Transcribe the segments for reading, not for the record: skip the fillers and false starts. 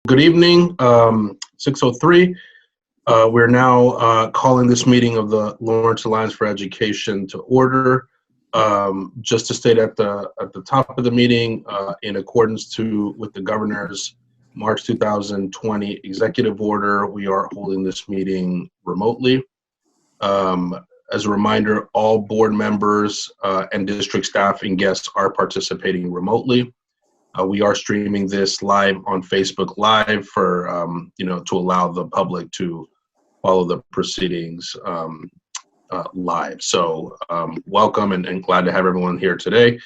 Good evening, 6:03. We're now calling this meeting of the Lawrence Alliance for Education to order. Just to state at the top of the meeting, in accordance with the governor's March 2020 executive order, we are holding this meeting remotely. As a reminder, all board members and district staff and guests are participating remotely. We are streaming this live on Facebook Live for, to allow the public to follow the proceedings live. So welcome and glad to have everyone here today.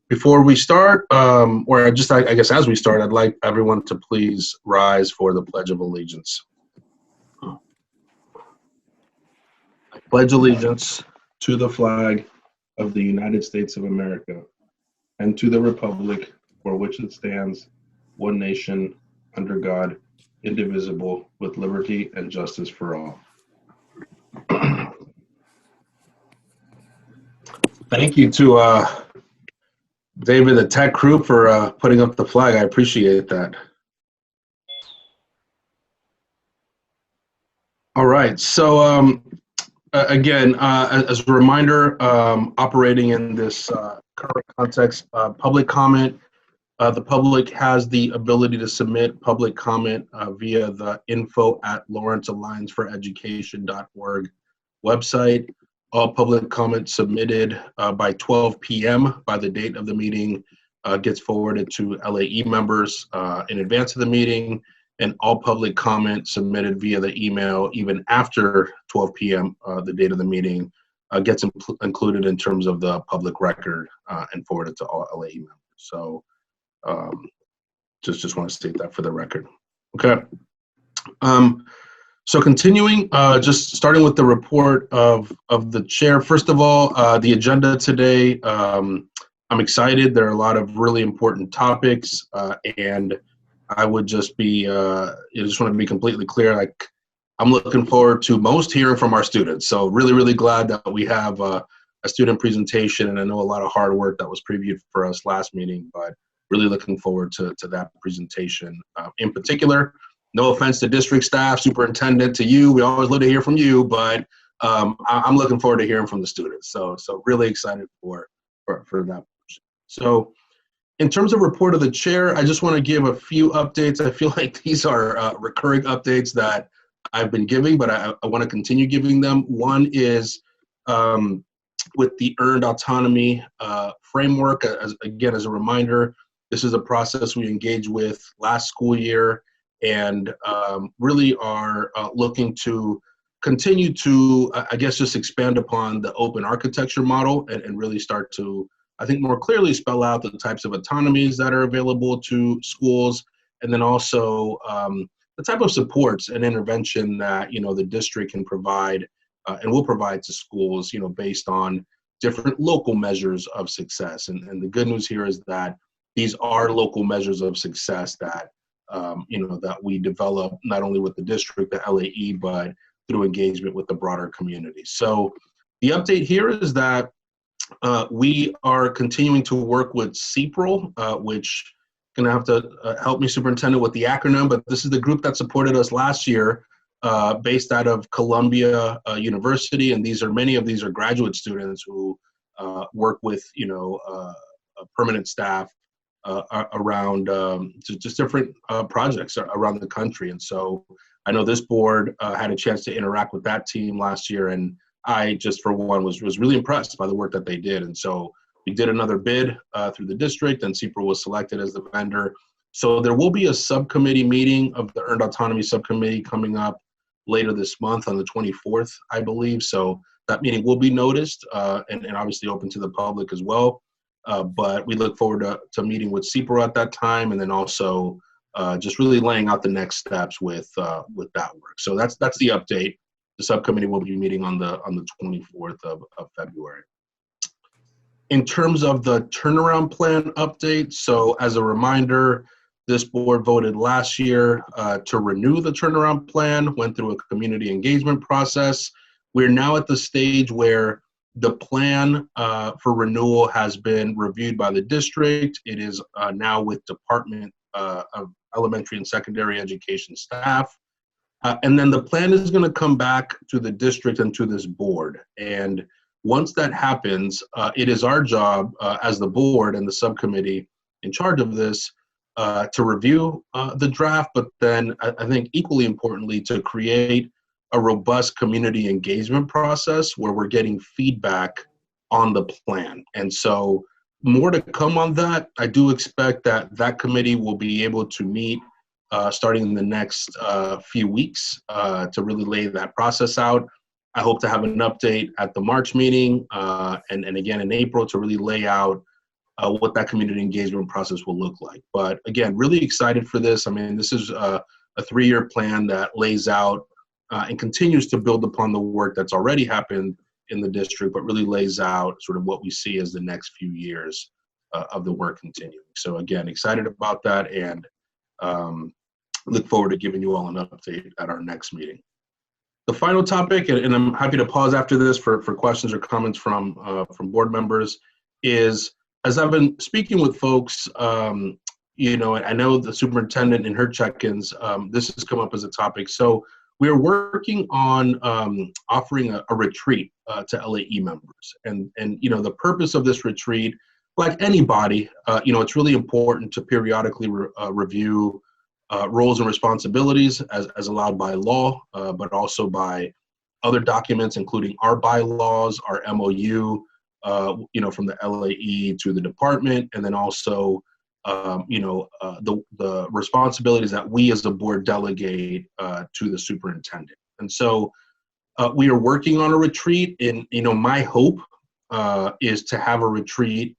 Before we start, I guess as we start, I'd like everyone to please rise for the Pledge of Allegiance. I pledge allegiance to the flag of the United States of America and to the republic for which it stands, one nation, under God, indivisible, with liberty and justice for all. Thank you to David, the tech crew, for putting up the flag. I appreciate that. All right, so again, as a reminder, operating in this current context, public comment. The public has the ability to submit public comment via the info@lawrenceallianceforeducation.org website. All public comment submitted by 12 p.m. by the date of the meeting gets forwarded to LAE members in advance of the meeting, and all public comment submitted via the email even after 12 p.m. The date of the meeting gets included in terms of the public record and forwarded to all LAE members. So just want to state that for the record. Okay. So continuing, just starting with the report of the chair. First of all, the agenda today, I'm excited. There are a lot of really important topics, and I would just be, just want to be completely clear, like I'm looking forward to most hearing from our students. So really, really glad that we have a student presentation, and I know a lot of hard work that was previewed for us last meeting, but really looking forward to that presentation. In particular, no offense to district staff, superintendent, to you, we always love to hear from you, but I'm looking forward to hearing from the students. So really excited for that. So in terms of report of the chair, I just want to give a few updates. I feel like these are recurring updates that I've been giving, but I want to continue giving them. One is with the earned autonomy framework. As a reminder, this is a process we engaged with last school year, and really are looking to continue to, I guess, just expand upon the open architecture model and really start to, I think, more clearly spell out the types of autonomies that are available to schools, and then also the type of supports and intervention that, the district can provide and will provide to schools, based on different local measures of success. And the good news here is that these are local measures of success that, that we develop not only with the district, the LAE, but through engagement with the broader community. So the update here is that we are continuing to work with CPRL, which going to have to help me, superintendent, with the acronym, but this is the group that supported us last year, based out of Columbia University, and many of these are graduate students who work with, permanent staff around just different projects around the country. And so I know this board had a chance to interact with that team last year, and I just, for one, was really impressed by the work that they did. And so we did another bid through the district, and CPRL was selected as the vendor. So there will be a subcommittee meeting of the Earned Autonomy Subcommittee coming up later this month on the 24th, I believe. So that meeting will be noticed and obviously open to the public as well. But we look forward to meeting with CPRL at that time, and then also just really laying out the next steps with that work. So that's the update. The subcommittee will be meeting on the 24th of February. In terms of the turnaround plan update, so as a reminder, this board voted last year to renew the turnaround plan, went through a community engagement process. We're now at the stage where the plan for renewal has been reviewed by the district. It is now with Department of elementary and secondary education staff. And then the plan is going to come back to the district and to this board. And once that happens, it is our job as the board and the subcommittee in charge of this to review the draft, but then I think equally importantly to create a robust community engagement process where we're getting feedback on the plan. And so more to come on that. I do expect that that committee will be able to meet starting in the next few weeks to really lay that process out. I hope to have an update at the March meeting and again in April to really lay out what that community engagement process will look like. But again, really excited for this. I mean, this is a 3-year plan that lays out and continues to build upon the work that's already happened in the district, but really lays out sort of what we see as the next few years of the work continuing. So again, excited about that and look forward to giving you all an update at our next meeting. The final topic, and I'm happy to pause after this for questions or comments from board members, is as I've been speaking with folks, you know, I know the superintendent in her check-ins, this has come up as a topic. So we're working on offering a retreat to LAE members. And, you know, the purpose of this retreat, like anybody, you know, it's really important to periodically review roles and responsibilities as allowed by law, but also by other documents, including our bylaws, our MOU, you know, from the LAE to the department, and then also, you know, the responsibilities that we as a board delegate to the superintendent. And so we are working on a retreat, and, you know, my hope is to have a retreat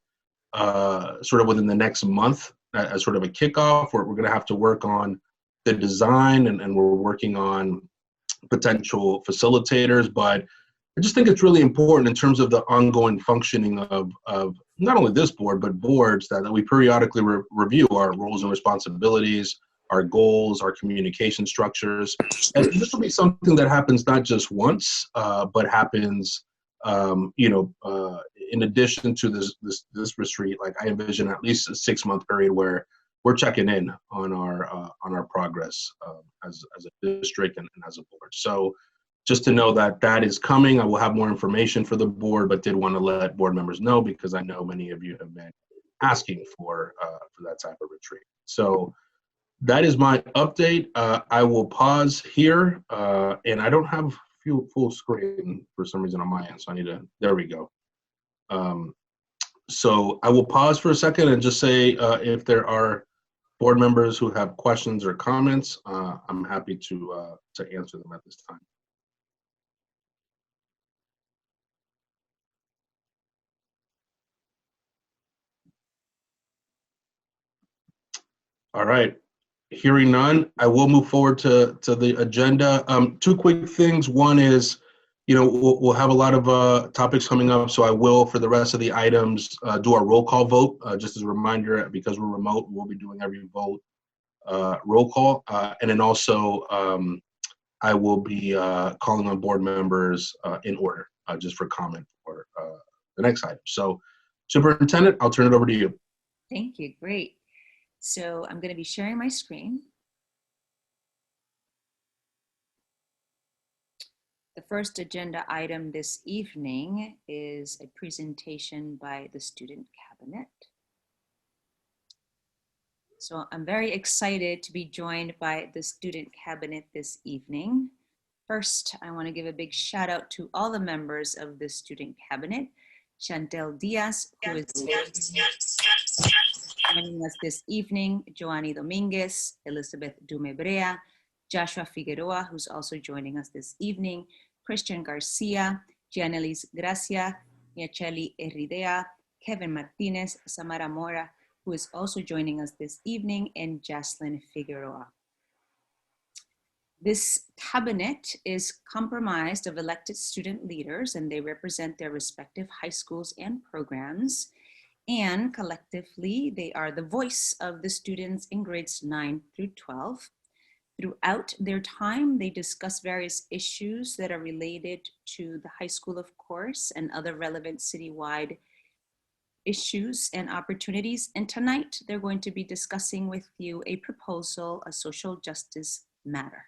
sort of within the next month as sort of a kickoff, where we're going to have to work on the design and we're working on potential facilitators. But I just think it's really important in terms of the ongoing functioning of not only this board, but boards that we periodically review our roles and responsibilities, our goals, our communication structures. And this will be something that happens not just once, but happens, you know, in addition to this retreat. Like I envision at least a 6-month period where we're checking in on our progress as a district and as a board. So just to know that that is coming. I will have more information for the board, but did want to let board members know because I know many of you have been asking for that type of retreat. So that is my update. I will pause here, and I don't have full screen for some reason on my end, so I need to, there we go. So I will pause for a second and just say if there are board members who have questions or comments, I'm happy to answer them at this time. All right, hearing none, I will move forward to the agenda. 2 quick things. One is, you know, we'll have a lot of topics coming up, so I will, for the rest of the items, do our roll call vote. Just as a reminder, because we're remote, we'll be doing every vote roll call. And then also, I will be calling on board members in order, just for comment for the next item. So, Superintendent, I'll turn it over to you. Thank you, great. So I'm going to be sharing my screen. The first agenda item this evening is a presentation by the Student Cabinet. So I'm very excited to be joined by the Student Cabinet this evening. First, I want to give a big shout out to all the members of the Student Cabinet. Chantel Diaz, who is joining us this evening, Joanny Dominguez, Elizabeth Dumebrea, Joshua Figueroa, who's also joining us this evening, Christian Garcia, Gianelis Gracia, Miacheli Herridea, Kevin Martinez, Samara Mora, who is also joining us this evening, and Jazlyn Figueroa. This cabinet is comprised of elected student leaders, and they represent their respective high schools and programs. And collectively, they are the voice of the students in grades 9 through 12. Throughout their time, they discuss various issues that are related to the high school, of course, and other relevant citywide issues and opportunities. And tonight, they're going to be discussing with you a proposal, a social justice matter.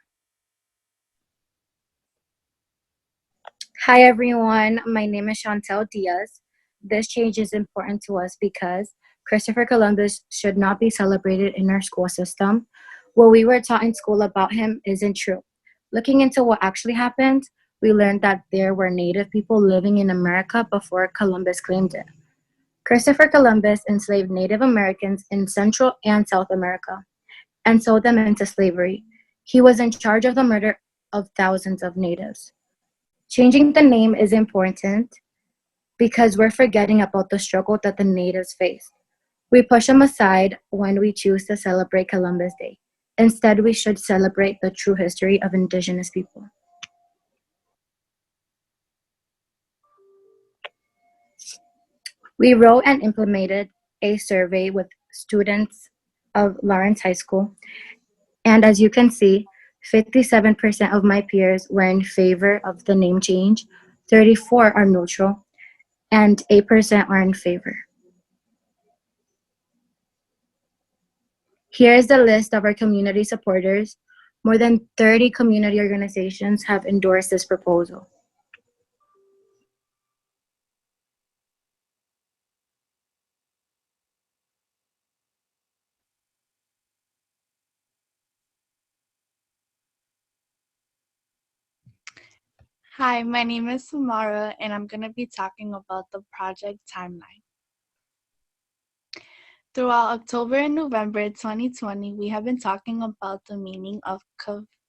Hi everyone, my name is Chantel Diaz. This change is important to us because Christopher Columbus should not be celebrated in our school system. What we were taught in school about him isn't true. Looking into what actually happened, we learned that there were Native people living in America before Columbus claimed it. Christopher Columbus enslaved Native Americans in Central and South America and sold them into slavery. He was in charge of the murder of thousands of natives. Changing the name is important because we're forgetting about the struggle that the natives faced. We push them aside when we choose to celebrate Columbus Day. Instead, we should celebrate the true history of Indigenous people. We wrote and implemented a survey with students of Lawrence High School, and as you can see, 57% of my peers were in favor of the name change, 34% are neutral, and 8% are in favor. Here is the list of our community supporters. More than 30 community organizations have endorsed this proposal. Hi, my name is Samara, and I'm going to be talking about the project timeline. Throughout October and November 2020, we have been talking about the meaning of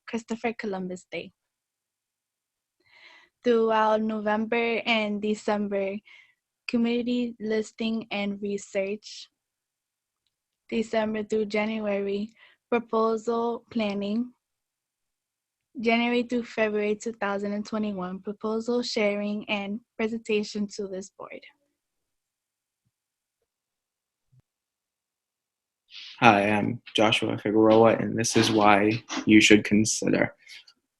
Christopher Columbus Day. Throughout November and December, community listening and research. December through January, proposal planning. January through February 2021, proposal sharing and presentation to this board. Hi, I'm Joshua Figueroa, and this is why you should consider.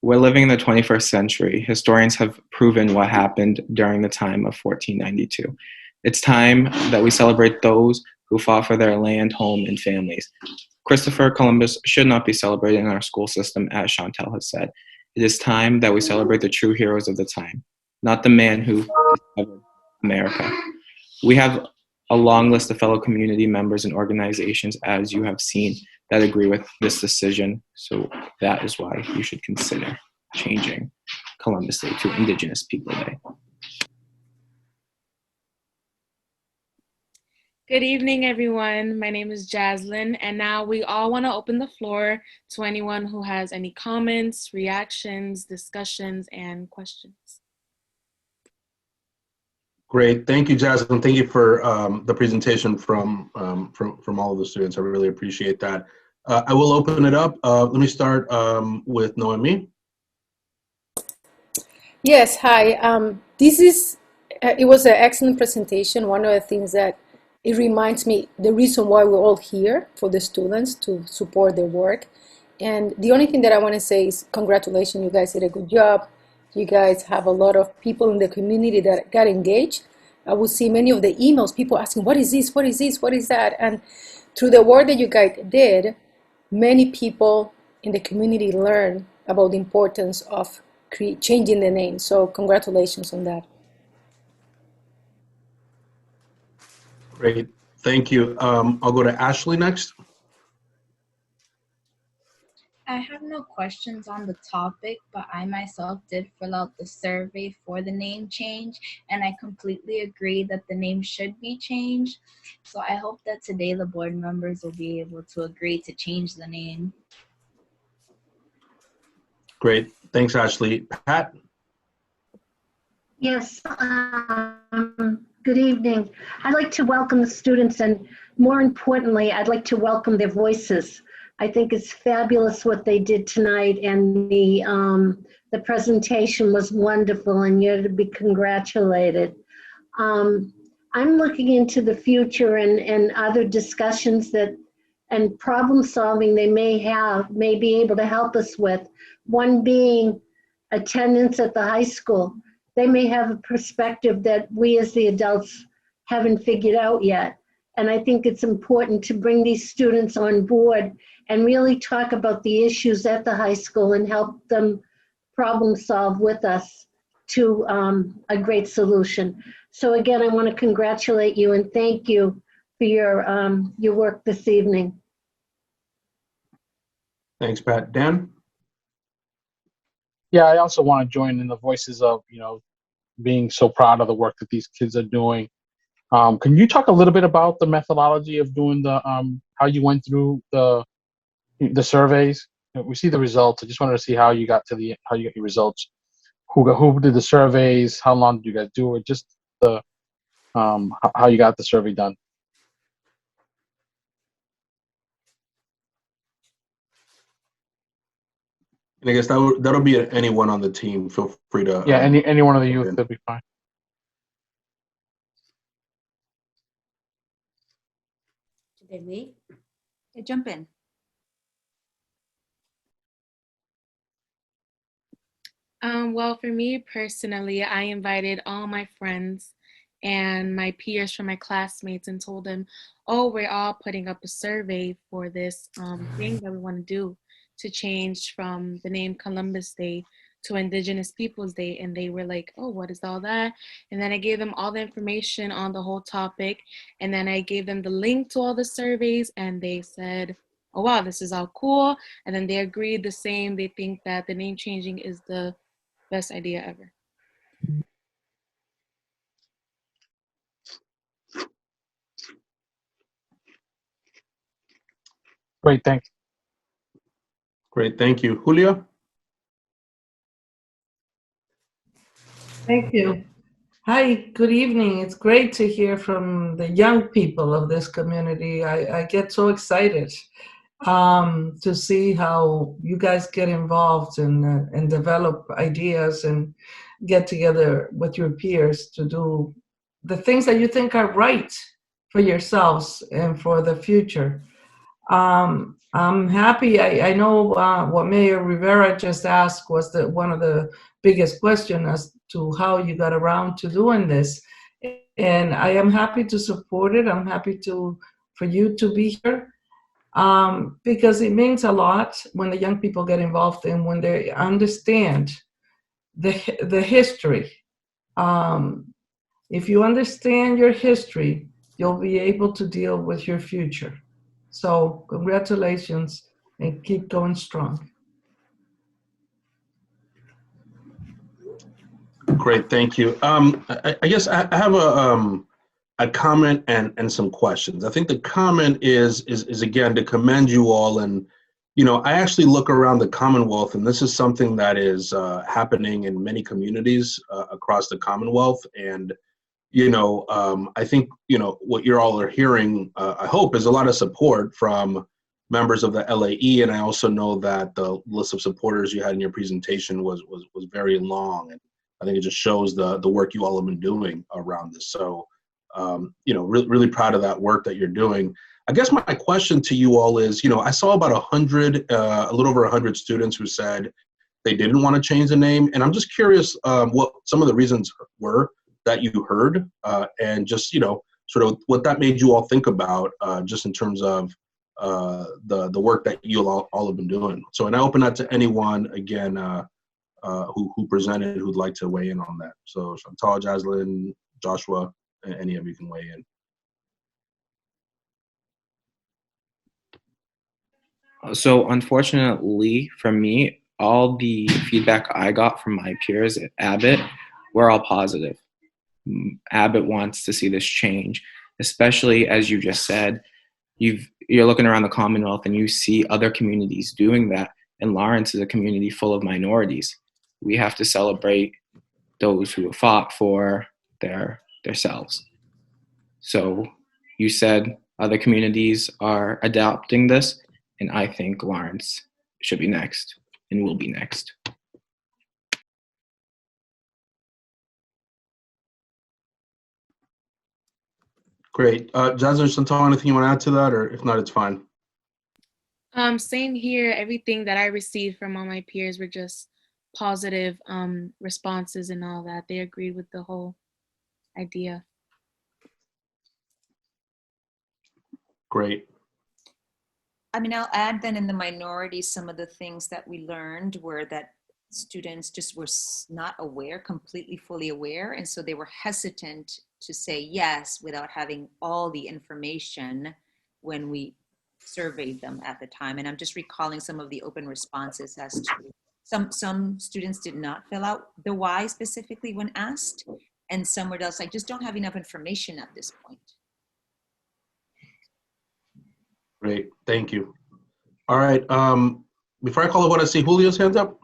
We're living in the 21st century. Historians have proven what happened during the time of 1492. It's time that we celebrate those who fought for their land, home, and families. Christopher Columbus should not be celebrated in our school system, as Chantel has said. It is time that we celebrate the true heroes of the time, not the man who discovered America. We have a long list of fellow community members and organizations, as you have seen, that agree with this decision. So that is why you should consider changing Columbus Day to Indigenous People Day. Good evening, everyone. My name is Jazlyn, and now we all want to open the floor to anyone who has any comments, reactions, discussions, and questions. Great, thank you, Jasmine. Thank you for the presentation from all of the students. I really appreciate that. I will open it up. Let me start with Noemi. Yes, hi. This is, it was an excellent presentation. One of the things that it reminds me the reason why we're all here for the students to support their work. And the only thing that I want to say is congratulations, you guys did a good job. You guys have a lot of people in the community that got engaged. I would see many of the emails, people asking, what is this, what is this, what is that? And through the work that you guys did, many people in the community learned about the importance of changing the name. So congratulations on that. Great, thank you. I'll go to Ashley next. I have no questions on the topic, but I myself did fill out the survey for the name change, and I completely agree that the name should be changed. So I hope that today the board members will be able to agree to change the name. Great, thanks, Ashley. Pat? Yes, good evening. I'd like to welcome the students, and more importantly, I'd like to welcome their voices. I think it's fabulous what they did tonight, and the presentation was wonderful, and you're to be congratulated. I'm looking into the future and other discussions that and problem solving they may be able to help us with. One being attendance at the high school. They may have a perspective that we as the adults haven't figured out yet. And I think it's important to bring these students on board and really talk about the issues at the high school and help them problem solve with us to a great solution. So again, I want to congratulate you and thank you for your work this evening. Thanks, Pat. Dan? Yeah, I also want to join in the voices of, being so proud of the work that these kids are doing. Can you talk a little bit about the methodology of doing the how you went through the surveys? We see the results. I just wanted to see how you got your results. Who did the surveys? How long did you guys do it? Just the how you got the survey done. And I guess that'll be anyone on the team. Feel free to. Yeah, any one of the youth, that'd be fine. Today, yeah, jump in. Well, for me personally, I invited all my friends and my peers from my classmates and told them, oh, we're all putting up a survey for this thing that we want to do to change from the name Columbus Day to Indigenous Peoples Day. And they were like, oh, what is all that? And then I gave them all the information on the whole topic. And then I gave them the link to all the surveys and they said, oh, wow, this is all cool. And then they agreed the same. They think that the name changing is the best idea ever. Great, thanks. Great, thank you. Julia? Thank you. Hi, good evening. It's great to hear from the young people of this community. I get so excited to see how you guys get involved and develop ideas and get together with your peers to do the things that you think are right for yourselves and for the future. I'm happy. I know what Mayor Rivera just asked was one of the biggest questions as to how you got around to doing this. And I am happy to support it. I'm happy for you to be here because it means a lot when the young people get involved and when they understand the history. If you understand your history, you'll be able to deal with your future. So congratulations and keep going strong. Great, thank you. I guess I have a comment and some questions. I think the comment is again to commend you all, and I actually look around the Commonwealth, and this is something that is happening in many communities across the Commonwealth, and I think what you all are hearing, I hope, is a lot of support from members of the LAE, and I also know that the list of supporters you had in your presentation was very long, and I think it just shows the work you all have been doing around this. So, really proud of that work that you're doing. I guess my question to you all is, I saw about a little over 100 students who said they didn't want to change the name, and I'm just curious what some of the reasons were that you heard, and just sort of what that made you all think about, just in terms of the work that you all have been doing. So, and I open that to anyone again who presented who'd like to weigh in on that. So Chantal, Jazlyn, Joshua, any of you can weigh in. So unfortunately for me, all the feedback I got from my peers at Abbott were all positive. Abbott wants to see this change, especially as you just said, you're looking around the Commonwealth and you see other communities doing that. And Lawrence is a community full of minorities. We have to celebrate those who have fought for themselves. So you said other communities are adopting this, and I think Lawrence should be next and will be next. Great. Jazlyn, Chantal, anything you want to add to that, or if not, it's fine. Same here. Everything that I received from all my peers were just positive responses and all that. They agreed with the whole idea. Great. I mean, I'll add then in the minority, some of the things that we learned were that students just were not aware, completely fully aware. And so they were hesitant to say yes without having all the information when we surveyed them at the time. And I'm just recalling some of the open responses as to some students did not fill out the why specifically when asked. And some were just like, just don't have enough information at this point. Great, thank you. All right, before I call it, what I see Julio's hands up.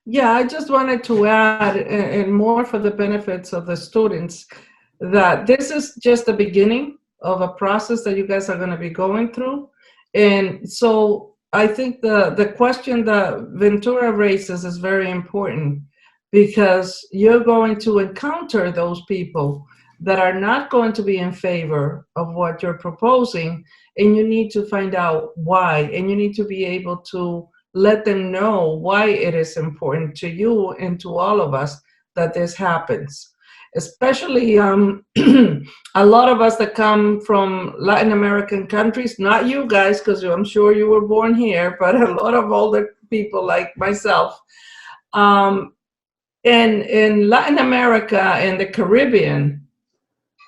Yeah, I just wanted to add, and more for the benefits of the students, that this is just the beginning of a process that you guys are going to be going through. And so I think the question that Ventura raises is very important, because you're going to encounter those people that are not going to be in favor of what you're proposing, and you need to find out why, and you need to be able to let them know why it is important to you and to all of us that this happens. Especially a lot of us that come from Latin American countries, not you guys, because I'm sure you were born here, but a lot of older people like myself. And in Latin America and the Caribbean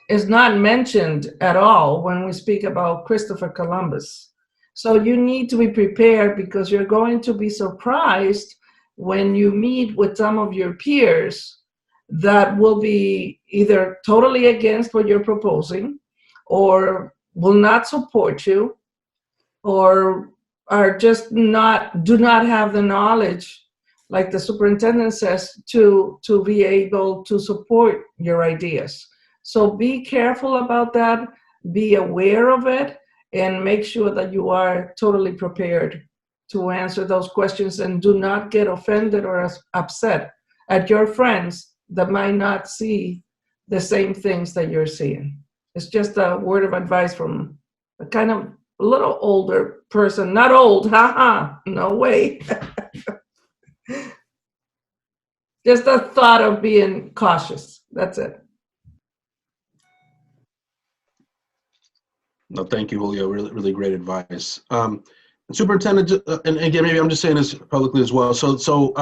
is not mentioned at all when we speak about Christopher Columbus. So you need to be prepared, because you're going to be surprised when you meet with some of your peers that will be either totally against what you're proposing, or will not support you, or are just do not have the knowledge, like the superintendent says, to be able to support your ideas. So be careful about that, be aware of it, and make sure that you are totally prepared to answer those questions, and do not get offended or upset at your friends that might not see the same things that you're seeing. It's just a word of advice from a kind of a little older person. Not old, haha, no way. Just a thought of being cautious, that's it. No, thank you, Julio. Really, really great advice. Superintendent, and again, maybe I'm just saying this publicly as well. So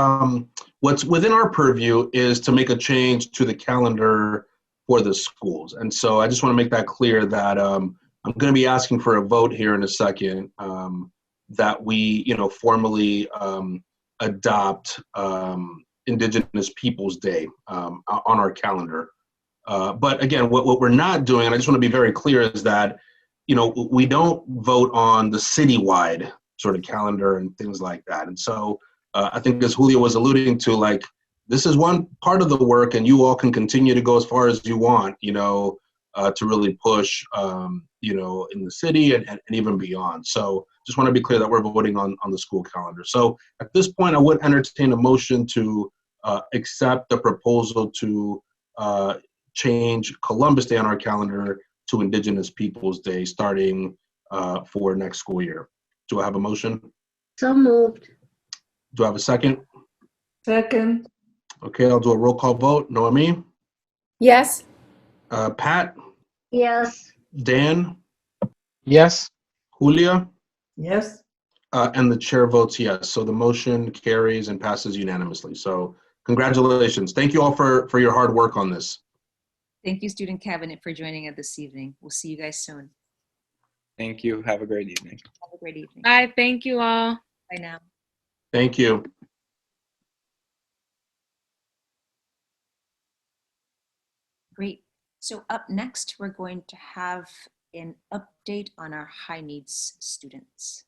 what's within our purview is to make a change to the calendar for the schools. And so I just want to make that clear that I'm going to be asking for a vote here in a second, that we, formally adopt Indigenous Peoples Day on our calendar. But again, what we're not doing, and I just want to be very clear, is that we don't vote on the citywide sort of calendar and things like that. And so I think, as Julio was alluding to, like, this is one part of the work, and you all can continue to go as far as you want, to really push, in the city and even beyond. So just want to be clear that we're voting on the school calendar. So at this point, I would entertain a motion to accept the proposal to change Columbus Day on our calendar to Indigenous Peoples Day starting for next school year. Do I have a motion? So moved. Do I have a second? Second. Okay, I'll do a roll call vote. Noemi? Yes. Pat? Yes. Dan? Yes. Julia? Yes. And the chair votes yes. So the motion carries and passes unanimously. So congratulations. Thank you all for your hard work on this. Thank you, Student Cabinet, for joining us this evening. We'll see you guys soon. Thank you. Have a great evening. Have a great evening. Bye. Thank you all. Bye now. Thank you. Great. So up next, we're going to have an update on our high needs students.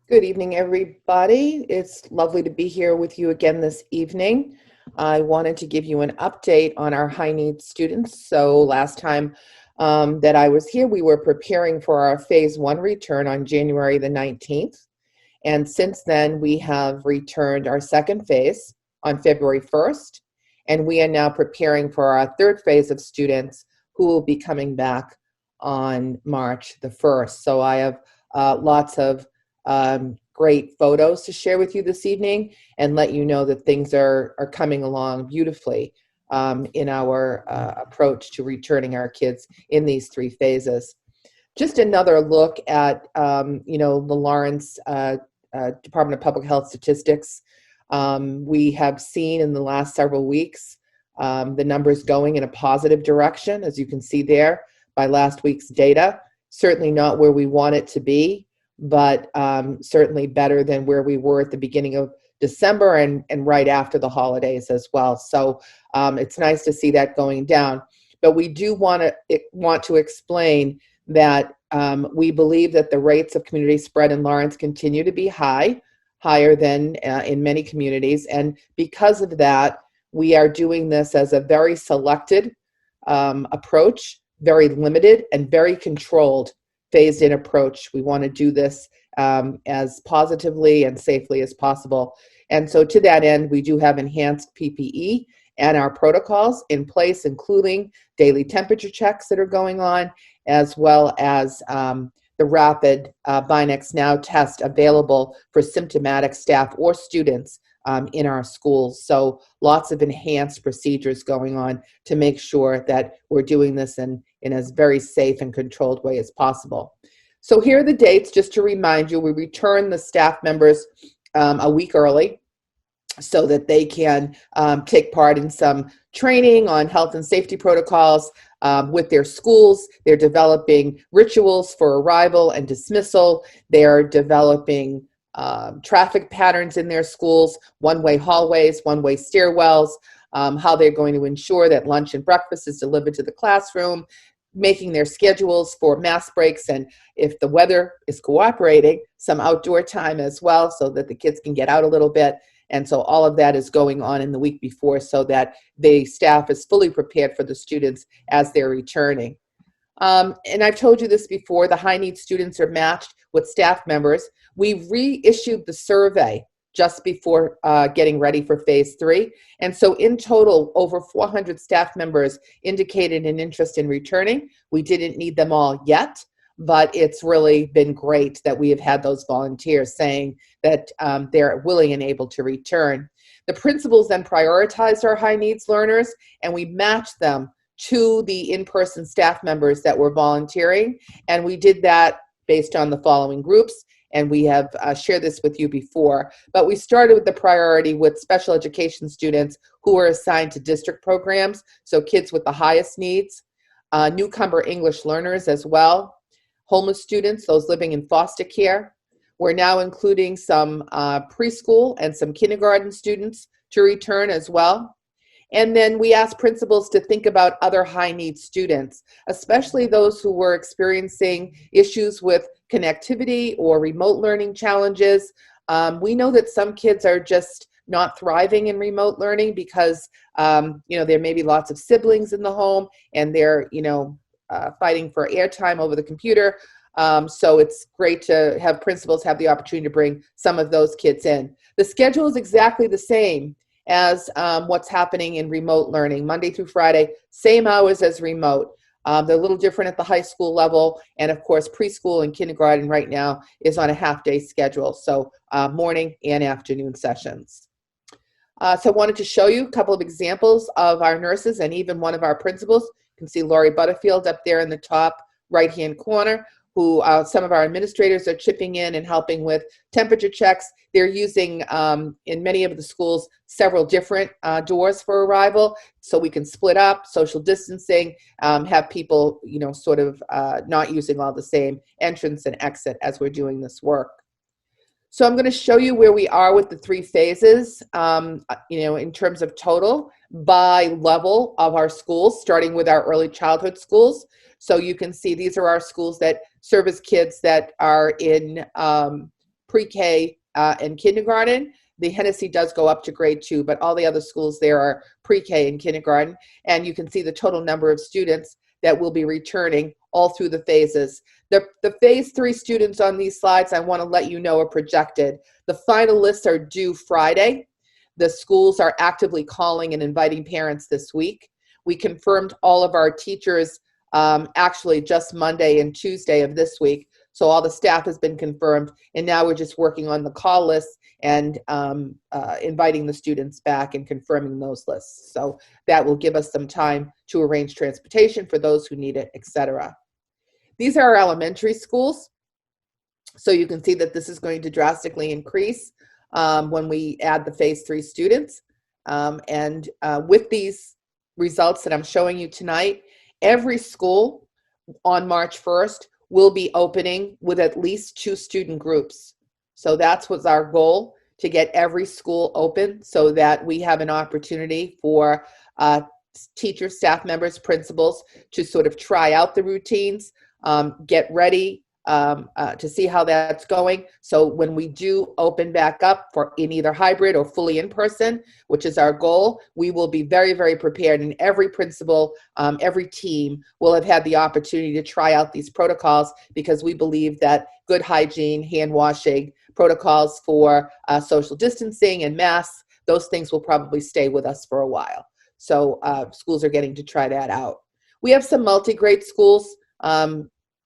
Good evening, everybody. It's lovely to be here with you again this evening. I wanted to give you an update on our high needs students. So last time that I was here, we were preparing for our phase 1 return on January the 19th. And since then, we have returned our second phase on February 1st. And we are now preparing for our third phase of students who will be coming back on March the 1st. So I have lots of great photos to share with you this evening and let you know that things are coming along beautifully in our approach to returning our kids in these 3 phases. Just another look at, the Lawrence Department of Public Health statistics. We have seen in the last several weeks the numbers going in a positive direction, as you can see there by last week's data. Certainly not where we want it to be, but certainly better than where we were at the beginning of December and right after the holidays as well. So it's nice to see that going down. But we do want to explain that we believe that the rates of community spread in Lawrence continue to be higher than in many communities. And because of that, we are doing this as a very selected approach, very limited and very controlled, phased-in approach. We want to do this as positively and safely as possible. And so to that end, we do have enhanced PPE and our protocols in place, including daily temperature checks that are going on, as well as the rapid Binax Now test available for symptomatic staff or students in our schools. So lots of enhanced procedures going on to make sure that we're doing this in as very safe and controlled way as possible. So here are the dates, just to remind you. We return the staff members a week early so that they can take part in some training on health and safety protocols with their schools. They're developing rituals for arrival and dismissal. They're developing traffic patterns in their schools, one-way hallways, one-way stairwells, how they're going to ensure that lunch and breakfast is delivered to the classroom, making their schedules for mass breaks, and if the weather is cooperating, some outdoor time as well so that the kids can get out a little bit. And so all of that is going on in the week before so that the staff is fully prepared for the students as they're returning. And I've told you this before, the high need students are matched with staff members. We reissued the survey just before getting ready for phase 3. And so in total, over 400 staff members indicated an interest in returning. We didn't need them all yet, but it's really been great that we have had those volunteers saying that they're willing and able to return. The principals then prioritized our high needs learners, and we matched them to the in-person staff members that were volunteering. And we did that based on the following groups. And we have shared this with you before, but we started with the priority with special education students who were assigned to district programs, so kids with the highest needs, newcomer English learners as well, homeless students, those living in foster care. We're now including some preschool and some kindergarten students to return as well. And then we asked principals to think about other high need students, especially those who were experiencing issues with connectivity or remote learning challenges. We know that some kids are just not thriving in remote learning because, there may be lots of siblings in the home and they're, fighting for airtime over the computer. So it's great to have principals have the opportunity to bring some of those kids in. The schedule is exactly the same as what's happening in remote learning, Monday through Friday, same hours as remote. They're a little different at the high school level, and of course preschool and kindergarten right now is on a half-day schedule, so morning and afternoon sessions. So I wanted to show you a couple of examples of our nurses and even one of our principals. You can see Lori Butterfield up there in the top right-hand corner, who some of our administrators are chipping in and helping with temperature checks. They're using, in many of the schools, several different doors for arrival, so we can split up, social distancing, have people, sort of not using all the same entrance and exit as we're doing this work. So I'm going to show you where we are with the 3 phases, in terms of total by level of our schools, starting with our early childhood schools. So you can see these are our schools that service kids that are in pre-K and kindergarten. The Hennessy does go up to grade 2, but all the other schools there are pre-K and kindergarten. And you can see the total number of students that will be returning all through the phases. The phase 3 students on these slides, I want to let you know, are projected. The final lists are due Friday. The schools are actively calling and inviting parents this week. We confirmed all of our teachers actually just Monday and Tuesday of this week. So all the staff has been confirmed, and now we're just working on the call list and inviting the students back and confirming those lists. So that will give us some time to arrange transportation for those who need it, etc. These are our elementary schools. So you can see that this is going to drastically increase when we add the phase 3 students. With these results that I'm showing you tonight, every school on March 1st will be opening with at least 2 student groups. So that's what's our goal, to get every school open so that we have an opportunity for teachers, staff members, principals to sort of try out the routines, get ready to see how that's going. So when we do open back up for in either hybrid or fully in person, which is our goal, we will be very, very prepared, and every principal, every team will have had the opportunity to try out these protocols, because we believe that good hygiene, hand washing, protocols for social distancing and masks, those things will probably stay with us for a while. So schools are getting to try that out. We have some multi-grade schools.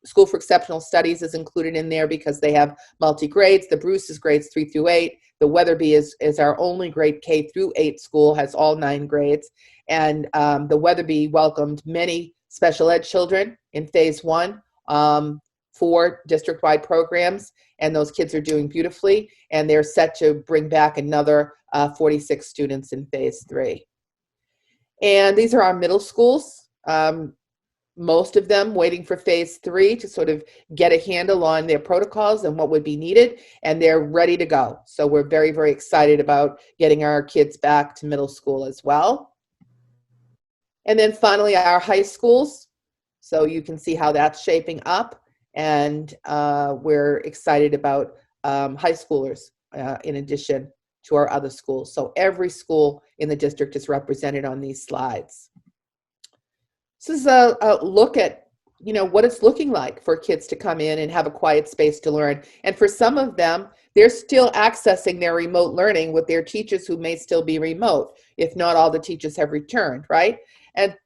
School for Exceptional Studies is included in there because they have multi-grades. The Bruce is grades 3 through 8. The Weatherby is our only grade K through 8 school, has all 9 grades. And the Weatherby welcomed many special ed children in phase 1 for district-wide programs, and those kids are doing beautifully, and they're set to bring back another 46 students in phase 3. And these are our middle schools. Most of them waiting for phase 3 to sort of get a handle on their protocols and what would be needed, and they're ready to go. So we're very, very excited about getting our kids back to middle school as well. And then finally, our high schools. So you can see how that's shaping up, and we're excited about high schoolers in addition to our other schools. So every school in the district is represented on these slides. This is a look at, what it's looking like for kids to come in and have a quiet space to learn. And for some of them, they're still accessing their remote learning with their teachers who may still be remote, if not all the teachers have returned, right?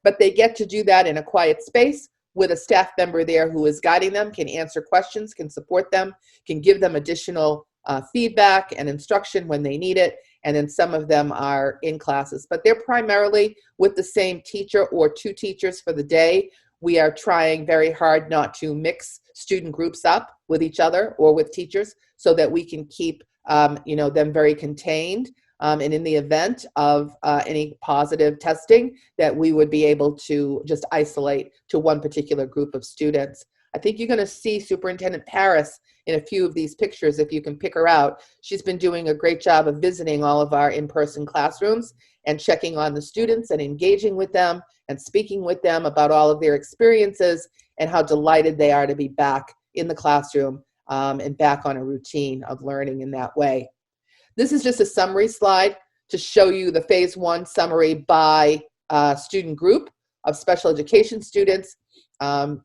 But they get to do that in a quiet space with a staff member there who is guiding them, can answer questions, can support them, can give them additional feedback and instruction when they need it. And then some of them are in classes, but they're primarily with the same teacher or 2 teachers for the day. We are trying very hard not to mix student groups up with each other or with teachers, so that we can keep them very contained. And in the event of any positive testing, that we would be able to just isolate to one particular group of students. I think you're going to see Superintendent Paris in a few of these pictures, if you can pick her out. She's been doing a great job of visiting all of our in-person classrooms and checking on the students and engaging with them and speaking with them about all of their experiences and how delighted they are to be back in the classroom and back on a routine of learning in that way. This is just a summary slide to show you the phase 1 summary by student group of special education students,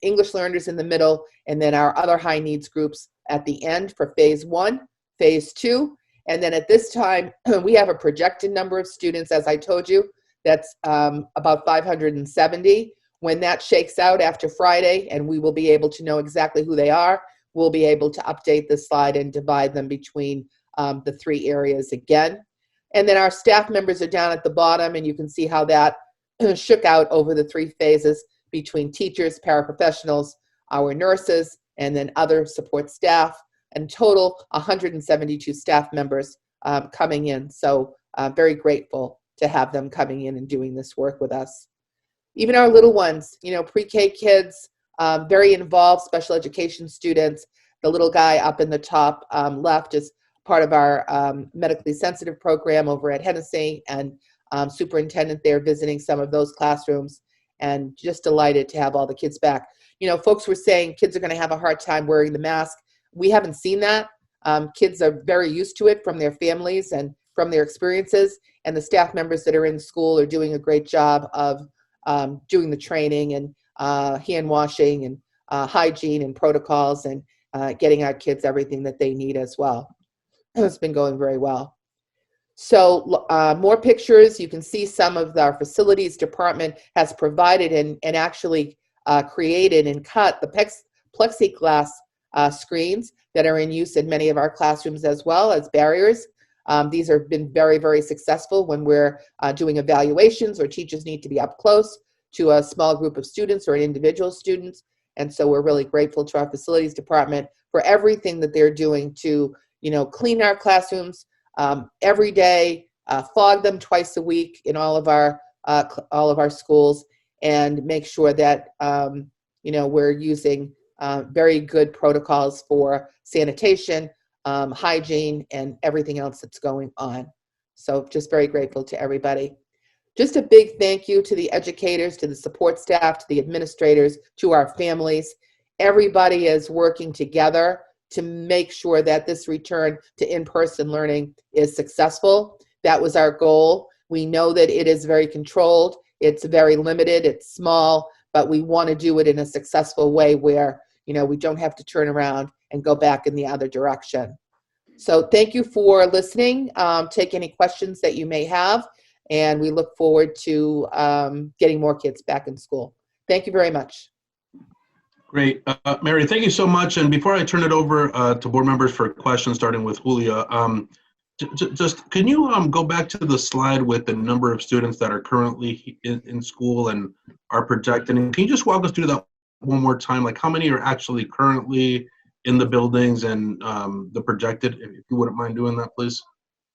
English learners in the middle, and then our other high needs groups at the end for phase 1, phase 2. And then at this time, we have a projected number of students, as I told you, that's about 570. When that shakes out after Friday, and we will be able to know exactly who they are, we'll be able to update this slide and divide them between the 3 areas again. And then our staff members are down at the bottom, and you can see how that shook out over the 3 phases between teachers, paraprofessionals, our nurses, and then other support staff. And total 172 staff members coming in. So very grateful to have them coming in and doing this work with us. Even our little ones, pre-K kids, very involved special education students. The little guy up in the top left is part of our medically sensitive program over at Hennessy, and superintendent there visiting some of those classrooms, and just delighted to have all the kids back. Folks were saying kids are going to have a hard time wearing the mask. We haven't seen that. Kids are very used to it from their families and from their experiences, and the staff members that are in school are doing a great job of doing the training and hand washing and hygiene and protocols, and getting our kids everything that they need as well. It's been going very well. So more pictures. You can see some of our facilities department has provided and actually created and cut the plexiglass screens that are in use in many of our classrooms as well as barriers. These have been very, very successful when we're doing evaluations or teachers need to be up close to a small group of students or individual students. And so we're really grateful to our facilities department for everything that they're doing to, clean our classrooms every day, fog them twice a week in all of our schools, and make sure that we're using very good protocols for sanitation, hygiene, and everything else that's going on. So just very grateful to everybody. Just a big thank you to the educators, to the support staff, to the administrators, to our families. Everybody is working together to make sure that this return to in-person learning is successful. That was our goal. We know that it is very controlled, it's very limited, it's small, but we want to do it in a successful way where, we don't have to turn around and go back in the other direction. So thank you for listening. Take any questions that you may have, and we look forward to getting more kids back in school. Thank you very much. Great. Mary, thank you so much. And before I turn it over to board members for questions, starting with Julia, just can you go back to the slide with the number of students that are currently in school and are projected? And can you just walk us through that one more time? Like how many are actually currently in the buildings and the projected, if you wouldn't mind doing that, please?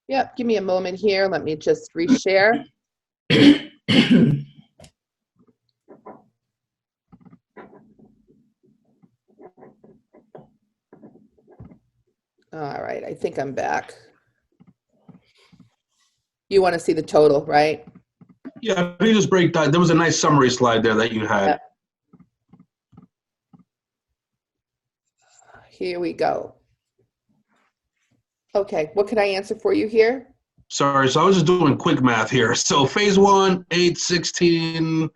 Yeah, give me a moment here. Let me just reshare. All right, I think I'm back. You want to see the total, right? Yeah, can you just break that? There was a nice summary slide there that you had. Yep. Here we go. Okay, what can I answer for you here? Sorry, so I was just doing quick math here. So phase 1, 8, 16.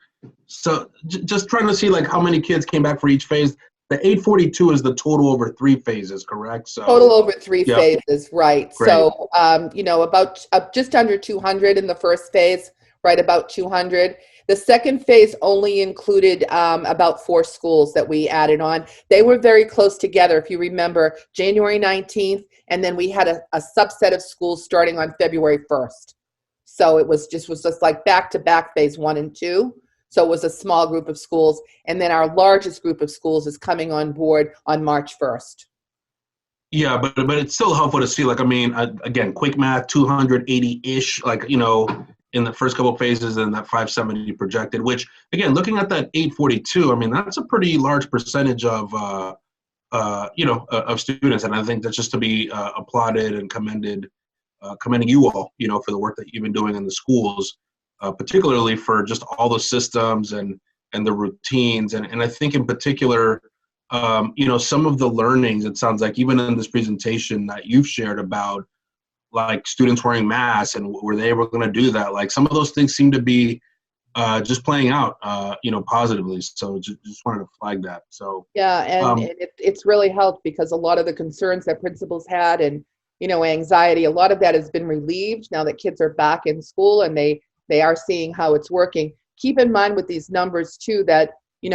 So just trying to see like how many kids came back for each phase. The 842 is the total over 3 phases, correct? So total over 3 yep. phases, right? Great. So, about just under 200 in the first phase, right about 200. The second phase only included about 4 schools that we added on. They were very close together. If you remember, January 19th, and then we had a subset of schools starting on February 1st. So it was just like back-to-back phase 1 and 2. So it was a small group of schools. And then our largest group of schools is coming on board on March 1st. Yeah, but it's still helpful to see, like, I mean, again, quick math, 280-ish, like, in the first couple of phases, and that 570 projected, which, again, looking at that 842, I mean, that's a pretty large percentage of, of students. And I think that's just to be applauded and commending you all, for the work that you've been doing in the schools, particularly for just all the systems and the routines. And I think in particular, some of the learnings, it sounds like even in this presentation that you've shared about like students wearing masks and were they able going to do that, like some of those things seem to be just playing out, positively. So just wanted to flag that. So yeah, and it's really helped because a lot of the concerns that principals had and, anxiety, a lot of that has been relieved now that kids are back in school and they are seeing how it's working. Keep in mind with these numbers too that,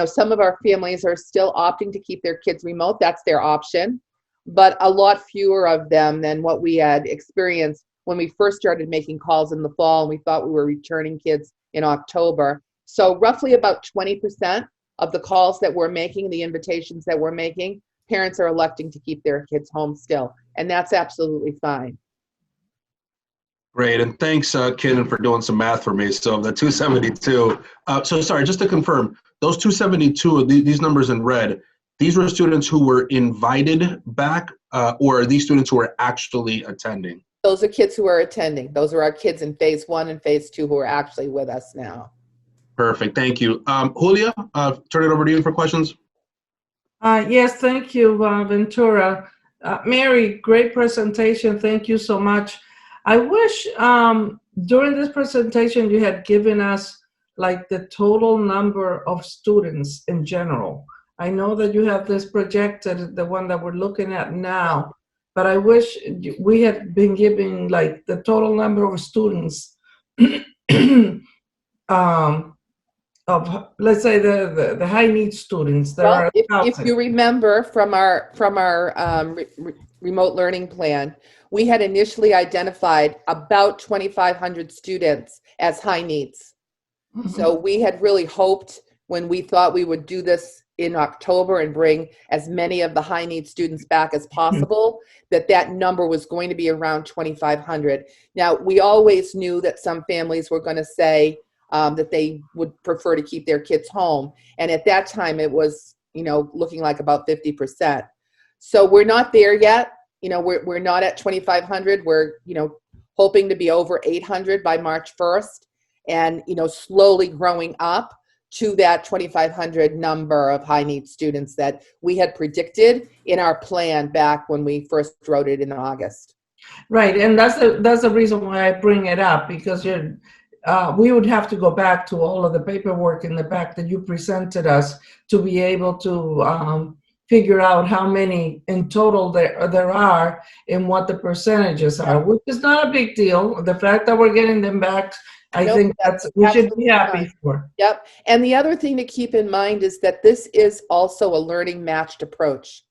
some of our families are still opting to keep their kids remote. That's their option, but a lot fewer of them than what we had experienced when we first started making calls in the fall and we thought we were returning kids in October. So roughly about 20% of the calls that we're making, the invitations that we're making, parents are electing to keep their kids home still, and that's absolutely fine. Great, and thanks, Kenan, for doing some math for me. So the 272, so sorry, just to confirm, those 272, these numbers in red, these were students who were invited back, or are these students who are actually attending? Those are kids who are attending. Those are our kids in phase 1 and phase 2 who are actually with us now. Perfect, thank you. Julia, turn it over to you for questions. Yes, thank you, Ventura. Mary, great presentation. Thank you so much. I wish during this presentation you had given us like the total number of students in general. I know that you have this projected, the one that we're looking at now, but I wish we had been giving like the total number of students of, let's say, the high need students that Well, are if adopted? you remember from our remote learning plan, we had initially identified about 2,500 students as high needs. So we had really hoped, when we thought we would do this in October and bring as many of the high need students back as possible, that that number was going to be around 2,500. Now, we always knew that some families were going to say that they would prefer to keep their kids home. And at that time, it was, looking like about 50%. So we're not there yet. We're not at 2,500. We're, hoping to be over 800 by March 1st. And, slowly growing up to that 2,500 number of high need students that we had predicted in our plan back when we first wrote it in August. Right, and that's the reason why I bring it up, because we would have to go back to all of the paperwork in the back that you presented us to be able to figure out how many in total there are and what the percentages are, which is not a big deal. The fact that we're getting them back, I think we should be happy for. Yep. And the other thing to keep in mind is that this is also a learning matched approach.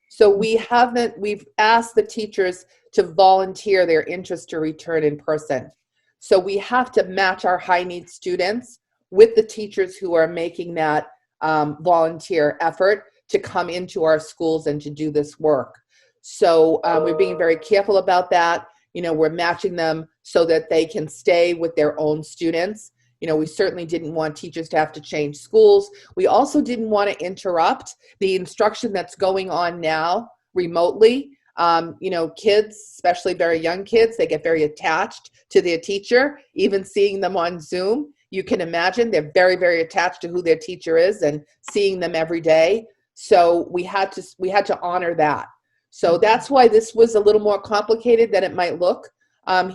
So we've asked the teachers to volunteer their interest to return in person. So we have to match our high need students with the teachers who are making that volunteer effort to come into our schools and to do this work. So we're being very careful about that. We're matching them so that they can stay with their own students. We certainly didn't want teachers to have to change schools. We also didn't want to interrupt the instruction that's going on now remotely. Kids, especially very young kids, they get very attached to their teacher, even seeing them on Zoom. You can imagine they're very, very attached to who their teacher is and seeing them every day. So we had to honor that. So that's why this was a little more complicated than it might look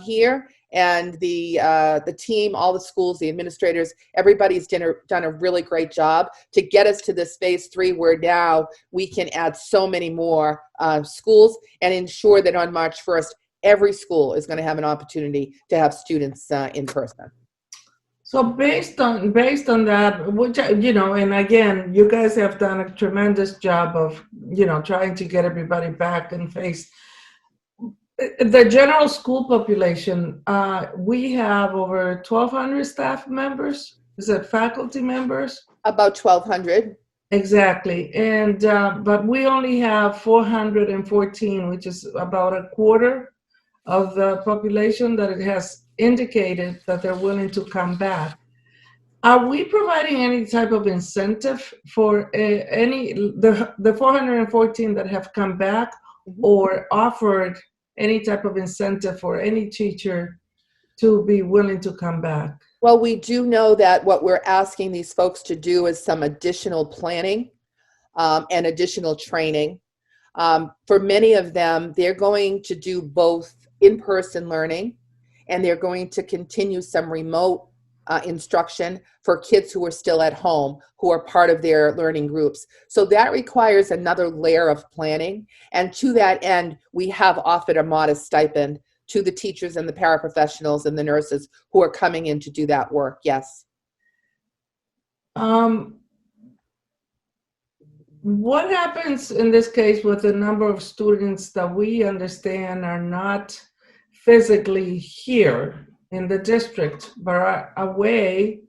here. And the team, all the schools, the administrators, everybody's done a really great job to get us to this phase 3, where now we can add so many more schools and ensure that on March 1st, every school is going to have an opportunity to have students in person. So based on that, which, and again, you guys have done a tremendous job of, trying to get everybody back and face the general school population. We have over 1,200 staff members. Is it faculty members? About 1,200. Exactly. And but we only have 414, which is about a quarter of the population that it has indicated that they're willing to come back. Are we providing any type of incentive for the 414 that have come back, or offered any type of incentive for any teacher to be willing to come back? Well, we do know that what we're asking these folks to do is some additional planning and additional training. For many of them, they're going to do both in-person learning, and they're going to continue some remote instruction for kids who are still at home, who are part of their learning groups. So that requires another layer of planning. And to that end, we have offered a modest stipend to the teachers and the paraprofessionals and the nurses who are coming in to do that work. Yes. What happens in this case with the number of students that we understand are not physically here in the district, but are away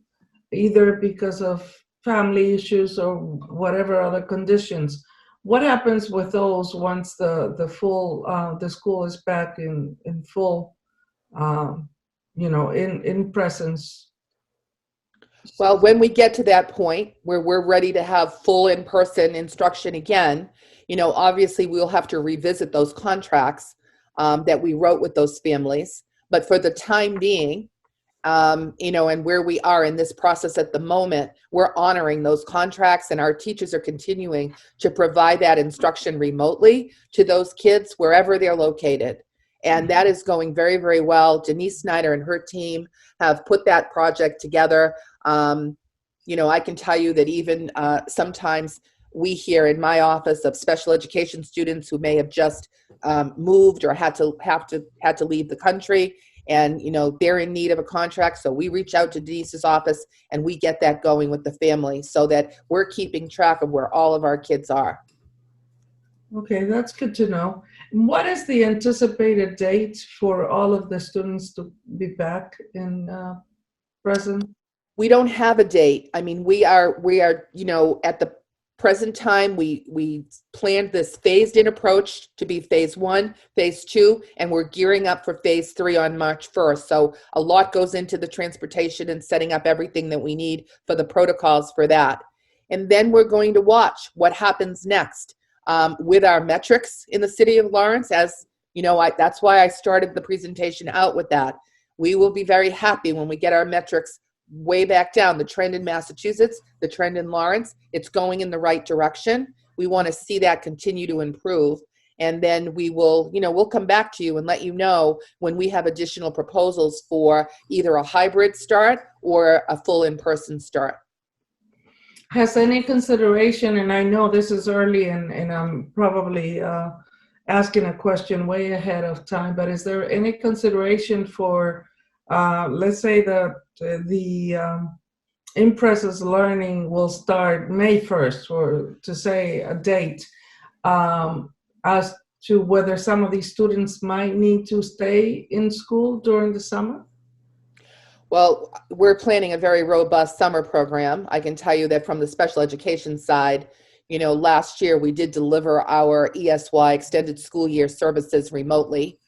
either because of family issues or whatever other conditions? What happens with those once the school is back in full, in presence? Well, when we get to that point where we're ready to have full in-person instruction again, obviously we'll have to revisit those contracts that we wrote with those families. But for the time being, and where we are in this process at the moment, we're honoring those contracts, and our teachers are continuing to provide that instruction remotely to those kids wherever they're located. And that is going very, very well. Denise Snyder and her team have put that project together. I can tell you that even sometimes we hear in my office of special education students who may have just moved or had to leave the country, and they're in need of a contract, so we reach out to Denise's office and we get that going with the family so that we're keeping track of where all of our kids are. Okay, that's good to know. What is the anticipated date for all of the students to be back in present? We don't have a date. I mean, we are at the present time, we planned this phased in approach to be phase 1, phase 2, and we're gearing up for phase 3 on March 1st. So a lot goes into the transportation and setting up everything that we need for the protocols for that. And then we're going to watch what happens next with our metrics in the city of Lawrence. As you know, that's why I started the presentation out with that. We will be very happy when we get our metrics way back down. The trend in Massachusetts, the trend in Lawrence, it's going in the right direction. We want to see that continue to improve. And then we will, we'll come back to you and let you know when we have additional proposals for either a hybrid start or a full in-person start. Has any consideration, and I know this is early and I'm probably asking a question way ahead of time, but is there any consideration for, let's say that the InPerson Learning will start May 1st, or to say a date, as to whether some of these students might need to stay in school during the summer? Well, we're planning a very robust summer program. I can tell you that from the special education side, last year we did deliver our ESY, extended school year services, remotely.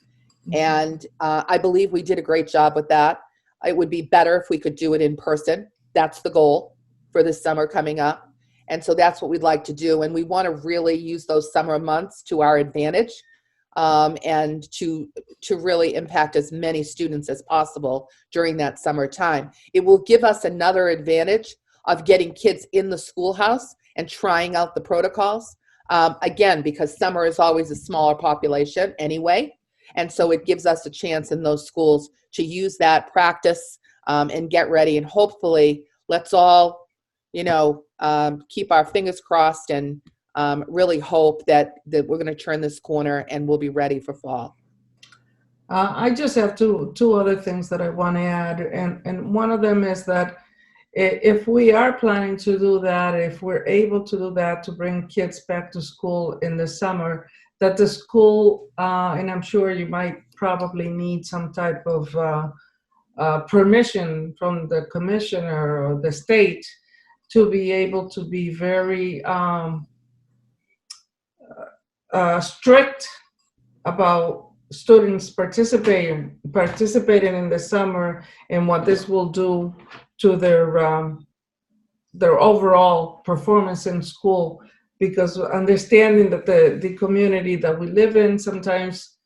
And I believe we did a great job with that. It would be better if we could do it in person. That's the goal for this summer coming up. And so that's what we'd like to do. And we want to really use those summer months to our advantage, and to really impact as many students as possible during that summer time. It will give us another advantage of getting kids in the schoolhouse and trying out the protocols. Again, because summer is always a smaller population anyway. And so it gives us a chance in those schools to use that practice and get ready. And hopefully, let's all, keep our fingers crossed and really hope that we're going to turn this corner and we'll be ready for fall. I just have two other things that I want to add. And one of them is that if we are planning to do that, if we're able to do that, to bring kids back to school in the summer, that the school, and I'm sure you might probably need some type of permission from the commissioner or the state to be able to be very strict about students participating in the summer and what this will do to their overall performance in school. Because understanding that the community that we live in, sometimes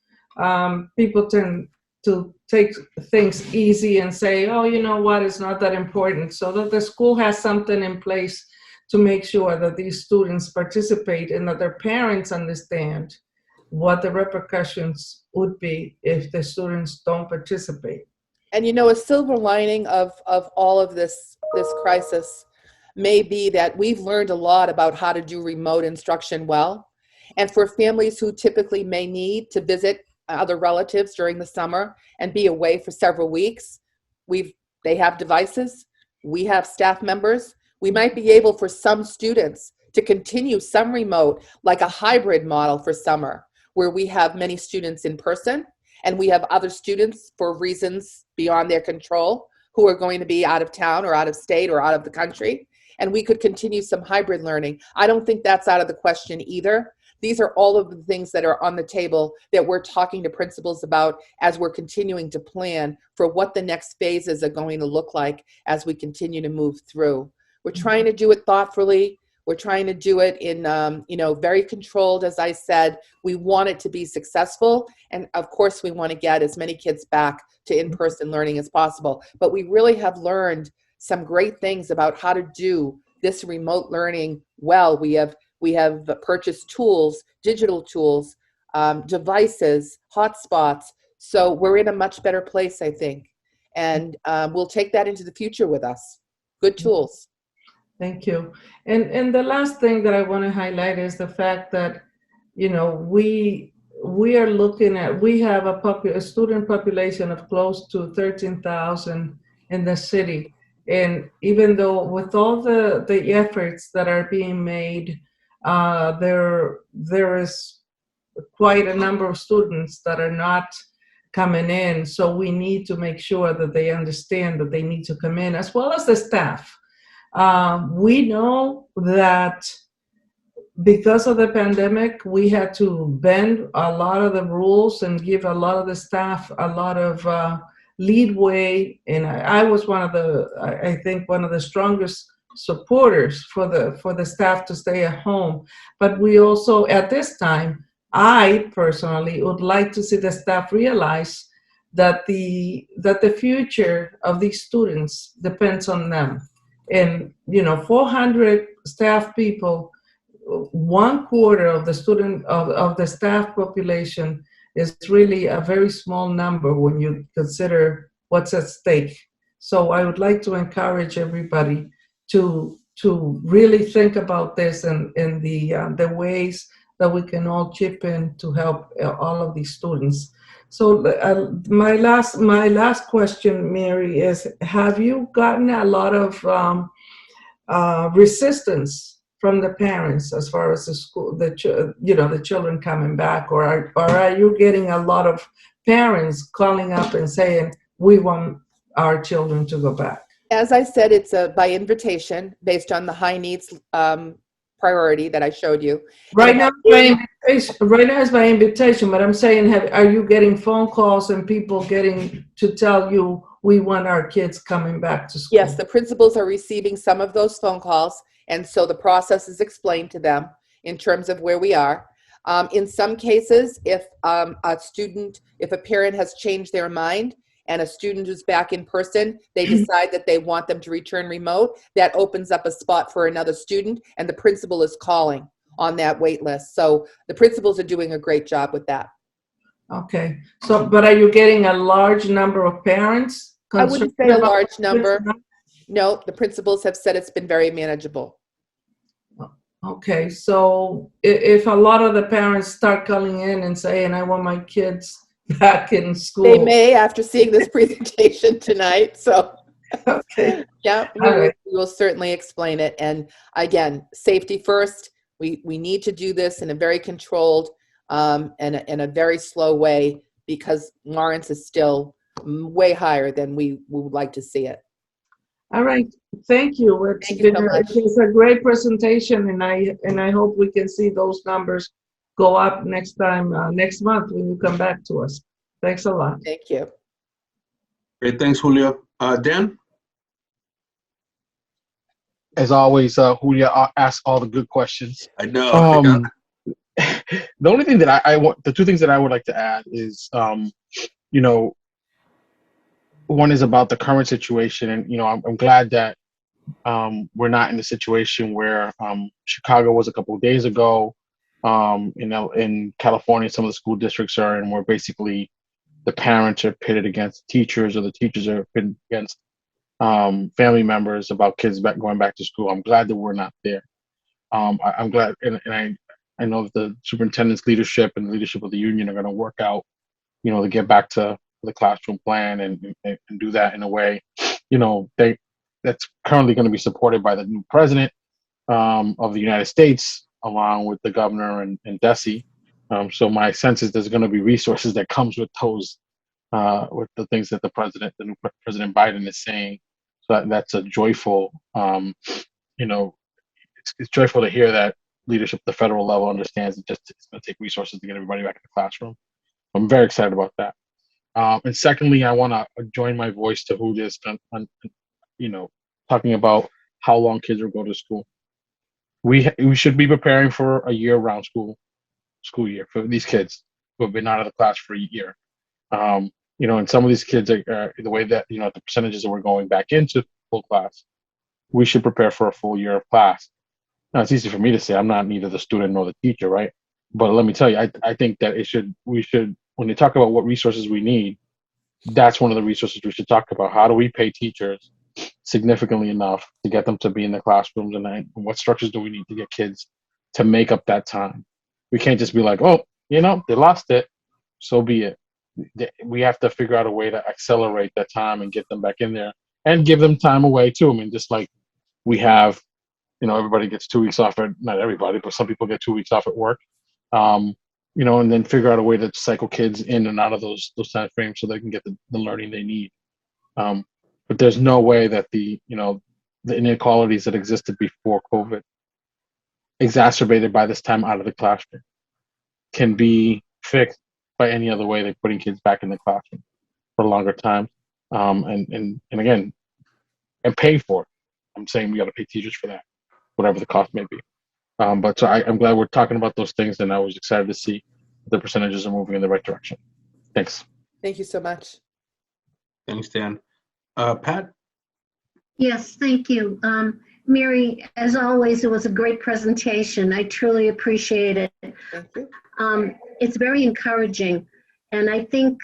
people tend to take things easy and say, oh, you know what, it's not that important. So that the school has something in place to make sure that these students participate and that their parents understand what the repercussions would be if the students don't participate. And a silver lining of all of this crisis may be that we've learned a lot about how to do remote instruction well. And for families who typically may need to visit other relatives during the summer and be away for several weeks, they have devices, we have staff members. We might be able for some students to continue some remote, like a hybrid model for summer, where we have many students in person and we have other students for reasons beyond their control who are going to be out of town or out of state or out of the country. And we could continue some hybrid learning. I don't think that's out of the question either. These are all of the things that are on the table that we're talking to principals about as we're continuing to plan for what the next phases are going to look like as we continue to move through. We're trying to do it thoughtfully. We're trying to do it in, very controlled, as I said. We want it to be successful. And of course, we want to get as many kids back to in-person learning as possible. But we really have learned some great things about how to do this remote learning well. We have purchased tools, digital tools, devices, hotspots. So we're in a much better place, I think. And we'll take that into the future with us. Good tools. Thank you. And the last thing that I want to highlight is the fact that, we we are looking at, we have a student population of close to 13,000 in the city. And even though with all the efforts that are being made, there is quite a number of students that are not coming in. So we need to make sure that they understand that they need to come in, as well as the staff. We know that because of the pandemic, we had to bend a lot of the rules and give a lot of the staff a lot of leadway. And I was I think one of the strongest supporters for the staff to stay at home. But we also, at this time, I personally would like to see the staff realize that the future of these students depends on them. And 400 staff people, 1/4 of the of the staff population is really a very small number when you consider what's at stake. So I would like to encourage everybody to really think about this and the ways that we can all chip in to help all of these students. So my last question, Mary, is: have you gotten a lot of resistance from the parents as far as the school, the children coming back, or are you getting a lot of parents calling up and saying, we want our children to go back? As I said, it's by invitation based on the high needs priority that I showed you. Right now it's by invitation, but I'm saying, are you getting phone calls and people getting to tell you, we want our kids coming back to school? Yes, the principals are receiving some of those phone calls, and so the process is explained to them in terms of where we are. In some cases, if a parent has changed their mind and a student who's back in person, they decide that they want them to return remote, that opens up a spot for another student, and the principal is calling on that wait list. So the principals are doing a great job with that. Okay. So, but are you getting a large number of parents? I wouldn't say a large number. No, the principals have said it's been very manageable. Okay, so if a lot of the parents start calling in and saying, I want my kids back in school. They may, after seeing this presentation tonight. So, okay. Yeah, we will certainly explain it. And again, safety first. We need to do this in a very controlled and in a very slow way, because Lawrence is still way higher than we would like to see it. All right, thank you. It's a great presentation, and I hope we can see those numbers go up next month when you come back to us. Thanks a lot. Thank you. Great, thanks, Julio. Dan? As always, Julio asks all the good questions. I know. The only thing that I want, the two things that I would like to add is, one is about the current situation, and I'm glad that we're not in the situation where Chicago was a couple of days ago. In California, some of the school districts are, and where basically the parents are pitted against teachers, or the teachers are pitted against family members about kids going back to school. I'm glad that we're not there. I'm glad, and I know that the superintendent's leadership and the leadership of the union are going to work out, to get back to the classroom plan and do that in a way, that's currently going to be supported by the new president of the United States, along with the governor and DESE. So my sense is there's going to be resources that comes with those, with the things that the new President Biden is saying. So that's a joyful, it's joyful to hear that leadership at the federal level understands that it's going to take resources to get everybody back in the classroom. I'm very excited about that. And secondly, I want to join my voice to who is, talking about how long kids will go to school. We should be preparing for a year-round school year for these kids who have been out of the class for a year. And some of these kids are the way that, the percentages that we're going back into full class, we should prepare for a full year of class. Now, it's easy for me to say, I'm not neither the student nor the teacher, right? But let me tell you, I think that we should, when they talk about what resources we need, that's one of the resources we should talk about. How do we pay teachers significantly enough to get them to be in the classrooms, and what structures do we need to get kids to make up that time? We can't just be like, oh, they lost it. So be it. We have to figure out a way to accelerate that time and get them back in there and give them time away too. I mean, just like we have, everybody gets 2 weeks off. Not everybody, but some people get 2 weeks off at work. And then figure out a way to cycle kids in and out of those time frames so they can get the learning they need. But there's no way that the inequalities that existed before COVID, exacerbated by this time out of the classroom, can be fixed by any other way than putting kids back in the classroom for a longer time, and again, and paying for it. I'm saying we got to pay teachers for that, whatever the cost may be. But so I'm glad we're talking about those things, and I was excited to see the percentages are moving in the right direction. Thanks. Thank you so much. Thanks, Dan. Pat? Yes, thank you. Mary, as always, it was a great presentation. I truly appreciate it. Thank you. It's very encouraging. And I think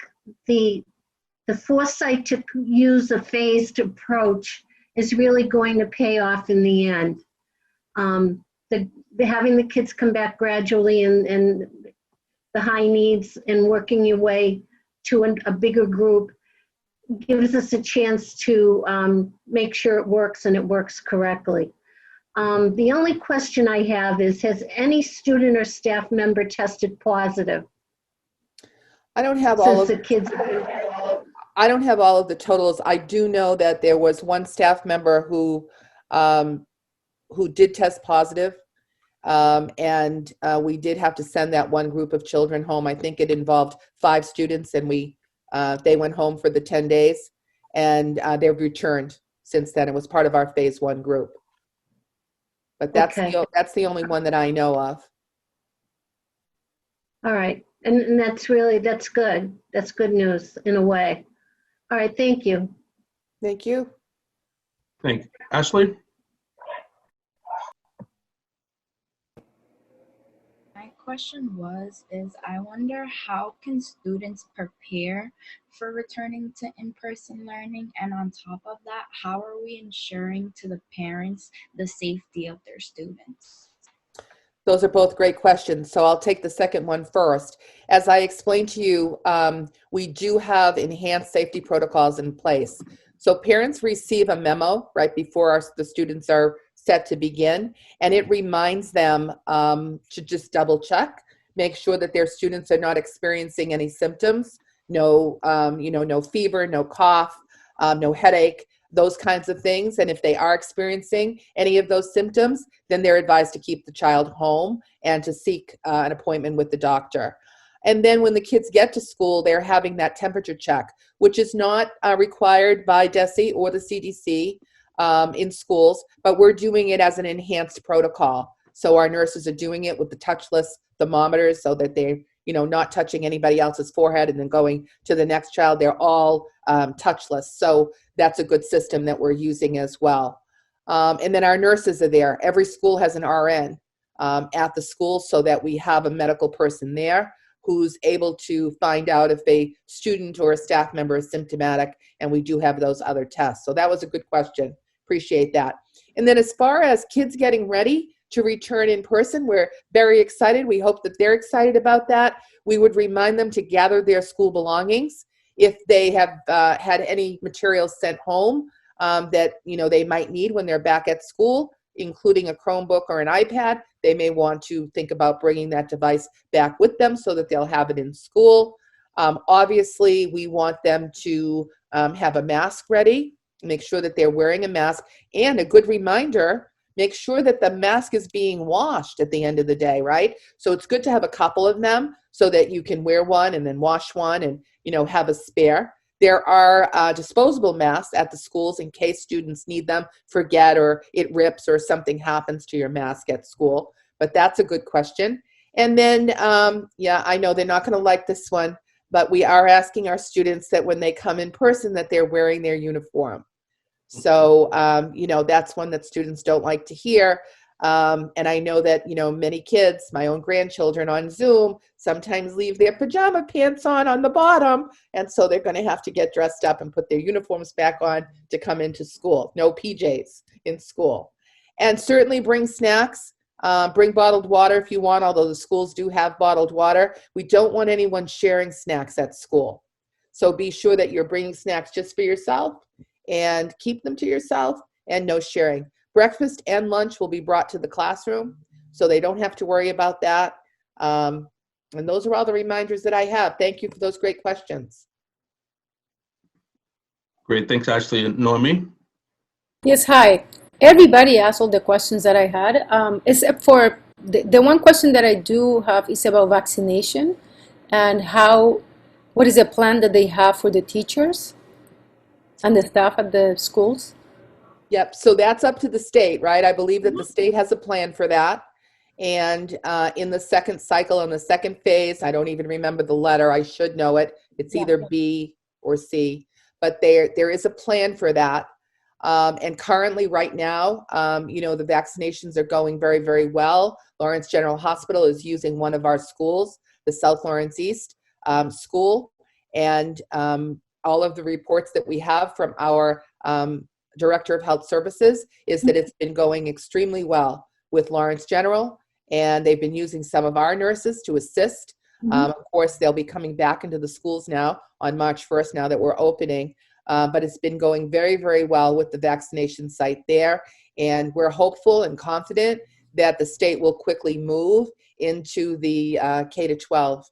the foresight to use a phased approach is really going to pay off in the end. Having the kids come back gradually and the high needs and working your way to a bigger group gives us a chance to make sure it works and it works correctly. The only question I have is, has any student or staff member tested positive? I don't have all of the kids. I don't have all of the totals. I do know that there was one staff member who did test positive, and we did have to send that one group of children home. I think it involved 5 students, and they went home for the 10 days, and they've returned since then. It was part of our phase 1 group. But that's the only one that I know of. All right. And that's good. That's good news in a way. All right. Thank you. Thank you. Thanks. Ashley? My question is I wonder, how can students prepare for returning to in-person learning? And on top of that, how are we ensuring to the parents the safety of their students? Those are both great questions. So I'll take the second one first. As I explained to you, we do have enhanced safety protocols in place. So parents receive a memo right before the students are set to begin, and it reminds them to just double check, make sure that their students are not experiencing any symptoms, no fever, no cough, no headache, those kinds of things. And if they are experiencing any of those symptoms, then they're advised to keep the child home and to seek an appointment with the doctor. And then when the kids get to school, they're having that temperature check, which is not required by DESE or the CDC in schools, but we're doing it as an enhanced protocol. So our nurses are doing it with the touchless thermometers so that they're not touching anybody else's forehead and then going to the next child. They're all touchless. So that's a good system that we're using as well. And then our nurses are there. Every school has an RN at the school so that we have a medical person there who's able to find out if a student or a staff member is symptomatic, and we do have those other tests. So that was a good question. Appreciate that. And then as far as kids getting ready to return in person, we're very excited. We hope that they're excited about that. We would remind them to gather their school belongings. If they have had any materials sent home that they might need when they're back at school, including a Chromebook or an iPad, they may want to think about bringing that device back with them so that they'll have it in school. Obviously, we want them to have a mask ready, make sure that they're wearing a mask, and a good reminder, make sure that the mask is being washed at the end of the day, right? So it's good to have a couple of them so that you can wear one and then wash one and have a spare. There are disposable masks at the schools in case students need them, forget, or it rips or something happens to your mask at school. But that's a good question. And then, I know they're not going to like this one, but we are asking our students that when they come in person that they're wearing their uniform. So, that's one that students don't like to hear. And I know that, many kids, my own grandchildren on Zoom, sometimes leave their pajama pants on the bottom. And so they're going to have to get dressed up and put their uniforms back on to come into school. No PJs in school. And certainly bring snacks. Bring bottled water if you want, although the schools do have bottled water. We don't want anyone sharing snacks at school. So be sure that you're bringing snacks just for yourself and keep them to yourself, and no sharing. Breakfast and lunch will be brought to the classroom, so they don't have to worry about that. And those are all the reminders that I have. Thank you for those great questions. Great, thanks, Ashley. Noemi? Yes, hi. Everybody asked all the questions that I had, except for the one question that I do have is about vaccination and what is the plan that they have for the teachers and the staff at the schools? Yep, so that's up to the state, right? I believe that the state has a plan for that. And in the second cycle, in the second phase, I don't even remember the letter, I should know it. It's either B or C, but there is a plan for that. And currently right now, the vaccinations are going very, very well. Lawrence General Hospital is using one of our schools, the South Lawrence East school. And all of the reports that we have from our Director of Health Services is that it's been going extremely well with Lawrence General. And they've been using some of our nurses to assist. Of course, they'll be coming back into the schools now on March 1st, now that we're opening. But it's been going very, very well with the vaccination site there. And we're hopeful and confident that the state will quickly move into the K-12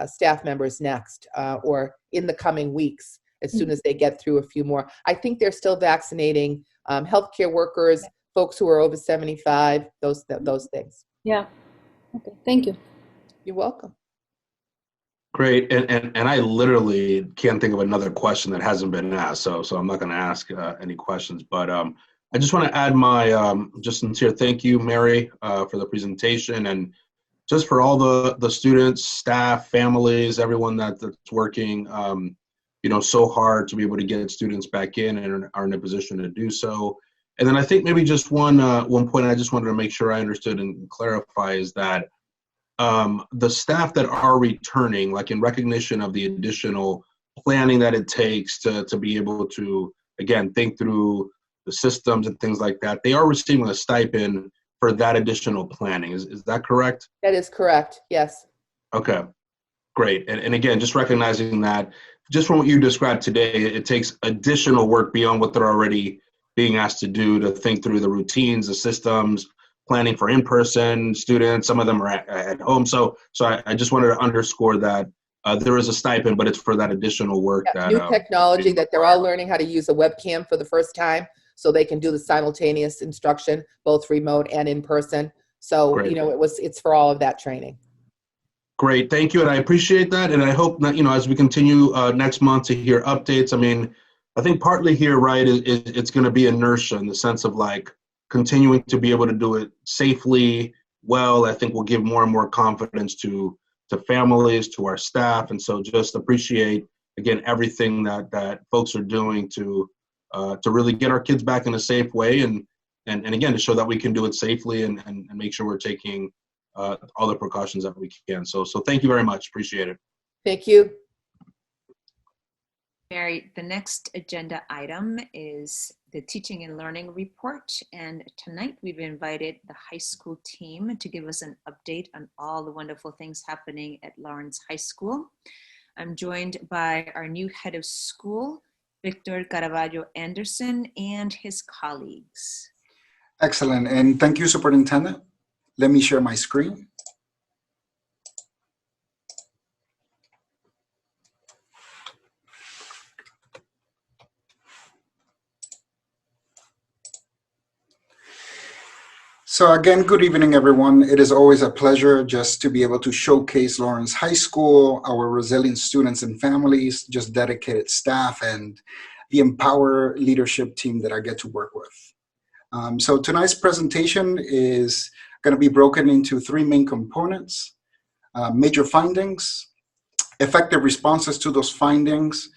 staff members next, or in the coming weeks, as soon as they get through a few more. I think they're still vaccinating healthcare workers, folks who are over 75, those things. Yeah. Okay. Thank you. You're welcome. Great, and I literally can't think of another question that hasn't been asked, so I'm not going to ask any questions, but I just want to add my just sincere thank you, Mary, for the presentation, and just for all the students, staff, families, everyone that's working, so hard to be able to get students back in and are in a position to do so. And then I think maybe just one point I just wanted to make sure I understood and clarify is that the staff that are returning, like in recognition of the additional planning that it takes to be able to, again, think through the systems and things like that, they are receiving a stipend for that additional planning. Is that correct? That is correct, yes. Okay, great. And again, just recognizing that just from what you described today, it takes additional work beyond what they're already being asked to do to think through the routines, the systems, planning for in-person students. Some of them are at home. So I just wanted to underscore that there is a stipend, but it's for that additional work. Yeah, new technology that they're all learning how to use a webcam for the first time, so they can do the simultaneous instruction, both remote and in person. So, Great. It's for all of that training. Great, thank you, and I appreciate that. And I hope that, as we continue next month to hear updates, I think partly here, right, it's going to be inertia in the sense of like continuing to be able to do it safely, well. I think will give more and more confidence to families, to our staff. And so just appreciate, again, everything that folks are doing to really get our kids back in a safe way and again, to show that we can do it safely and make sure we're taking all the precautions that we can. So thank you very much. Appreciate it. Thank you. Mary, the next agenda item is the Teaching and Learning Report. And tonight we've invited the high school team to give us an update on all the wonderful things happening at Lawrence High School. I'm joined by our new head of school, Victor Caraballo Anderson, and his colleagues. Excellent, and thank you, Superintendent. Let me share my screen. So again, good evening, everyone. It is always a pleasure just to be able to showcase Lawrence High School, our resilient students and families, just dedicated staff, and the Empower leadership team that I get to work with. So tonight's presentation is going to be broken into three main components: major findings, effective responses to those findings,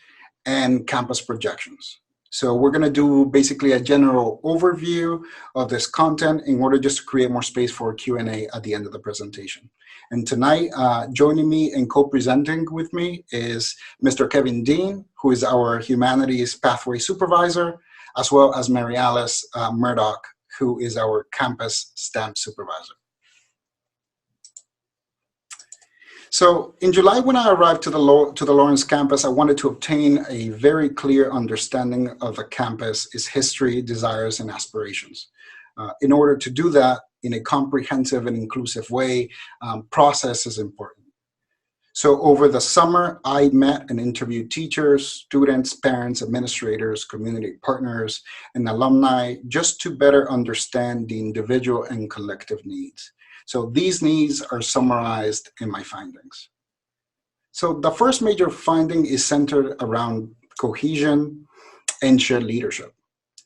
and campus projections. So we're going to do basically a general overview of this content in order just to create more space for Q&A at the end of the presentation. And tonight, joining me and co-presenting with me is Mr. Kevin Dean, who is our Humanities Pathway Supervisor, as well as Mary Alice Murdoch, who is our campus STEM supervisor. So in July, when I arrived to the Lawrence campus, I wanted to obtain a very clear understanding of the campus, its history, desires, and aspirations. In order to do that in a comprehensive and inclusive way, process is important. So over the summer, I met and interviewed teachers, students, parents, administrators, community partners, and alumni just to better understand the individual and collective needs. So these needs are summarized in my findings. So the first major finding is centered around cohesion and shared leadership.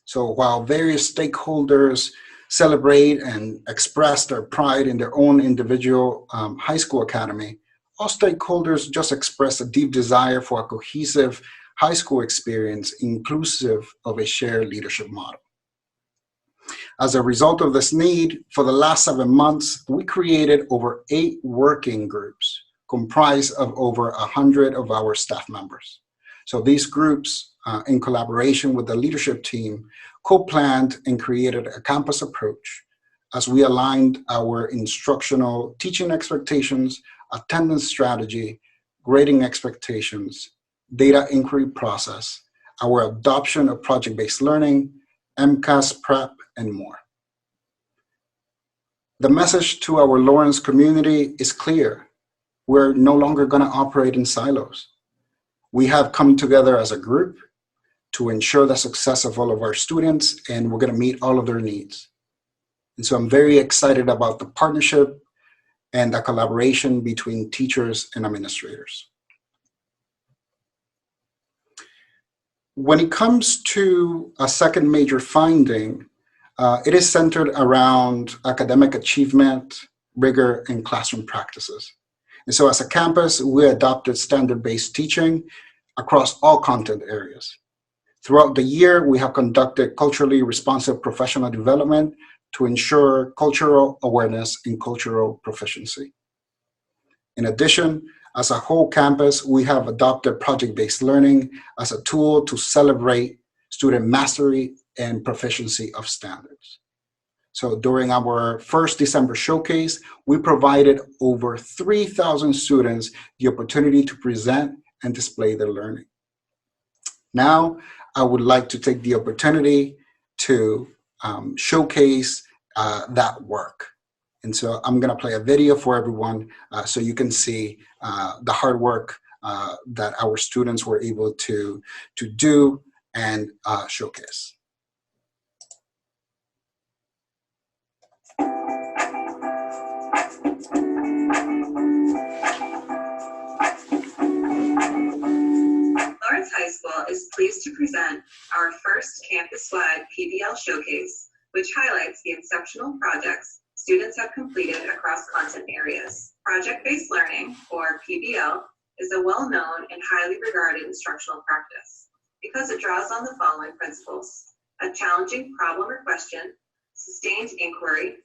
So while various stakeholders celebrate and express their pride in their own individual high school academy, all stakeholders just express a deep desire for a cohesive high school experience inclusive of a shared leadership model. As a result of this need, for the last 7 months, we created over 8 working groups comprised of over 100 of our staff members. So these groups, in collaboration with the leadership team, co-planned and created a campus approach as we aligned our instructional teaching expectations, attendance strategy, grading expectations, data inquiry process, our adoption of project-based learning, MCAS prep, and more. The message to our Lawrence community is clear. We're no longer going to operate in silos. We have come together as a group to ensure the success of all of our students, and we're going to meet all of their needs. And so I'm very excited about the partnership and the collaboration between teachers and administrators. When it comes to a second major finding, it is centered around academic achievement, rigor, and classroom practices. And so as a campus, we adopted standard-based teaching across all content areas. Throughout the year, we have conducted culturally responsive professional development to ensure cultural awareness and cultural proficiency. In addition, as a whole campus, we have adopted project-based learning as a tool to celebrate student mastery and proficiency of standards. So during our first December showcase, we provided over 3,000 students the opportunity to present and display their learning. Now, I would like to take the opportunity to showcase that work. And so I'm going to play a video for everyone so you can see the hard work that our students were able to do and showcase. Lawrence High School is pleased to present our first campus-wide PBL showcase, which highlights the exceptional projects students have completed across content areas. Project-based learning, or PBL, is a well-known and highly regarded instructional practice because it draws on the following principles: a challenging problem or question, sustained inquiry,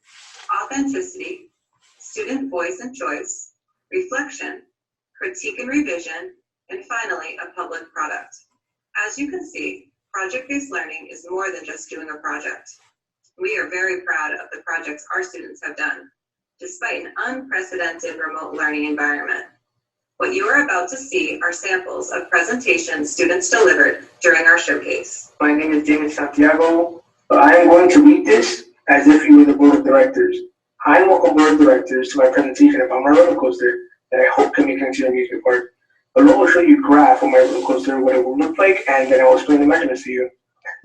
authenticity, student voice and choice, reflection, critique and revision, and finally, a public product. As you can see, project-based learning is more than just doing a project. We are very proud of the projects our students have done, despite an unprecedented remote learning environment. What you are about to see are samples of presentations students delivered during our showcase. My name is David Santiago. I am going to read this as if you were the board of directors. I welcome board of directors to my presentation about my roller coaster that I hope can make an amusement park. Below will show you a graph of my roller coaster, what it will look like, and then I will explain the measurements to you.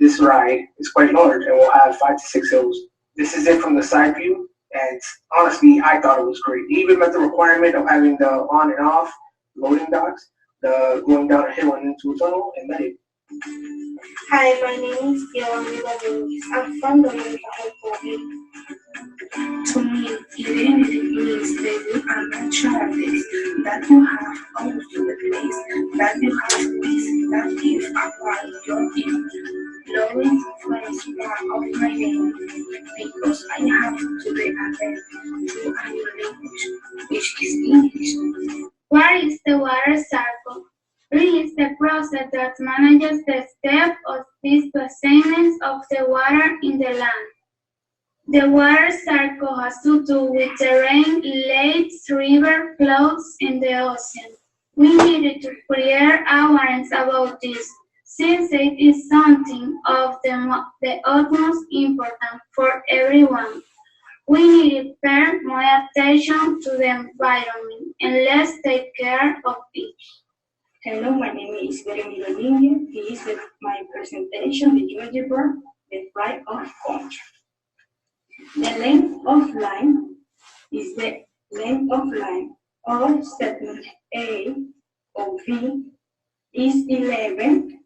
This ride is quite large and will have 5 to 6 hills. This is it from the side view, and honestly, I thought it was great. They even met the requirement of having the on and off loading docks, the going down a hill and into a tunnel, and met it. Hi, my name is jazlyn. I'm from Dominican Republic. To me, identity means that you are not childish, that you have understood the place, that you have peace, that is a part of your being. Lawrence forms part of my name because I have to be addressed to a new language, which is English. What is the water cycle? It is the process that manages the step of displacement of the water in the land. The water cycle has to do with the rain, lakes, river flows in the ocean. We needed to create awareness about this, since it is something of the utmost importance for everyone. We need to pay more attention to the environment and let's take care of it. Hello, my name is Verónica Domínguez. This is my presentation, the GeoGebra, the flight of contour. The length of line is the length of line of segment A of B is 11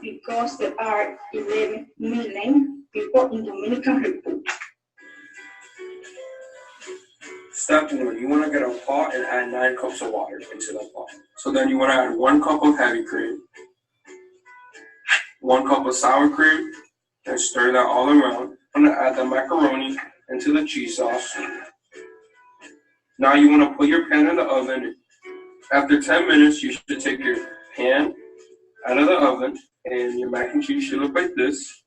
because there are 11 million people in Dominican Republic. Step 1, you want to get a pot and add 9 cups of water into the pot. So then you want to add 1 cup of heavy cream, 1 cup of sour cream, and stir that all around. I'm going to add the macaroni into the cheese sauce. Now you want to put your pan in the oven. After 10 minutes, you should take your pan out of the oven, and your mac and cheese should look like this.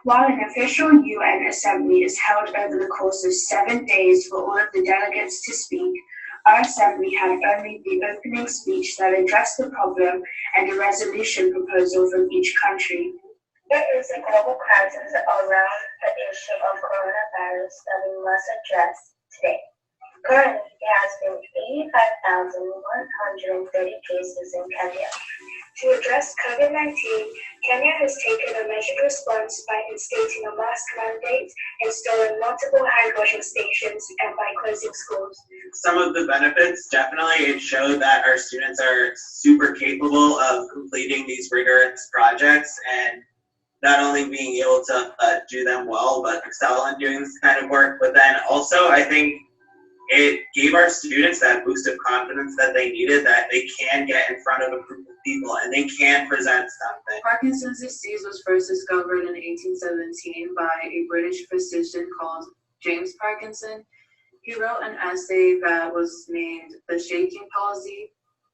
While an official UN assembly is held over the course of 7 days for all of the delegates to speak, our assembly had only the opening speech that addressed the problem and a resolution proposal from each country. There is a global crisis around the issue of coronavirus that we must address today. Currently, there has been 85,130 cases in Kenya. To address COVID-19, Kenya has taken a measured response by instating a mask mandate, installing multiple hand washing stations, and by closing schools. Some of the benefits, definitely, it showed that our students are super capable of completing these rigorous projects and not only being able to do them well, but excel in doing this kind of work. But then also, I think it gave our students that boost of confidence that they needed, that they can get in front of a group of people and they can present something. Parkinson's disease was first discovered in 1817 by a British physician called James Parkinson. He wrote an essay that was named The Shaking Palsy.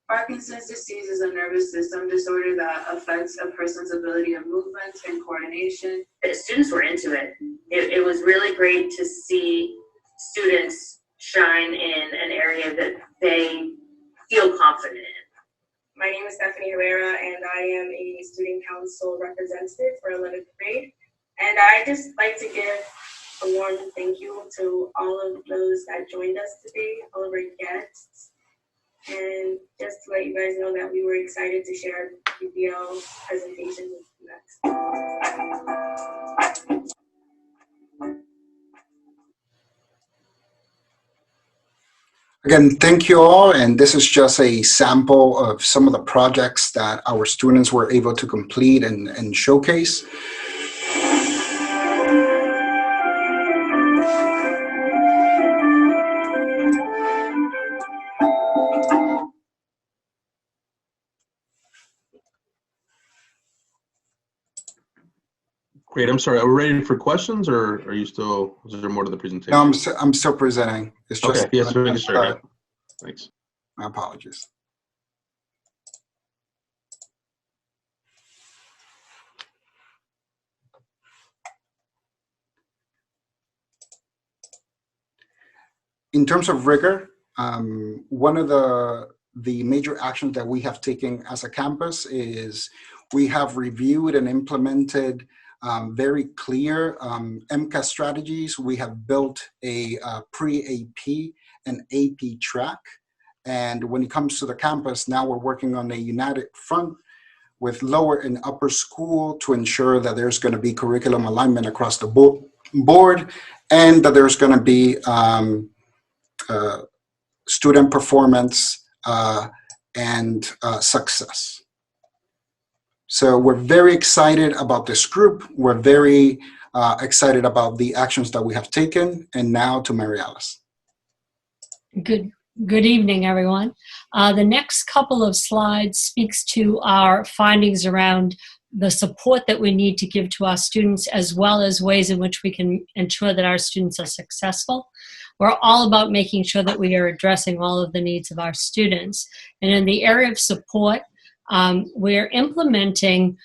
Parkinson's disease is a nervous system disorder that affects a person's ability of movement and coordination. The students were into it. It was really great to see students shine in an area that they feel confident in. My name is Stephanie Herrera, and I am a student council representative for 11th grade. And I'd just like to give a warm thank you to all of those that joined us today, all of our guests, and just to let you guys know that we were excited to share PPL presentation with you guys. Again, thank you all, and this is just a sample of some of the projects that our students were able to complete and showcase. Great. I'm sorry. Are we ready for questions, or are you still? Is there more to the presentation? No, I'm still presenting. It's just okay. Yes, making sure. Yeah. Thanks. My apologies. In terms of rigor, one of the major actions that we have taken as a campus is we have reviewed and implemented very clear MCAS strategies. We have built a pre-AP and AP track. And when it comes to the campus, now we're working on a united front with lower and upper school to ensure that there's going to be curriculum alignment across the board and that there's going to be student performance and success. So we're very excited about this group. We're very excited about the actions that we have taken. And now to Mary Alice. Good evening, everyone. The next couple of slides speaks to our findings around the support that we need to give to our students, as well as ways in which we can ensure that our students are successful. We're all about making sure that we are addressing all of the needs of our students. And in the area of support, we're implementing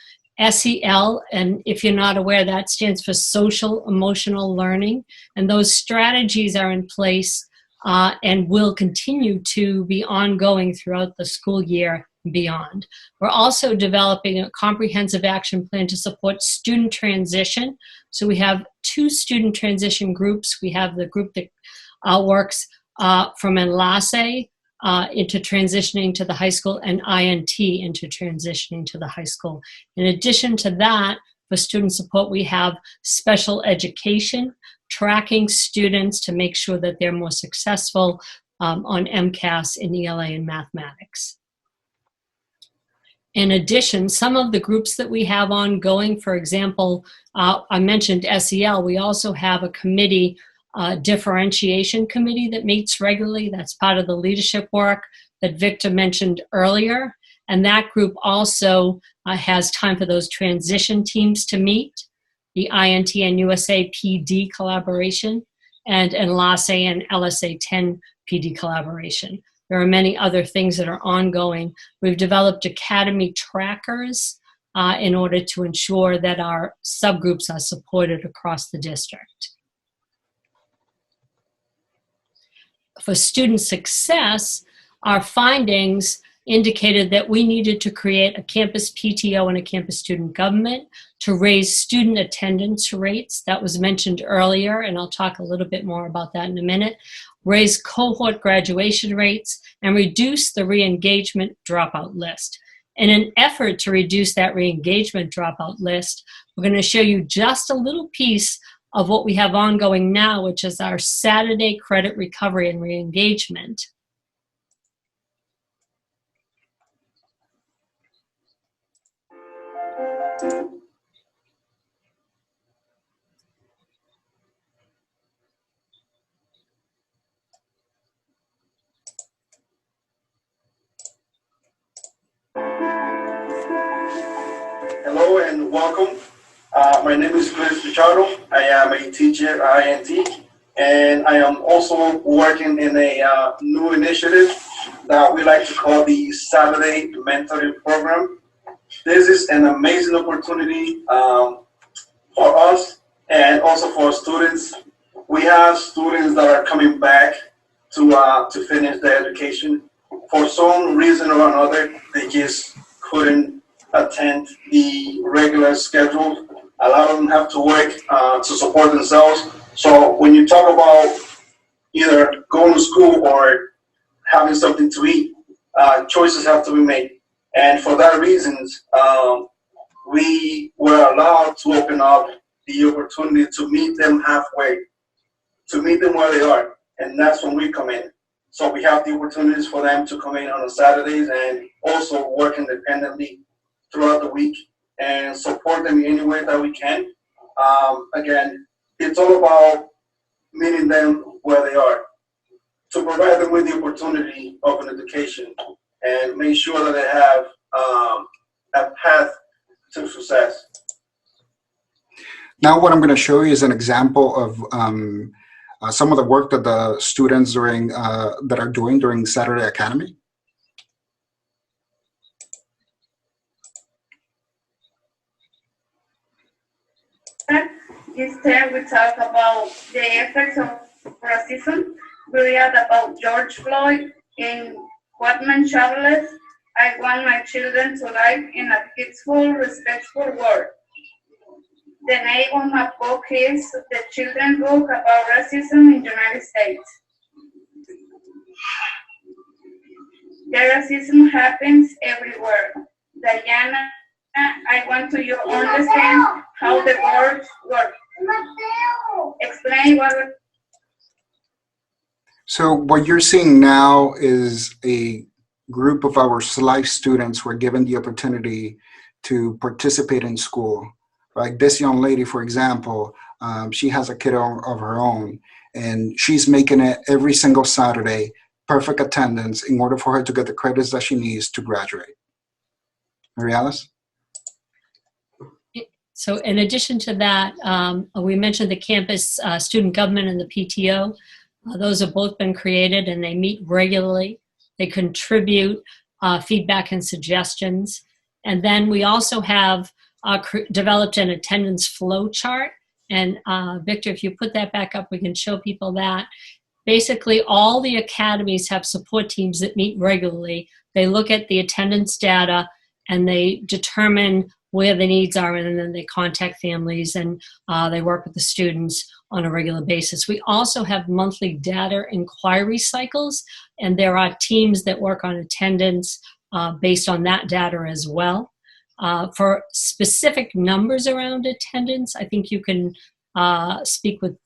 SEL, and if you're not aware, that stands for social emotional learning. And those strategies are in place and will continue to be ongoing throughout the school year and beyond. We're also developing a comprehensive action plan to support student transition. So we have 2 student transition groups. We have the group that works from LAE into transitioning to the high school, and INT into transitioning to the high school. In addition to that, for student support, we have special education, tracking students to make sure that they're more successful on MCAS in ELA and mathematics. In addition, some of the groups that we have ongoing, for example, I mentioned SEL, we also have a committee, differentiation committee that meets regularly. That's part of the leadership work that Victor mentioned earlier. And that group also has time for those transition teams to meet, the INT and USA PD collaboration, and LASE and LSA 10 PD collaboration. There are many other things that are ongoing. We've developed academy trackers in order to ensure that our subgroups are supported across the district. For student success, our findings indicated that we needed to create a campus PTO and a campus student government to raise student attendance rates. That was mentioned earlier, and I'll talk a little bit more about that in a minute. Raise cohort graduation rates, and reduce the re-engagement dropout list. In an effort to reduce that re-engagement dropout list, we're going to show you just a little piece of what we have ongoing now, which is our Saturday credit recovery and re-engagement. Hello and welcome. My name is Luis Pichardo. I am a teacher at INT, and I am also working in a new initiative that we like to call the Saturday Mentoring Program. This is an amazing opportunity for us and also for students. We have students that are coming back to finish their education. For some reason or another, they just couldn't attend the regular schedule. A lot of them have to work to support themselves. So when you talk about either going to school or having something to eat, choices have to be made. And for that reason, we were allowed to open up the opportunity to meet them halfway, to meet them where they are. And that's when we come in. So we have the opportunities for them to come in on Saturdays and also work independently throughout the week and support them in any way that we can. Again, it's all about meeting them where they are, to provide them with the opportunity of an education and make sure that they have a path to success. Now what I'm going to show you is an example of some of the work that the students that are doing during Saturday Academy. Instead, we talk about the effects of racism. We read about George Floyd in Whitman Chavez. I want my children to live in a peaceful, respectful world. The name of my book is The Children's Book About Racism in the United States. The racism happens everywhere. Diana, I want you to understand how the words work. Explain what. So what you're seeing now is a group of our SLIFE students were given the opportunity to participate in school. Like this young lady, for example, she has a kid of her own, and she's making it every single Saturday, perfect attendance, in order for her to get the credits that she needs to graduate. Mary Alice? So in addition to that, we mentioned the campus student government and the PTO. Those have both been created and they meet regularly. They contribute feedback and suggestions. And then we also have developed an attendance flow chart. And Victor, if you put that back up, we can show people that. Basically, all the academies have support teams that meet regularly. They look at the attendance data and they determine where the needs are, and then they contact families and they work with the students on a regular basis. We also have monthly data inquiry cycles, and there are teams that work on attendance based on that data as well. For specific numbers around attendance, I think you can speak with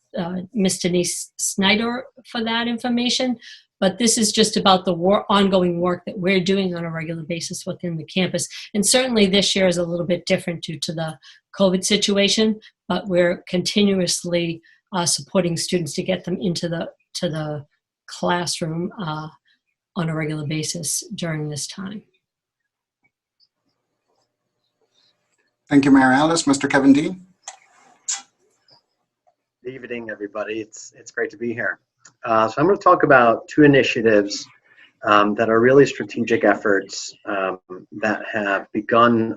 Ms. Denise Snyder for that information, but this is just about the ongoing work that we're doing on a regular basis within the campus. And certainly this year is a little bit different due to the COVID situation, but we're continuously supporting students to get them into the classroom on a regular basis during this time. Thank you, Mary Alice. Mr. Kevin Dean. Good evening, everybody. It's great to be here. So I'm going to talk about two initiatives that are really strategic efforts that have begun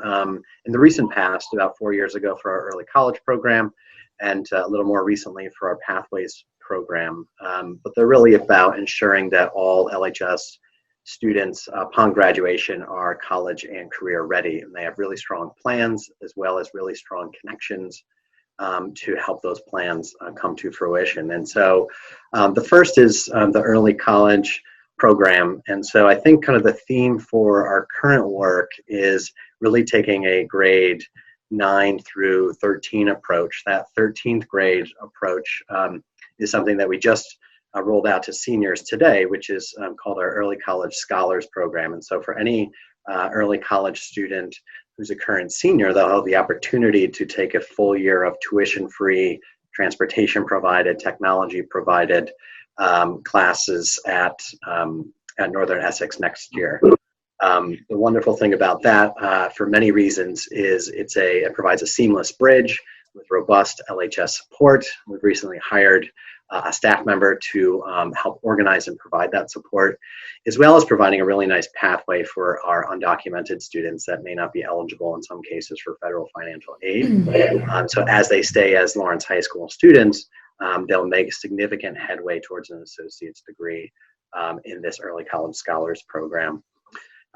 in the recent past, about 4 years ago for our early college program, and a little more recently for our Pathways program. But they're really about ensuring that all LHS students upon graduation are college and career ready, and they have really strong plans as well as really strong connections to help those plans come to fruition. And so the first is the early college program. And so I think kind of the theme for our current work is really taking a grade 9 through 13 approach. That 13th grade approach is something that we just rolled out to seniors today, which is called our Early College Scholars Program. And so for any early college student who's a current senior, they'll have the opportunity to take a full year of tuition-free, transportation provided, technology provided classes at Northern Essex next year. The wonderful thing about that, for many reasons, is it provides a seamless bridge with robust LHS support. We've recently hired a staff member to help organize and provide that support, as well as providing a really nice pathway for our undocumented students that may not be eligible in some cases for federal financial aid. So as they stay as Lawrence High School students, they'll make significant headway towards an associate's degree in this Early College Scholars Program.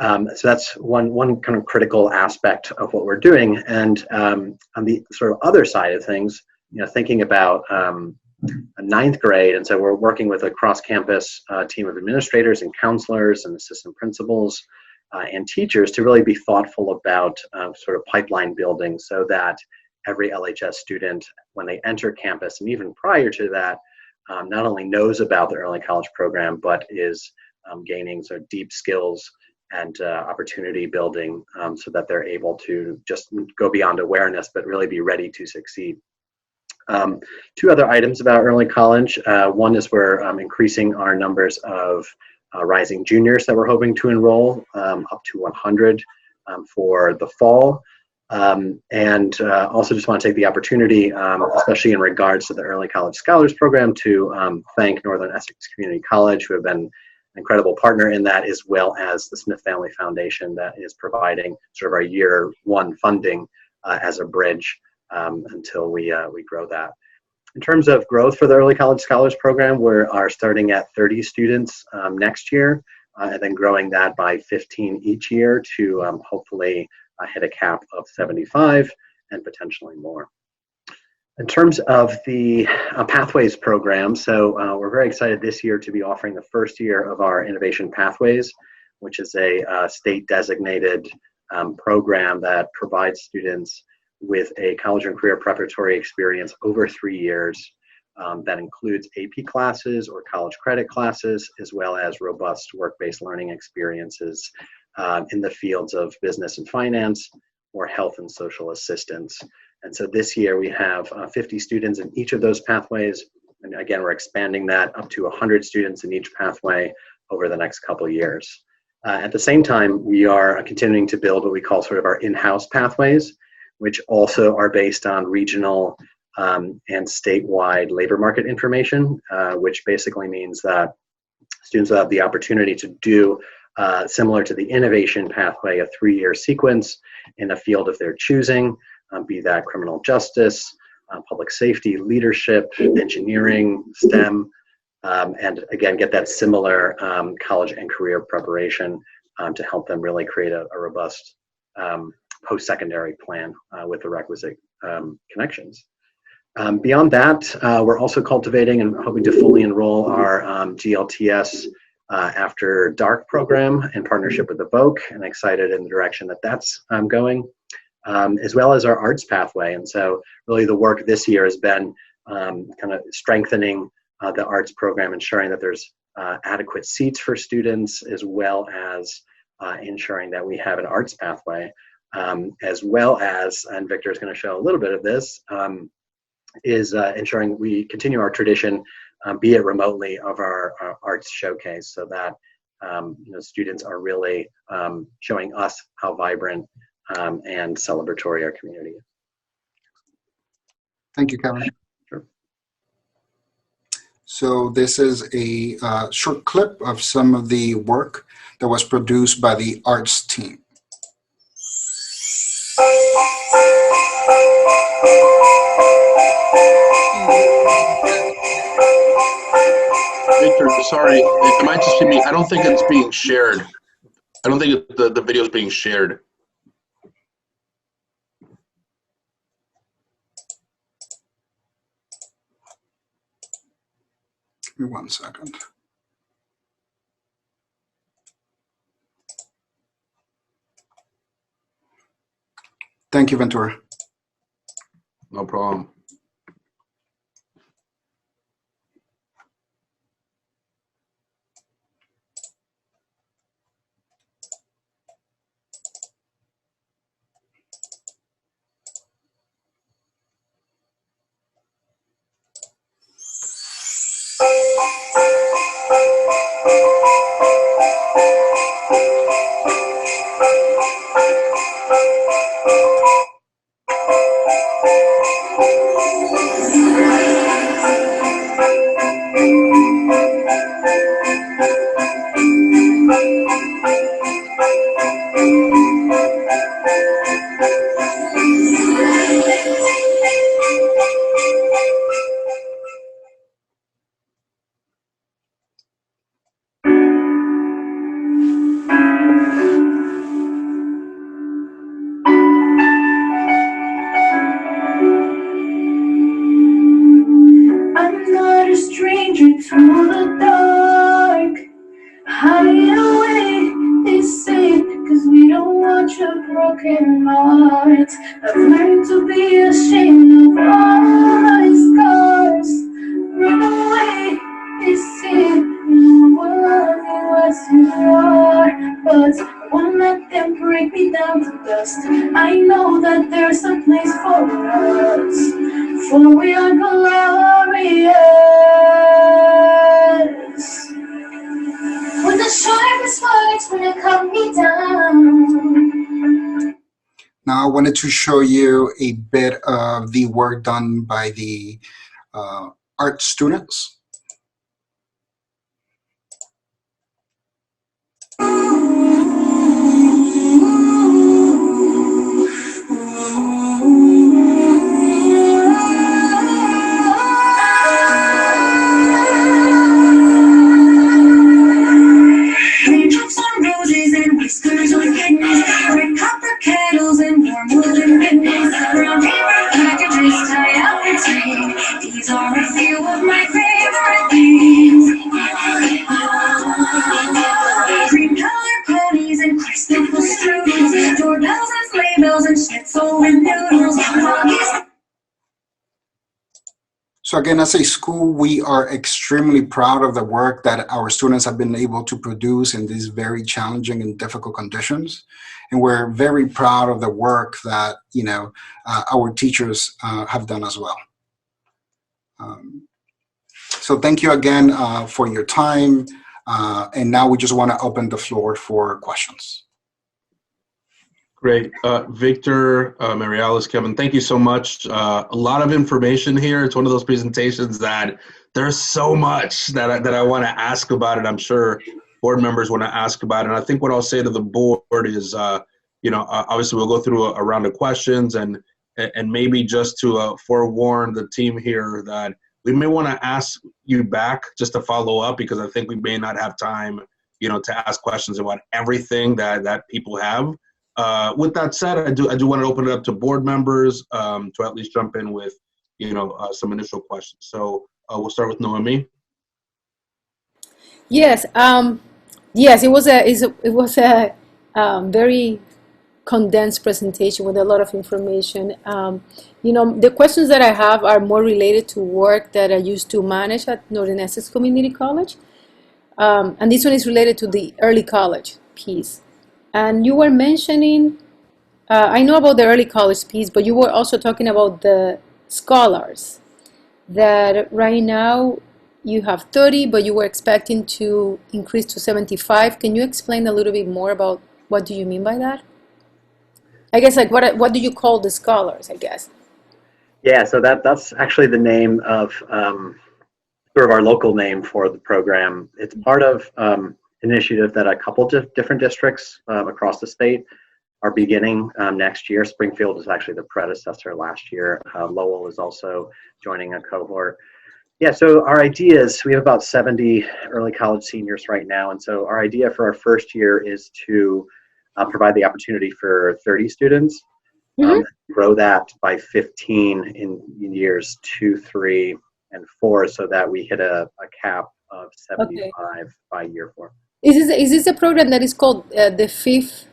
So that's one kind of critical aspect of what we're doing. And on the sort of other side of things, thinking about a 9th grade, and so we're working with a cross-campus team of administrators and counselors and assistant principals and teachers to really be thoughtful about sort of pipeline building, so that every LHS student, when they enter campus and even prior to that, not only knows about the early college program, but is gaining sort of deep skills and opportunity building so that they're able to just go beyond awareness, but really be ready to succeed. Two other items about early college. One is we're increasing our numbers of rising juniors that we're hoping to enroll up to 100 for the fall. And also just want to take the opportunity, especially in regards to the Early College Scholars Program, to thank Northern Essex Community College, who have been an incredible partner in that, as well as the Smith Family Foundation that is providing sort of our year one funding as a bridge until we grow that. In terms of growth for the Early College Scholars Program, we are starting at 30 students next year, and then growing that by 15 each year to hopefully hit a cap of 75 and potentially more. In terms of the Pathways program, so we're very excited this year to be offering the first year of our Innovation Pathways, which is a state-designated program that provides students with a college and career preparatory experience over 3 years that includes AP classes or college credit classes, as well as robust work-based learning experiences in the fields of business and finance or health and social assistance. And so this year we have 50 students in each of those pathways. And again, we're expanding that up to 100 students in each pathway over the next couple of years. At the same time, we are continuing to build what we call sort of our in-house pathways, which also are based on regional and statewide labor market information, which basically means that students will have the opportunity to do similar to the innovation pathway, a 3-year sequence in a field of their choosing, be that criminal justice, public safety, leadership, engineering, STEM, and again, get that similar college and career preparation to help them really create a robust post-secondary plan with the requisite connections. Beyond that, we're also cultivating and hoping to fully enroll our GLTS After Dark program in partnership with Evoke, and excited in the direction that that's going, as well as our arts pathway. And so really the work this year has been kind of strengthening the arts program, ensuring that there's adequate seats for students, as well as ensuring that we have an arts pathway, as well as, and Victor is going to show a little bit of this, is ensuring we continue our tradition, be it remotely, of our arts showcase, so that students are really showing us how vibrant and celebratory our community is. Thank you, Kevin. Sure. So this is a short clip of some of the work that was produced by the arts team. Victor, sorry, it might just be me. I don't think it's being shared. I don't think the video is being shared. Give me 1 second. Thank you, Ventura. No problem. broken hearts. I've learned to be ashamed of all my scars. Run away, it's it. You love you as you are, but I won't let them break me down to dust. I know that there's a place for us, for we are glorious. With the sharpest words when it cut me down. Now I wanted to show you a bit of the work done by the art students. Kettles and warm wooden windows, brown paper packages tie out the tree. These are a few of my favorite things. Green color ponies and crystal strudels, doorbells and sleigh bells and schnitzel and noodles. So again, as a school, we are extremely proud of the work that our students have been able to produce in these very challenging and difficult conditions. And we're very proud of the work that, you know, our teachers have done as well. So thank you again for your time. And now we just want to open the floor for questions. Great. Victor, Mary Alice, Kevin, thank you so much. A lot of information here. It's one of those presentations that there's so much that I want to ask about, and I'm sure board members want to ask about it. And I think what I'll say to the board is, you know, obviously we'll go through a round of questions, and and maybe just to forewarn the team here that we may want to ask you back just to follow up, because I think we may not have time, to ask questions about everything that people have. With that said, I do want to open it up to board members to at least jump in with, some initial questions. So we'll start with Noemi. Yes, yes, it was a very condensed presentation with a lot of information. The questions that I have are more related to work that I used to manage at Northern Essex Community College. And this one is related to the early college piece. And you were mentioning, I know about the early college piece, but you were also talking about the scholars, that right now you have 30, but you were expecting to increase to 75. Can you explain a little bit more about what do you mean by that? I guess, like, what do you call the scholars, I guess? Yeah, so that's actually the name of sort of our local name for the program. It's part of initiative that a couple of different districts across the state are beginning next year. Springfield is actually the predecessor last year. Lowell is also joining a cohort. Yeah, so our idea is we have about 70 early college seniors right now. And so our idea for our first year is to provide the opportunity for 30 students, grow that by 15 in years 2, 3, and 4, so that we hit a cap of 75 by year 4. Is this a program that is called the fifth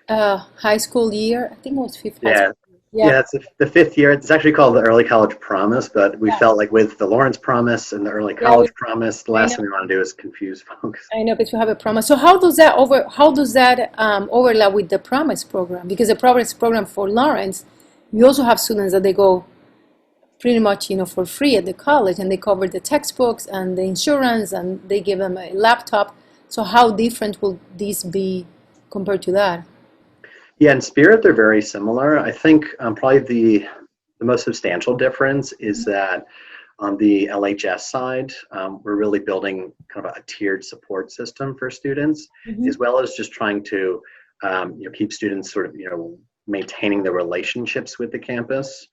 high school year? I think it was fifth high school. Yeah, it's the 5th year. It's actually called the Early College Promise, but we felt like with the Lawrence Promise and the Early College Promise, the last thing we want to do is confuse folks. I know, but you have a promise. So how does that overlap with the Promise program? Because the Promise program for Lawrence, you also have students that they go pretty much, for free at the college, and they cover the textbooks and the insurance, and they give them a laptop. So how different will these be compared to that? Yeah, in spirit, they're very similar. I think probably the most substantial difference is that on the LHS side, we're really building kind of a tiered support system for students, as well as just trying to keep students sort of maintaining the relationships with the campus,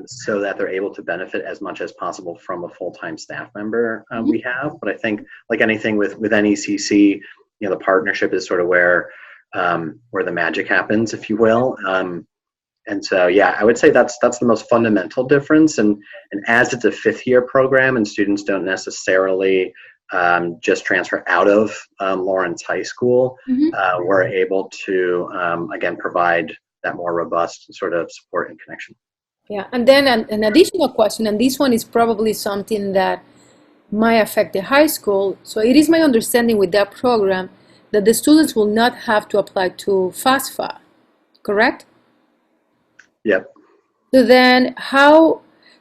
so that they're able to benefit as much as possible from a full-time staff member we have. But I think, like anything with NECC, the partnership is sort of where the magic happens, if you will. And so, yeah, I would say that's the most fundamental difference. And as it's a 5th-year program and students don't necessarily just transfer out of Lawrence High School, we're able to, again, provide that more robust sort of support and connection. Yeah, and then an additional question, and this one is probably something that might affect the high school. So it is my understanding with that program that the students will not have to apply to FAFSA, correct? Yep. So then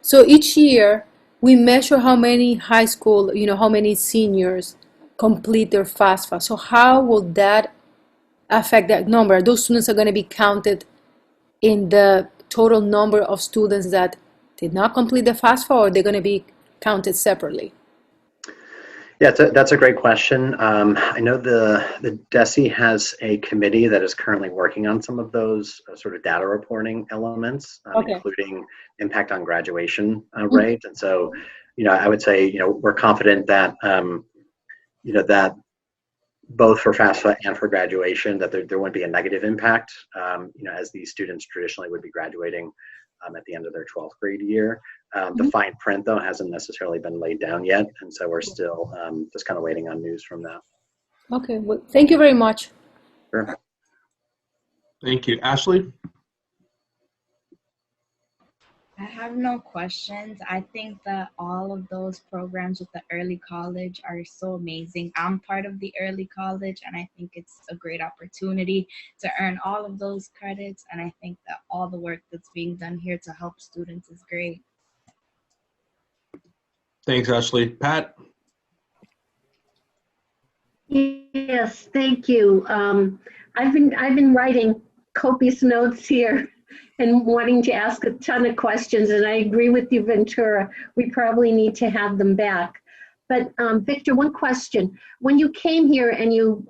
so each year we measure how many high school, how many seniors complete their FAFSA. So how will that affect that number? Those students are going to be counted in the total number of students that did not complete the FAFSA, or they're going to be counted separately? Yeah, that's a great question. I know the DESE has a committee that is currently working on some of those sort of data reporting elements, including impact on graduation rate. And so, I would say, we're confident that, that both for FAFSA and for graduation, that there wouldn't be a negative impact, as these students traditionally would be graduating at the end of their 12th grade year. The fine print, though, hasn't necessarily been laid down yet, and so we're still just kind of waiting on news from that. Okay, well, thank you very much. Sure. Thank you. Ashley? I have no questions. I think that all of those programs with the early college are so amazing. I'm part of the early college, and I think it's a great opportunity to earn all of those credits. And I think that all the work that's being done here to help students is great. Thanks, Ashley. Pat? Yes, thank you. I've been writing copious notes here and wanting to ask a ton of questions, and I agree with you, Ventura. We probably need to have them back. But Victor, one question. When you came here and you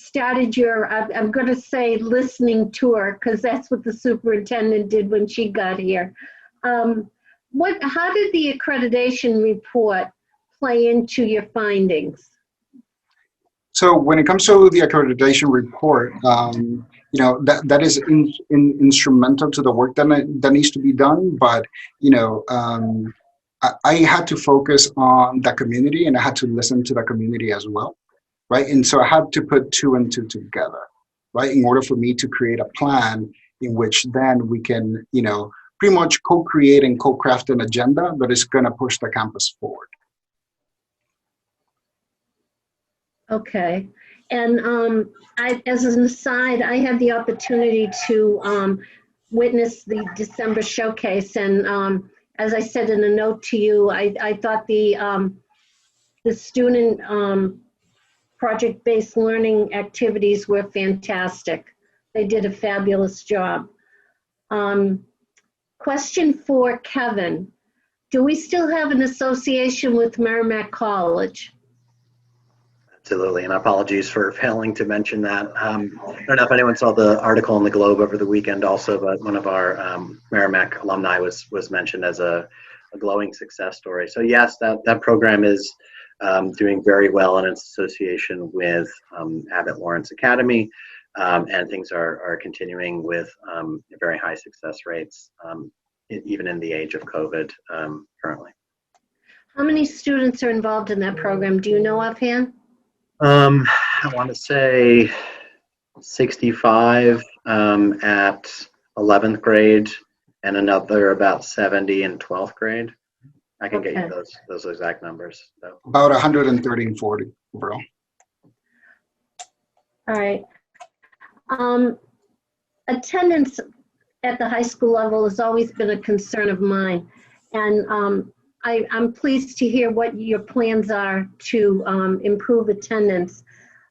started your, I'm going to say listening tour, because that's what the superintendent did when she got here. How did the accreditation report play into your findings? So when it comes to the accreditation report, that is instrumental to the work that needs to be done. But I had to focus on the community, and I had to listen to the community as well, right? And so I had to put two and two together, right, in order for me to create a plan in which then we can, pretty much co-create and co-craft an agenda that is going to push the campus forward. Okay. And as an aside, I had the opportunity to witness the December showcase. And as I said in a note to you, I thought the student project-based learning activities were fantastic. They did a fabulous job. Question for Kevin. Do we still have an association with Merrimack College? Absolutely, and apologies for failing to mention that. I don't know if anyone saw the article in the Globe over the weekend also, but one of our Merrimack alumni was mentioned as a glowing success story. So yes, that program is doing very well in its association with Abbott Lawrence Academy, and things are continuing with very high success rates, even in the age of COVID currently. How many students are involved in that program? Do you know offhand? I want to say 65 at 11th grade and another about 70 in 12th grade. I can get you those exact numbers. So. About 130 and 40 overall. All right. Attendance at the high school level has always been a concern of mine. And I'm pleased to hear what your plans are to improve attendance.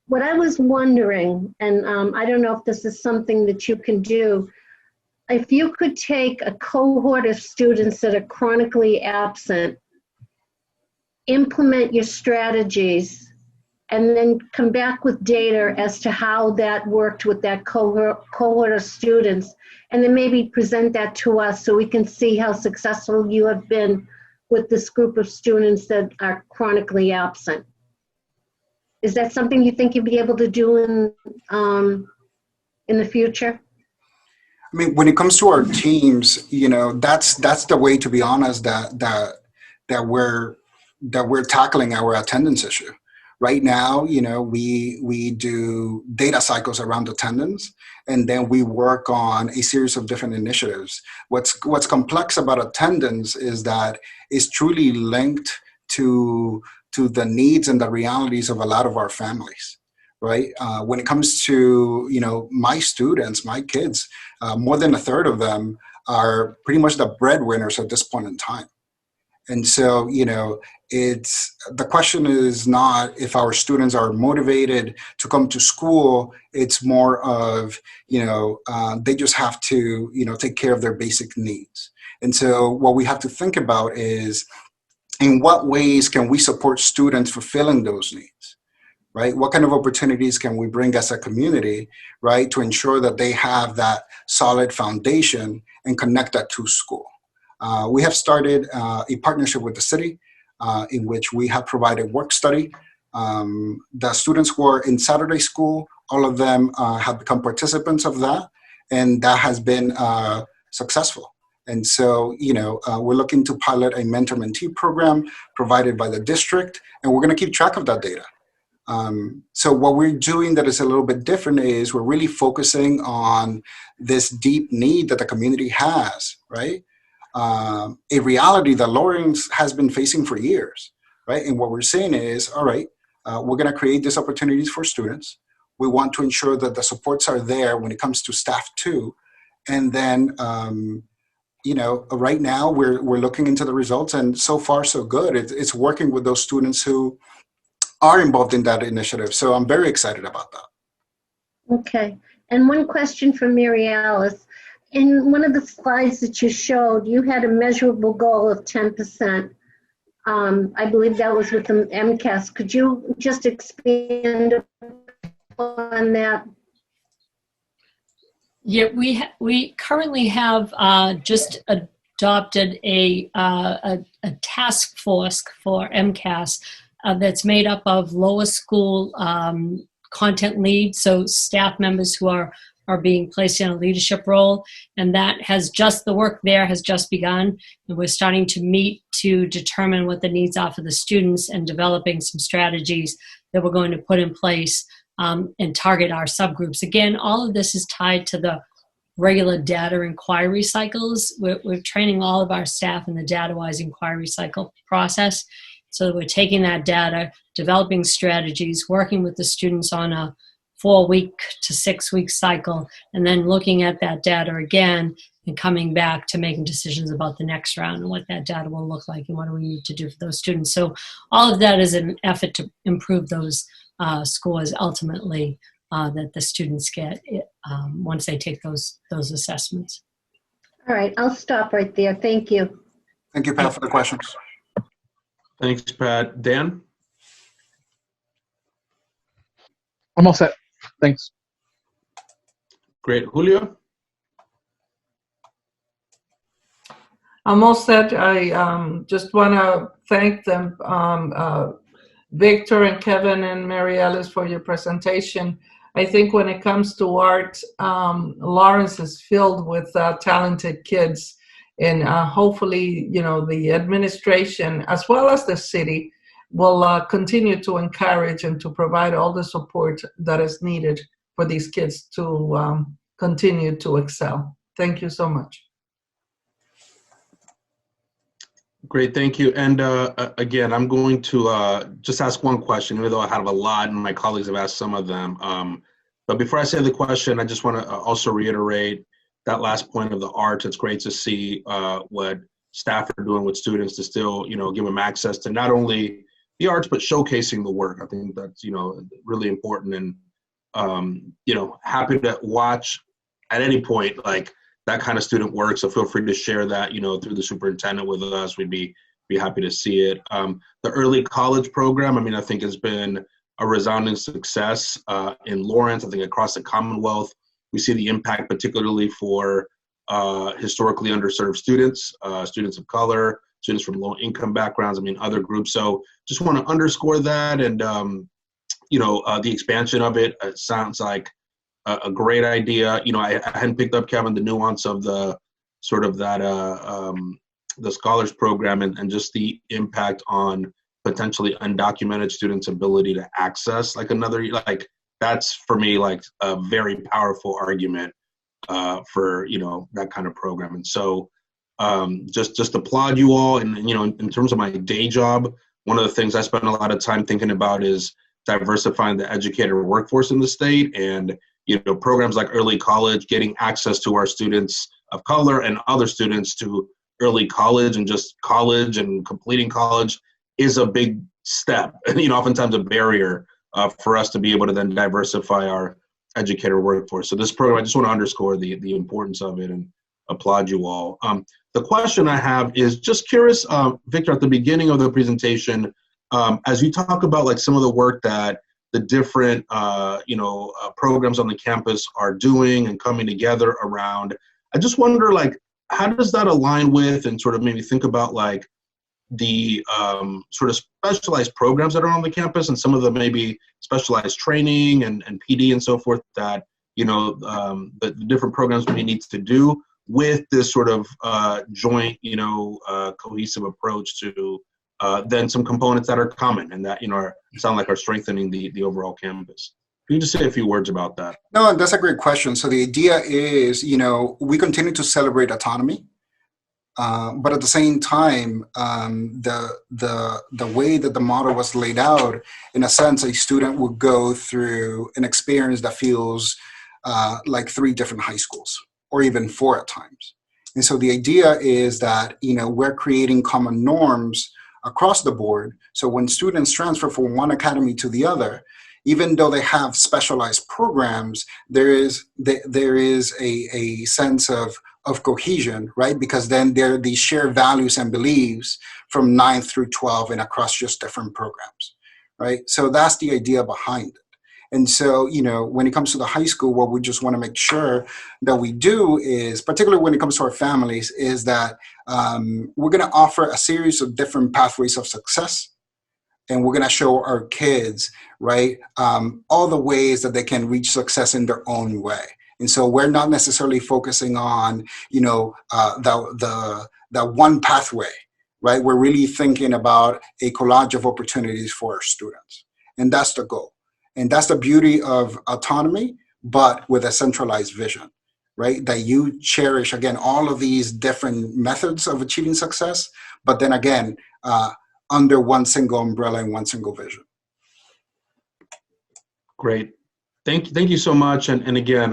What I was wondering, and I don't know if this is something that you can do, if you could take a cohort of students that are chronically absent, implement your strategies, and then come back with data as to how that worked with that cohort of students, and then maybe present that to us so we can see how successful you have been with this group of students that are chronically absent. Is that something you think you'd be able to do in the future? I mean, when it comes to our teams, that's the way, to be honest, that we're tackling our attendance issue. Right now, we do data cycles around attendance, and then we work on a series of different initiatives. What's complex about attendance is that it's truly linked to the needs and the realities of a lot of our families, right? When it comes to, my students, my kids, more than a third of them are pretty much the breadwinners at this point in time. And so, it's the question is not if our students are motivated to come to school. It's more of, they just have to, take care of their basic needs. And so what we have to think about is, in what ways can we support students fulfilling those needs, right? What kind of opportunities can we bring as a community, right, to ensure that they have that solid foundation and connect that to school? We have started a partnership with the city in which we have provided work study. The students who are in Saturday school, all of them have become participants of that, and that has been successful. And so, we're looking to pilot a mentor-mentee program provided by the district, and we're going to keep track of that data. So what we're doing that is a little bit different is we're really focusing on this deep need that the community has, right? A reality that Lawrence has been facing for years, right? And what we're saying is, all right, we're going to create these opportunities for students. We want to ensure that the supports are there when it comes to staff too. And then, right now we're looking into the results, and so far so good. It's working with those students who are involved in that initiative. So I'm very excited about that. Okay. And one question for Mary Alice. In one of the slides that you showed, you had a measurable goal of 10%. I believe that was with the MCAS. Could you just expand on that? Yeah, we currently have just adopted a task force for MCAS that's made up of lower school content leads, so staff members who are being placed in a leadership role, and that has just, the work there has just begun, and we're starting to meet to determine what the needs are for the students and developing some strategies that we're going to put in place and target our subgroups. Again, all of this is tied to the regular data inquiry cycles. We're training all of our staff in the data-wise inquiry cycle process. So we're taking that data, developing strategies, working with the students on a 4-week to 6-week cycle, and then looking at that data again and coming back to making decisions about the next round and what that data will look like and what do we need to do for those students. So all of that is an effort to improve those scores ultimately that the students get once they take those assessments. All right, I'll stop right there. Thank you. Thank you, Pat, for the questions. Thanks, Pat. Dan? I'm all set. Thanks. Great. Julio? I'm all set. I just want to thank them, Victor and Kevin and Mary Alice, for your presentation. I think when it comes to art, Lawrence is filled with talented kids, and hopefully, you know, the administration as well as the city will continue to encourage and to provide all the support that is needed for these kids to continue to excel. Thank you so much. Great, thank you. And again, I'm going to just ask one question, even though I have a lot and my colleagues have asked some of them. But before I say the question, I just want to also reiterate that last point of the arts. It's great to see what staff are doing with students to still, you know, give them access to not only the arts, but showcasing the work. I think that's, you know, really important, and, you know, happy to watch at any point, like, that kind of student work. So feel free to share that, you know, through the superintendent with us. We'd be happy to see it. The early college program, I mean, I think has been a resounding success in Lawrence. I think across the Commonwealth, we see the impact, particularly for historically underserved students, students of color, students from low income backgrounds, I mean, other groups. So just want to underscore that. And, you know, the expansion of it, sounds like a great idea. You know, I hadn't picked up, Kevin, the nuance of the sort of that, the scholars program and just the impact on potentially undocumented students' ability to access like another, like, that's for me like a very powerful argument for, you know, that kind of program. And so just applaud you all. And, you know, in terms of my day job, one of the things I spend a lot of time thinking about is diversifying the educator workforce in the state, and, you know, programs like early college, getting access to our students of color and other students to early college and just college and completing college is a big step, and, you know, oftentimes a barrier for us to be able to then diversify our educator workforce. So this program, I just want to underscore the importance of it and applaud you all. The question I have is just curious, Victor, at the beginning of the presentation, as you talk about like some of the work that the different, you know, programs on the campus are doing and coming together around, I just wonder, like, how does that align with and sort of maybe think about like the sort of specialized programs that are on the campus and some of the maybe specialized training and PD and so forth that, you know, the different programs we need to do with this sort of joint, you know, cohesive approach to then some components that are common and that, you know, sound like are strengthening the overall campus. Can you just say a few words about that? No, that's a great question. So the idea is, you know, we continue to celebrate autonomy, but at the same time, the way that the model was laid out, in a sense, a student would go through an experience that feels like 3 different high schools, or even 4 at times. And so the idea is that, you know, we're creating common norms across the board. So when students transfer from one academy to the other, even though they have specialized programs, there is a sense of cohesion, right? Because then there are these shared values and beliefs from 9 through 12 and across just different programs, right? So that's the idea behind it. And so, when it comes to the high school, what we just want to make sure that we do is, particularly when it comes to our families, is that we're going to offer a series of different pathways of success. And we're going to show our kids, right, all the ways that they can reach success in their own way. And so we're not necessarily focusing on, the one pathway, right? We're really thinking about a collage of opportunities for our students. And that's the goal. And that's the beauty of autonomy, but with a centralized vision, right? That you cherish, again, all of these different methods of achieving success, but then again, under one single umbrella and one single vision. Great. Thank you so much. And again,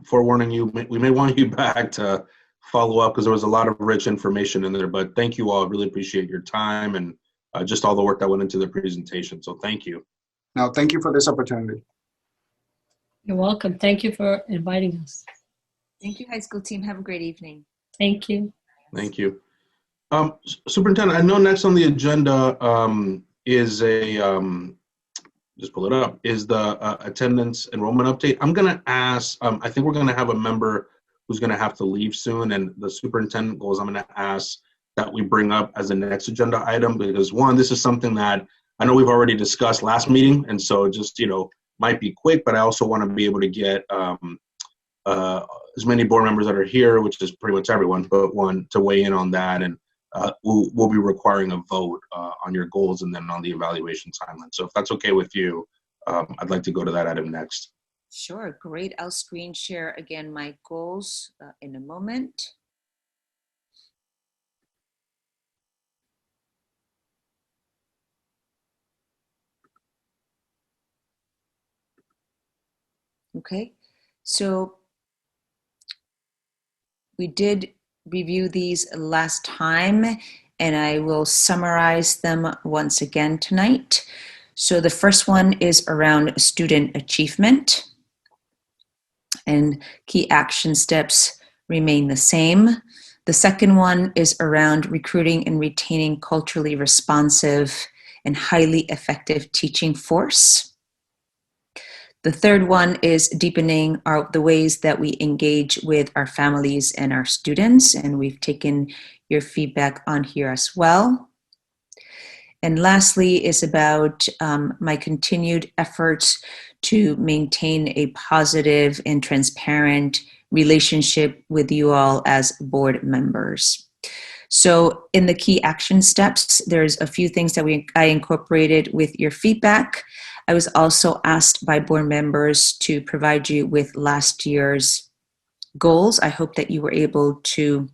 forewarning you, we may want you back to follow up because there was a lot of rich information in there, but thank you all. Really appreciate your time and just all the work that went into the presentation. So thank you. No, thank you for this opportunity. You're welcome. Thank you for inviting us. Thank you, high school team. Have a great evening. Thank you. Thank you. Superintendent, I know next on the agenda is just pull it up, is the attendance enrollment update. I'm going to ask, I think we're going to have a member who's going to have to leave soon, and the superintendent goals I'm going to ask that we bring up as the next agenda item, because one, this is something that I know we've already discussed last meeting, and so just, might be quick, but I also want to be able to get as many board members that are here, which is pretty much everyone, but one to weigh in on that. And we'll be requiring a vote on your goals and then on the evaluation timeline. So if that's okay with you, I'd like to go to that item next. Sure, great. I'll screen share again my goals in a moment. Okay, so we did review these last time, and I will summarize them once again tonight. So the first one is around student achievement, and key action steps remain the same. The second one is around recruiting and retaining culturally responsive and highly effective teaching force. The third one is deepening the ways that we engage with our families and our students, and we've taken your feedback on here as well. And lastly is about my continued efforts to maintain a positive and transparent relationship with you all as board members. So in the key action steps, there's a few things that I incorporated with your feedback. I was also asked by board members to provide you with last year's goals. I hope that you were able to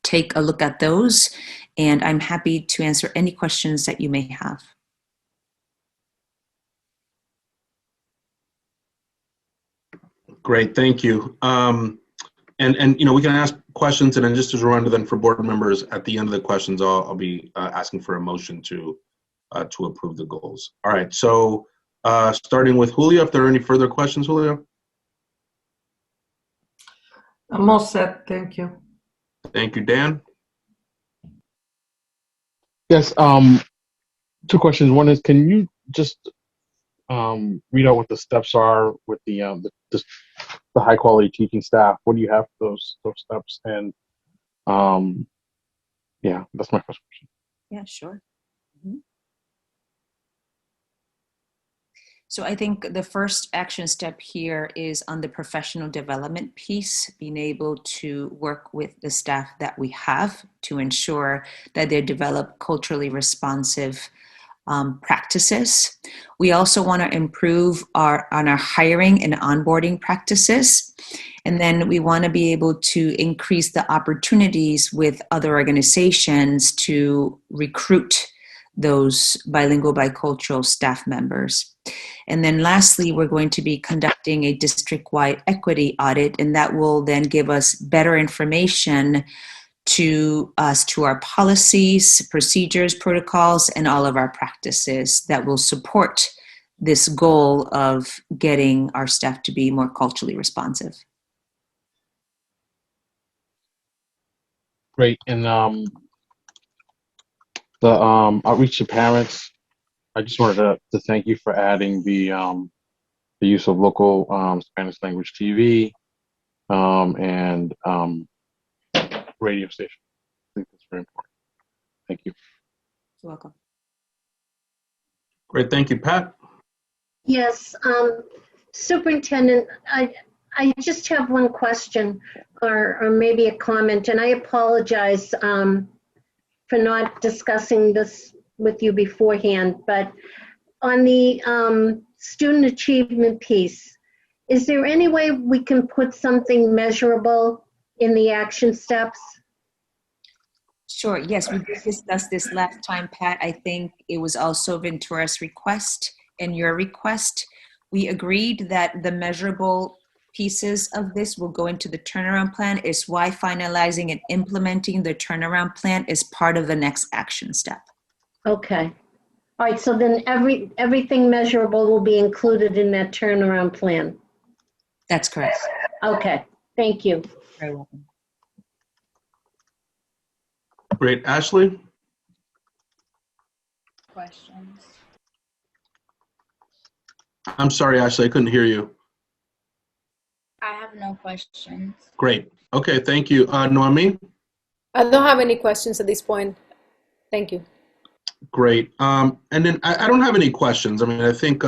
take a look at those, and I'm happy to answer any questions that you may have. Great, thank you. And we can ask questions, and then just as a reminder then for board members, at the end of the questions, I'll be asking for a motion to approve the goals. All right, so starting with Julio, if there are any further questions, Julio? I'm all set, thank you. Thank you, Dan. Yes, two questions. One is, can you just read out what the steps are with the high quality teaching staff? What do you have for those steps? And yeah, that's my first question. Yeah, sure. Mm-hmm. So I think the first action step here is on the professional development piece, being able to work with the staff that we have to ensure that they develop culturally responsive practices. We also want to improve on our hiring and onboarding practices. And then we want to be able to increase the opportunities with other organizations to recruit those bilingual, bicultural staff members. And then lastly, we're going to be conducting a district-wide equity audit, and that will then give us better information to our policies, procedures, protocols, and all of our practices that will support this goal of getting our staff to be more culturally responsive. Great. And the outreach to parents, I just wanted to thank you for adding the the use of local Spanish language TV, and radio station. I think that's very important. Thank you. You're welcome. Great, thank you, Pat. Yes, Superintendent, I just have one question or maybe a comment, and I apologize for not discussing this with you beforehand, but on the student achievement piece, is there any way we can put something measurable in the action steps? Sure, yes, we did discuss this last time, Pat. I think it was also Ventura's request and your request. We agreed that the measurable pieces of this will go into the turnaround plan. Is why finalizing and implementing the turnaround plan is part of the next action step. Okay. All right, so then everything measurable will be included in that turnaround plan. That's correct. Okay, thank you. Very welcome. Great, Ashley? Questions? I'm sorry, Ashley, I couldn't hear you. I have no questions. Great, okay, thank you. Noemi? I don't have any questions at this point. Thank you. Great. And then I don't have any questions. I mean, I think,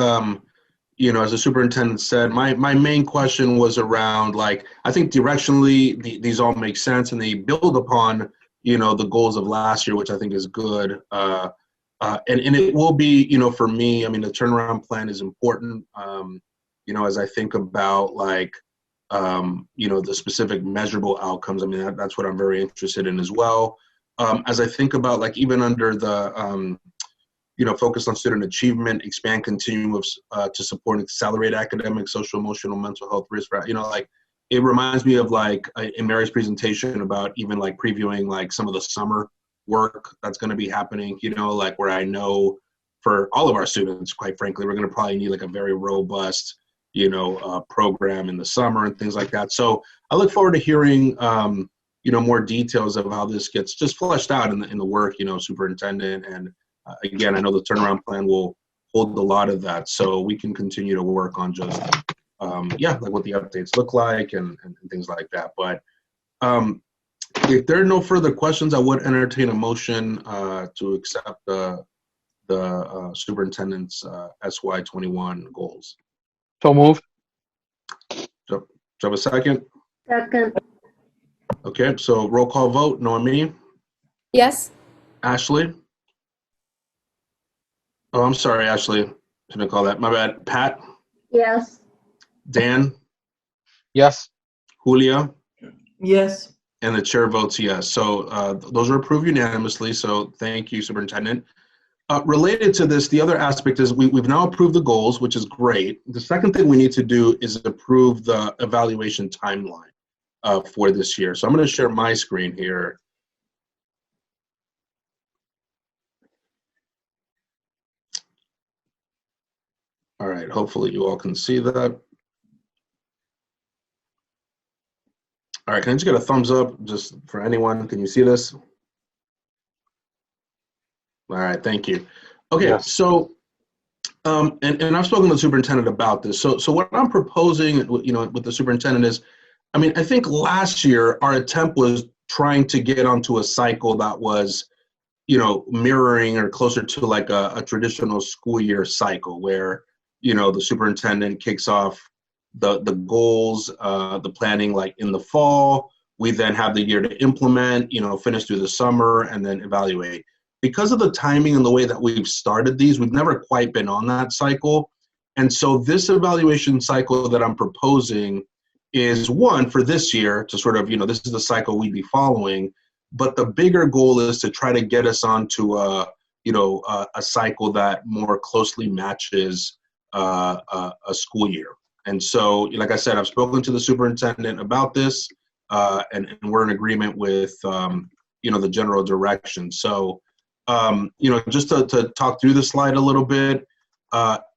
you know, as the superintendent said, my main question was around, like, I think directionally these all make sense and they build upon, you know, the goals of last year, which I think is good. And it will be, you know, for me, I mean, the turnaround plan is important, you know, as I think about, like, you know, the specific measurable outcomes. I mean, that's what I'm very interested in as well. As I think about, like, even under the, you know, focus on student achievement, expand continuum to support and accelerate academic, social, emotional, mental health risk, you know, like, it reminds me of, like, in Mary's presentation about even, like, previewing, like, some of the summer work that's going to be happening, you know, like, where I know for all of our students, quite frankly, we're going to probably need, like, a very robust, you know, program in the summer and things like that. So I look forward to hearing, you know, more details of how this gets just fleshed out in the work, you know, superintendent. And again, I know the turnaround plan will hold a lot of that, so we can continue to work on just, yeah, like what the updates look like and things like that. But if there are no further questions, I would entertain a motion to accept the superintendent's SY21 goals. So moved. Do you have a second? Second. Okay, so roll call vote. Noemi? Yes. Ashley? Oh, I'm sorry, Ashley. Shouldn't call that. My bad. Pat? Yes. Dan? Yes. Julia? Yes. And the chair votes yes. So those are approved unanimously. So thank you, Superintendent. Related to this, the other aspect is we've now approved the goals, which is great. The second thing we need to do is approve the evaluation timeline for this year. So I'm going to share my screen here. All right, hopefully you all can see that. All right, can I just get a thumbs up just for anyone? Can you see this? All right, thank you. Okay, yes. So, and I've spoken to the superintendent about this. So what I'm proposing, you know, with the superintendent is, I mean, I think last year our attempt was trying to get onto a cycle that was, you know, mirroring or closer to like a traditional school year cycle where, you know, the superintendent kicks off the goals, the planning like in the fall. We then have the year to implement, you know, finish through the summer and then evaluate. Because of the timing and the way that we've started these, we've never quite been on that cycle. And so this evaluation cycle that I'm proposing is one for this year to sort of, you know, this is the cycle we'd be following. But the bigger goal is to try to get us onto a, you know, a cycle that more closely matches a school year. And so, like I said, I've spoken to the superintendent about this, and we're in agreement with, you know, the general direction. So, you know, just to talk through the slide a little bit,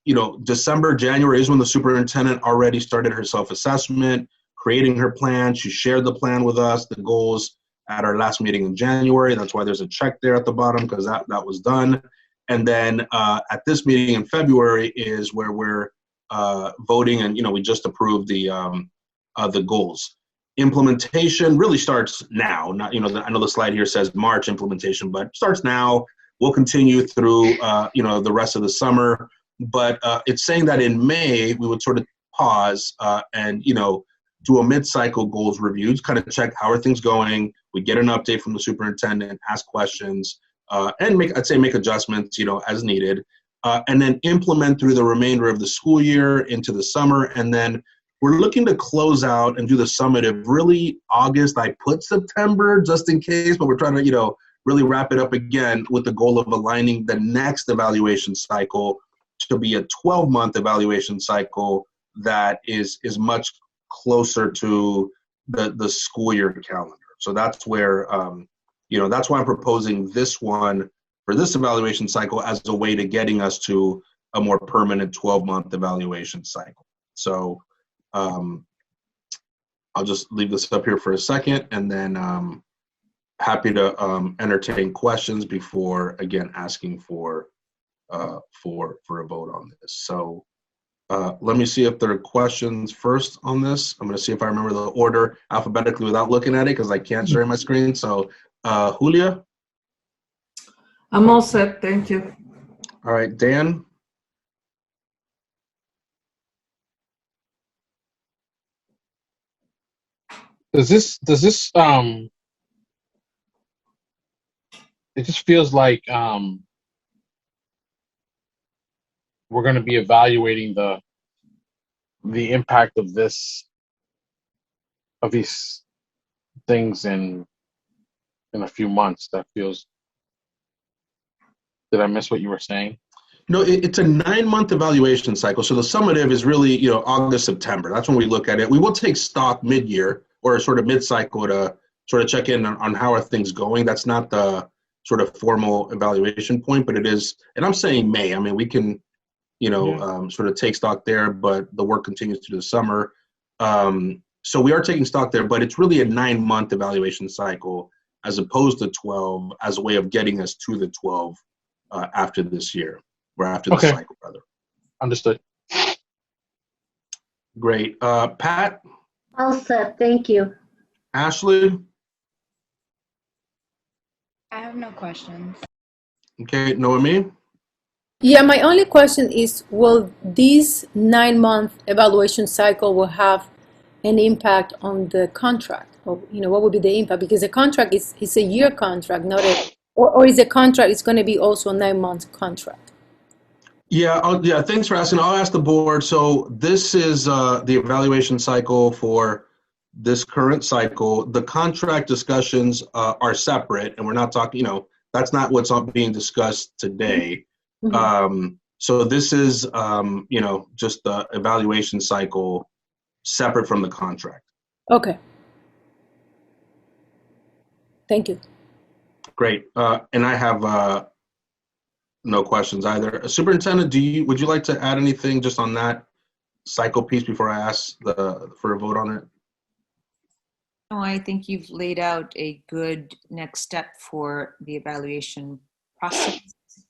you know, December, January is when the superintendent already started her self-assessment, creating her plan. She shared the plan with us, the goals at our last meeting in January. That's why there's a check there at the bottom, because that was done. And then at this meeting in February is where we're voting, and we just approved the goals. Implementation really starts now. Not I know the slide here says March implementation, but starts now. We'll continue through the rest of the summer. But it's saying that in May we would sort of pause and do a mid-cycle goals reviews, kind of check how are things going. We get an update from the superintendent, ask questions, and make adjustments as needed, and then implement through the remainder of the school year into the summer. And then we're looking to close out and do the summative really August. I put September just in case, but we're trying to really wrap it up again with the goal of aligning the next evaluation cycle to be a 12-month evaluation cycle that is much closer to the school year calendar. So that's where that's why I'm proposing this one for this evaluation cycle as a way to getting us to a more permanent 12-month evaluation cycle. So I'll just leave this up here for a second, and then happy to entertain questions before again asking for a vote on this. So let me see if there are questions first on this. I'm going to see if I remember the order alphabetically without looking at it because I can't share my screen. So Julia? I'm all set, thank you. All right, Dan? Does this it just feels like we're going to be evaluating the impact of these things in a few months. That feels. Did I miss what you were saying? No, it's a 9-month evaluation cycle. So the summative is really, August, September. That's when we look at it. We will take stock mid-year or sort of mid-cycle to sort of check in on how are things going. That's not the sort of formal evaluation point, but it is, and I'm saying May. I mean, we can, sort of take stock there, but the work continues through the summer. So we are taking stock there, but it's really a 9-month evaluation cycle as opposed to 12 as a way of getting us to the 12 after this year, or after the cycle, rather. Understood. Great. Pat? All set, thank you. Ashley? I have no questions. Okay, Noemi? Yeah, my only question is, will this 9-month evaluation cycle will have an impact on the contract? Or, what would be the impact? Because the contract is a year contract, not a, or is the contract, it's going to be also a 9-month contract? Yeah, thanks for asking. I'll ask the board. So this is the evaluation cycle for this current cycle. The contract discussions are separate, and we're not talking, that's not what's being discussed today. Mm-hmm. So this is, just the evaluation cycle separate from the contract. Okay. Thank you. Great. And I have no questions either. Superintendent, would you like to add anything just on that cycle piece before I ask for a vote on it? No, I think you've laid out a good next step for the evaluation process.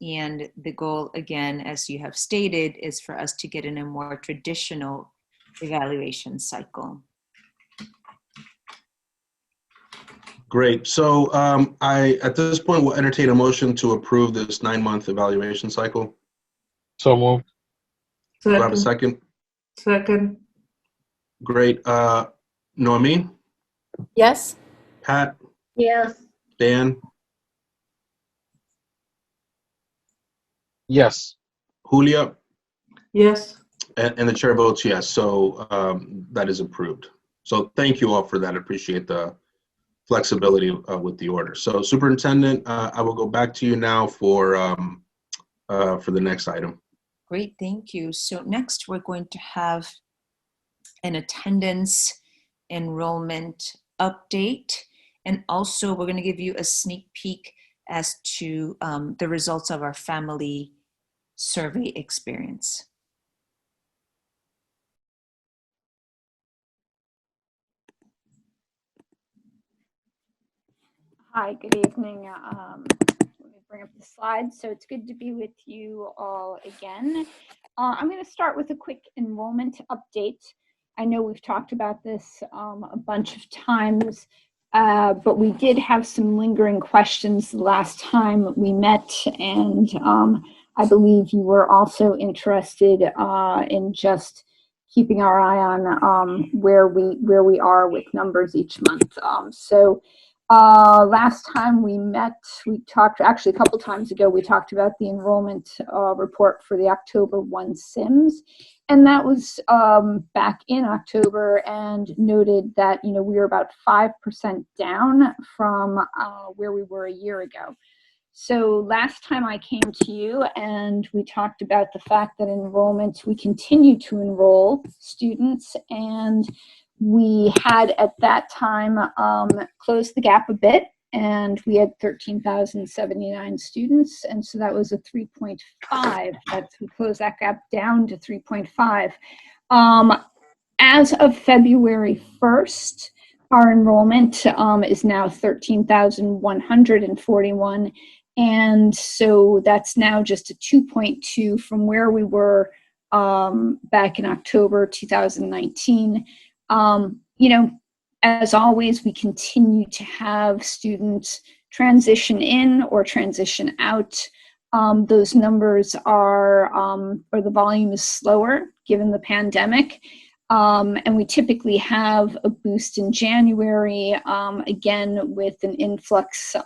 And the goal, again, as you have stated, is for us to get in a more traditional evaluation cycle. Great. So I, at this point, will entertain a motion to approve this 9-month evaluation cycle. So moved. Do I have a second? Second. Great. Noemi? Yes. Pat? Yes. Dan? Yes. Julia? Yes. And the chair votes yes. So that is approved. So thank you all for that. I appreciate the flexibility with the order. So Superintendent, I will go back to you now for the next item. Great, thank you. So next we're going to have an attendance enrollment update, and also we're going to give you a sneak peek as to the results of our family survey experience. Hi, good evening. Let me bring up the slides. So it's good to be with you all again. I'm going to start with a quick enrollment update. I know we've talked about this a bunch of times, but we did have some lingering questions the last time we met, and I believe you were also interested in just keeping our eye on where we are with numbers each month. Last time we met, we talked, actually a couple times ago, we talked about the enrollment report for the October 1 SIMS. And that was back in October, and noted that, we were about 5% down from where we were a year ago. So last time I came to you and we talked about the fact that enrollment, we continue to enroll students, and we had at that time closed the gap a bit, and we had 13,079 students, and so that was a 3.5. We closed that gap down to 3.5. As of February 1st, our enrollment is now 13,141, and so that's now just a 2.2 from where we were back in October 2019. As always, we continue to have students transition in or transition out. Those numbers or the volume is slower given the pandemic. And we typically have a boost in January, again, with an influx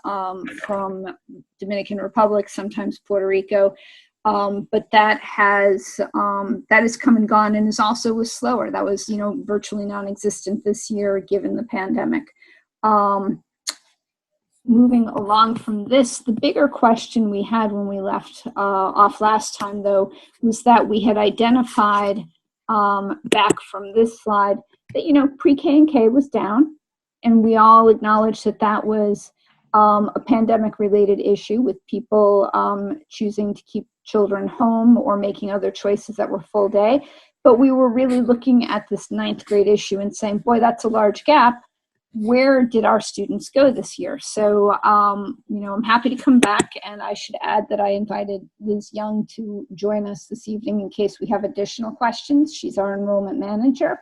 from Dominican Republic, sometimes Puerto Rico. But that has come and gone, and is also was slower. That was, virtually non-existent this year given the pandemic. Moving along from this, the bigger question we had when we left off last time, though, was that we had identified back from this slide that, pre-K and K was down, and we all acknowledged that that was a pandemic-related issue with people choosing to keep children home or making other choices that were full day. But we were really looking at this 9th grade issue and saying, boy, that's a large gap. Where did our students go this year? So, I'm happy to come back, and I should add that I invited Liz Young to join us this evening in case we have additional questions. She's our enrollment manager.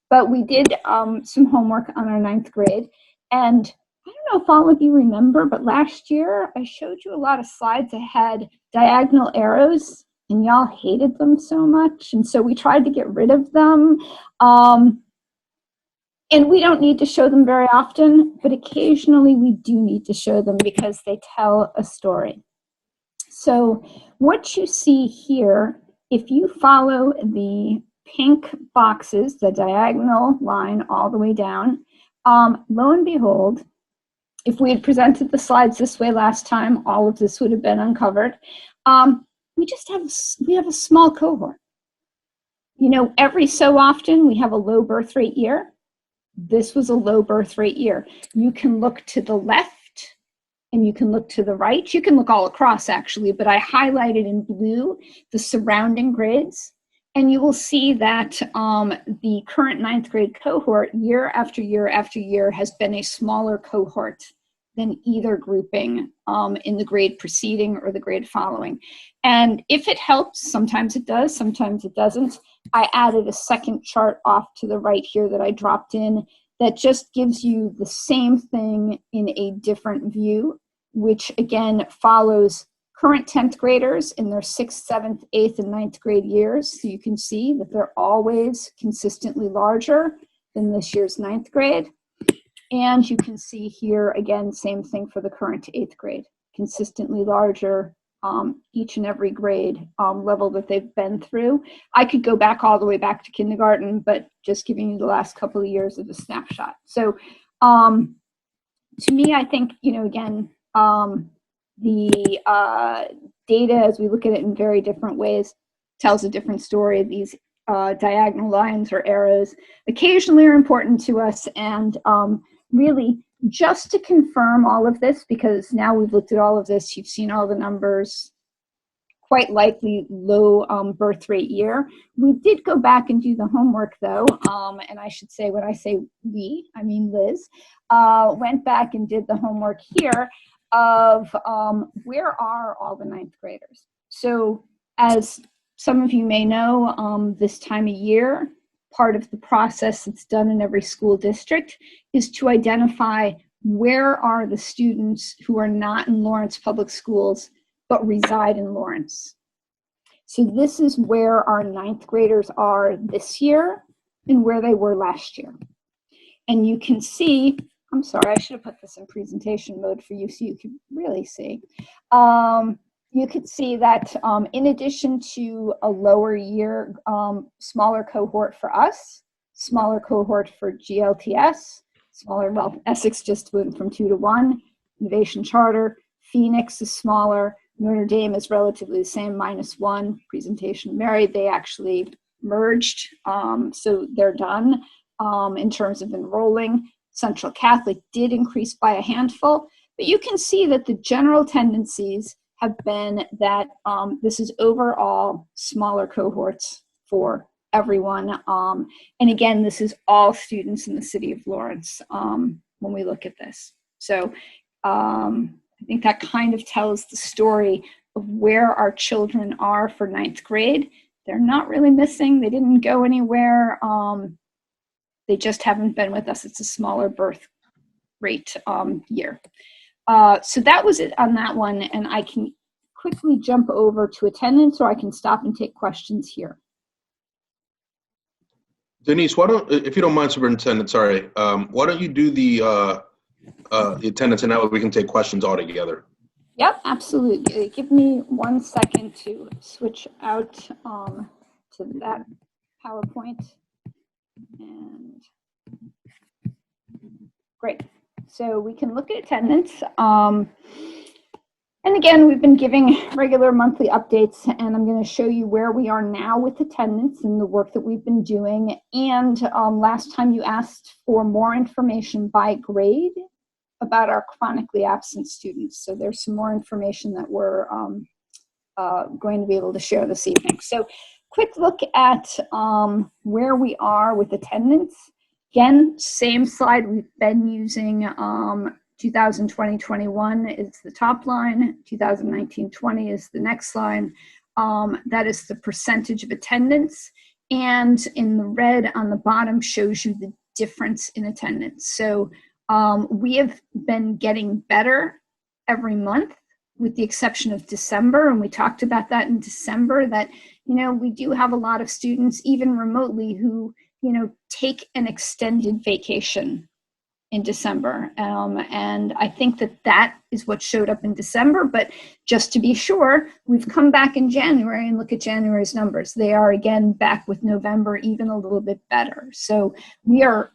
But we did some homework on our 9th grade, and I don't know if all of you remember, but last year I showed you a lot of slides that had diagonal arrows, and y'all hated them so much, and so we tried to get rid of them. And we don't need to show them very often, but occasionally we do need to show them because they tell a story. So what you see here, if you follow the pink boxes, the diagonal line all the way down, lo and behold, if we had presented the slides this way last time, all of this would have been uncovered. We have a small cohort. Every so often we have a low birth rate year. This was a low birth rate year. You can look to the left and you can look to the right. You can look all across actually, but I highlighted in blue the surrounding grades. And you will see that the current 9th grade cohort year after year after year has been a smaller cohort than either grouping in the grade preceding or the grade following. And if it helps, sometimes it does, sometimes it doesn't. I added a second chart off to the right here that I dropped in that just gives you the same thing in a different view, which again follows current 10th graders in their 6th, 7th, 8th, and 9th grade years. So you can see that they're always consistently larger than this year's 9th grade. And you can see here, again, same thing for the current 8th grade, consistently larger each and every grade level that they've been through. I could go back all the way back to kindergarten, but just giving you the last couple of years of a snapshot. So to me, I think, again, the data, as we look at it in very different ways, tells a different story. These diagonal lines or arrows occasionally are important to us, and really just to confirm all of this, because now we've looked at all of this, you've seen all the numbers, quite likely low birth rate year. We did go back and do the homework though, and I should say, when I say we, I mean Liz, went back and did the homework here of where are all the 9th graders. So as some of you may know, this time of year, part of the process that's done in every school district is to identify where are the students who are not in Lawrence Public Schools but reside in Lawrence. So this is where our 9th graders are this year and where they were last year. And you can see, I'm sorry, I should have put this in presentation mode for you so you can really see. You could see that in addition to a lower year, smaller cohort for us, smaller cohort for GLTS, smaller, well, Essex just went from 2 to 1, Innovation Charter, Phoenix is smaller, Notre Dame is relatively the same, -1, Presentation Mary, they actually merged, so they're done in terms of enrolling. Central Catholic did increase by a handful, but you can see that the general tendencies have been that this is overall smaller cohorts for everyone. And again, this is all students in the city of Lawrence when we look at this. So I think that kind of tells the story of where our children are for 9th grade. They're not really missing. They didn't go anywhere. They just haven't been with us. It's a smaller birth rate year. So that was it on that one. And I can quickly jump over to attendance, or I can stop and take questions here. Denise, why don't, if you don't mind, Superintendent, sorry, why don't you do the attendance, and that way we can take questions all together. Yep, absolutely. Give me 1 second to switch out to that PowerPoint. And great. So we can look at attendance. And again, we've been giving regular monthly updates, and I'm going to show you where we are now with attendance and the work that we've been doing. And last time you asked for more information by grade about our chronically absent students. So there's some more information that we're going to be able to share this evening. So quick look at where we are with attendance. Again, same slide we've been using. 2020-21 is the top line, 2019-20 is the next line. That is the percentage of attendance. And in the red on the bottom shows you the difference in attendance. So we have been getting better every month with the exception of December. And we talked about that in December, that, you know, we do have a lot of students, even remotely, who, you know, take an extended vacation in December. And I think that that is what showed up in December, but just to be sure, we've come back in January and look at January's numbers. They are again back with November, even a little bit better. So we are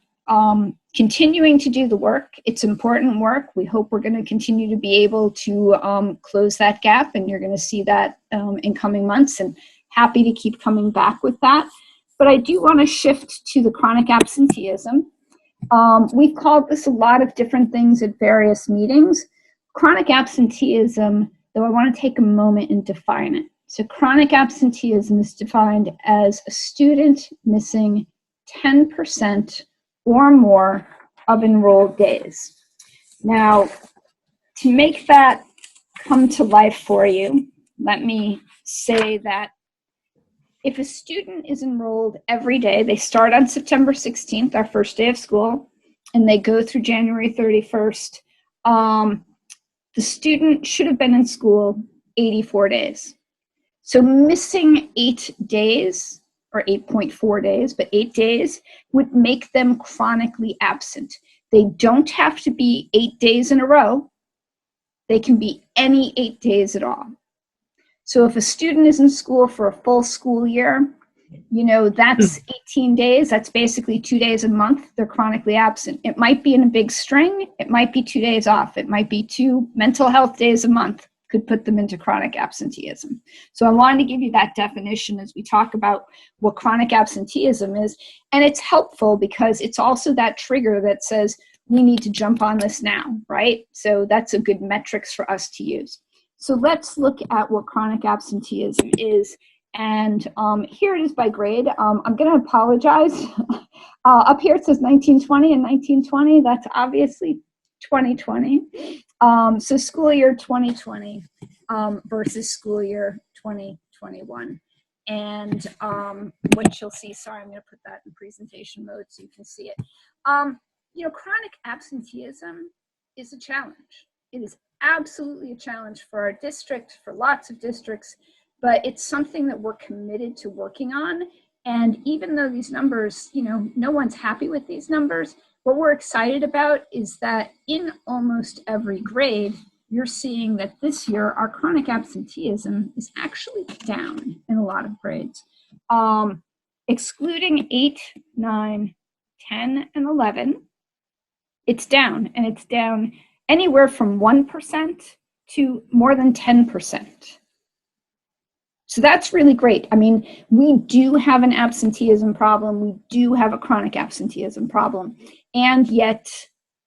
continuing to do the work. It's important work. We hope we're going to continue to be able to close that gap, and you're going to see that in coming months, and happy to keep coming back with that. But I do want to shift to the chronic absenteeism. We've called this a lot of different things at various meetings. Chronic absenteeism, though, I want to take a moment and define it. So chronic absenteeism is defined as a student missing 10% or more of enrolled days. Now, to make that come to life for you, let me say that if a student is enrolled every day, they start on September 16th, our first day of school, and they go through January 31st, the student should have been in school 84 days. So missing 8 days, or 8.4 days, but 8 days would make them chronically absent. They don't have to be 8 days in a row. They can be any 8 days at all. So if a student is in school for a full school year, you know, that's 18 days. That's basically 2 days a month. They're chronically absent. It might be in a big string. It might be 2 days off. It might be 2 mental health days a month. Could put them into chronic absenteeism. So I wanted to give you that definition as we talk about what chronic absenteeism is. And it's helpful because it's also that trigger that says we need to jump on this now, right? So that's a good metrics for us to use. So let's look at what chronic absenteeism is. And here it is by grade. I'm going to apologize. Up here it says 1920 and 1920. That's obviously 2020. So school year 2020 versus school year 2021. And what you'll see, sorry, I'm going to put that in presentation mode so you can see it. Chronic absenteeism is a challenge. It is absolutely a challenge for our district, for lots of districts, but it's something that we're committed to working on. And even though these numbers, no one's happy with these numbers, what we're excited about is that in almost every grade, you're seeing that this year our chronic absenteeism is actually down in a lot of grades. Excluding 8, 9, 10, and 11, it's down, and it's down anywhere from 1% to more than 10%. So that's really great. I mean, we do have an absenteeism problem. We do have a chronic absenteeism problem. And yet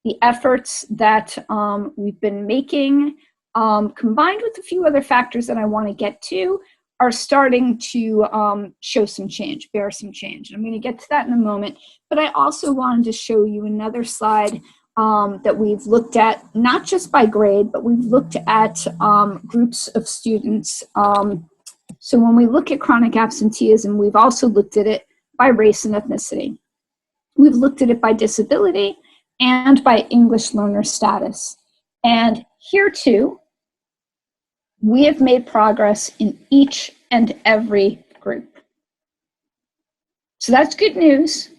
the efforts that we've been making, combined with a few other factors that I want to get to, are starting to show some change, bear some change. I'm going to get to that in a moment. But I also wanted to show you another slide that we've looked at, not just by grade, but we've looked at groups of students. So when we look at chronic absenteeism, we've also looked at it by race and ethnicity. We've looked at it by disability and by English learner status. And here too, we have made progress in each and every group. So that's good news,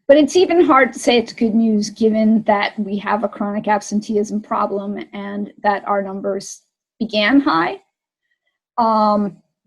but it's even hard to say it's good news given that we have a chronic absenteeism problem and that our numbers began high.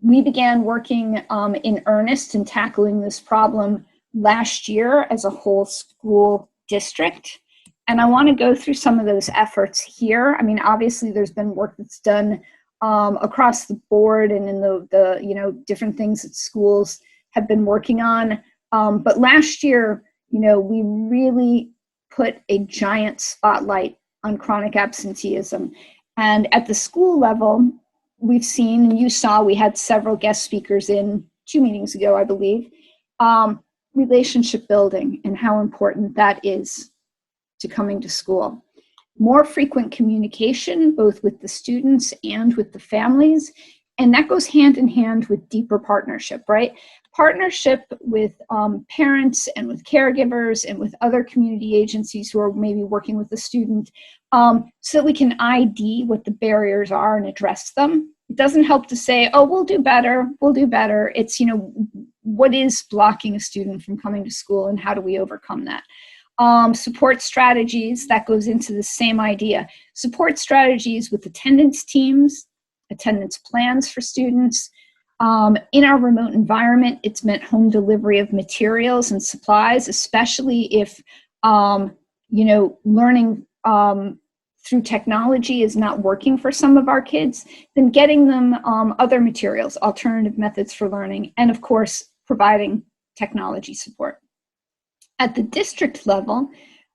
We began working in earnest in tackling this problem last year as a whole school district. And I want to go through some of those efforts here. I mean, obviously there's been work that's done across the board and in the different things that schools have been working on. But last year, we really put a giant spotlight on chronic absenteeism. And at the school level, we've seen, and you saw, we had several guest speakers in 2 meetings ago, I believe, relationship building and how important that is to coming to school. More frequent communication, both with the students and with the families, and that goes hand in hand with deeper partnership, right? Partnership with parents and with caregivers and with other community agencies who are maybe working with the student, so that we can ID what the barriers are and address them. It doesn't help to say, oh, we'll do better. It's, what is blocking a student from coming to school and how do we overcome that? Support strategies, that goes into the same idea. Support strategies with attendance teams, attendance plans for students. In our remote environment, it's meant home delivery of materials and supplies, especially if, learning through technology is not working for some of our kids, then getting them other materials, alternative methods for learning, and of course, providing technology support. At the district level,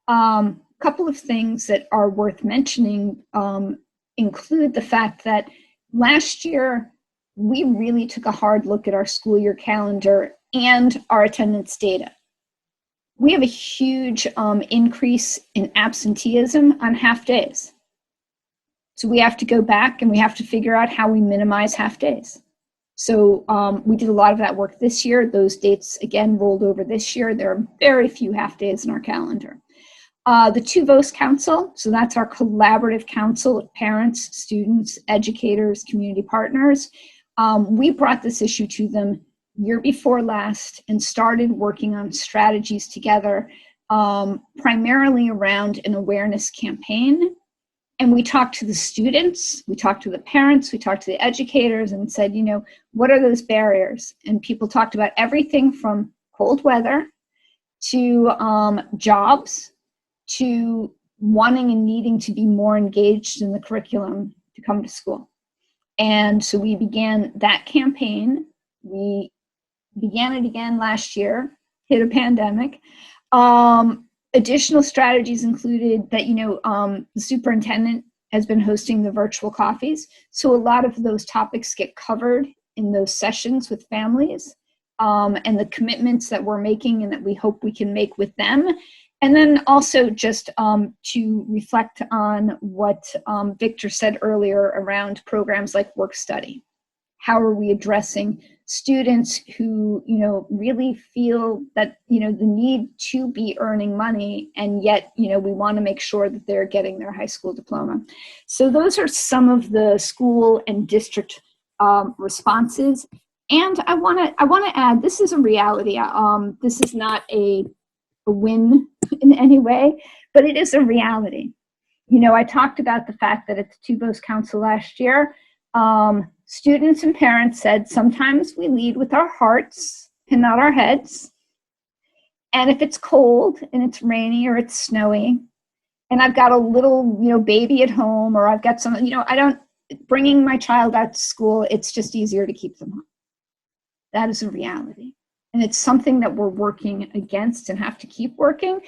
a couple of things that are worth mentioning include the fact that last year, we really took a hard look at our school year calendar and our attendance data. We have a huge increase in absenteeism on half days. So we have to go back and we have to figure out how we minimize half days. So we did a lot of that work this year. Those dates, again, rolled over this year. There are very few half days in our calendar. The Two Voice Council, so that's our collaborative council of parents, students, educators, community partners. We brought this issue to them year before last and started working on strategies together, primarily around an awareness campaign. And we talked to the students, we talked to the parents, we talked to the educators and said, what are those barriers? And people talked about everything from cold weather to jobs to wanting and needing to be more engaged in the curriculum to come to school. And so we began that campaign. We began it again last year, hit a pandemic. Additional strategies included that, the superintendent has been hosting the virtual coffees. So a lot of those topics get covered in those sessions with families, and the commitments that we're making and that we hope we can make with them. And then also just to reflect on what Victor said earlier around programs like work study. How are we addressing students who, really feel that, the need to be earning money, and yet, we want to make sure that they're getting their high school diploma. So those are some of the school and district responses. And I want to add, this is a reality. This is not a win in any way, but it is a reality. I talked about the fact that at the Tubos Council last year, students and parents said sometimes we lead with our hearts and not our heads. And if it's cold and it's rainy or it's snowy, and I've got a little, baby at home, or I've got some, bringing my child out to school, it's just easier to keep them home. That is a reality. And it's something that we're working against and have to keep working.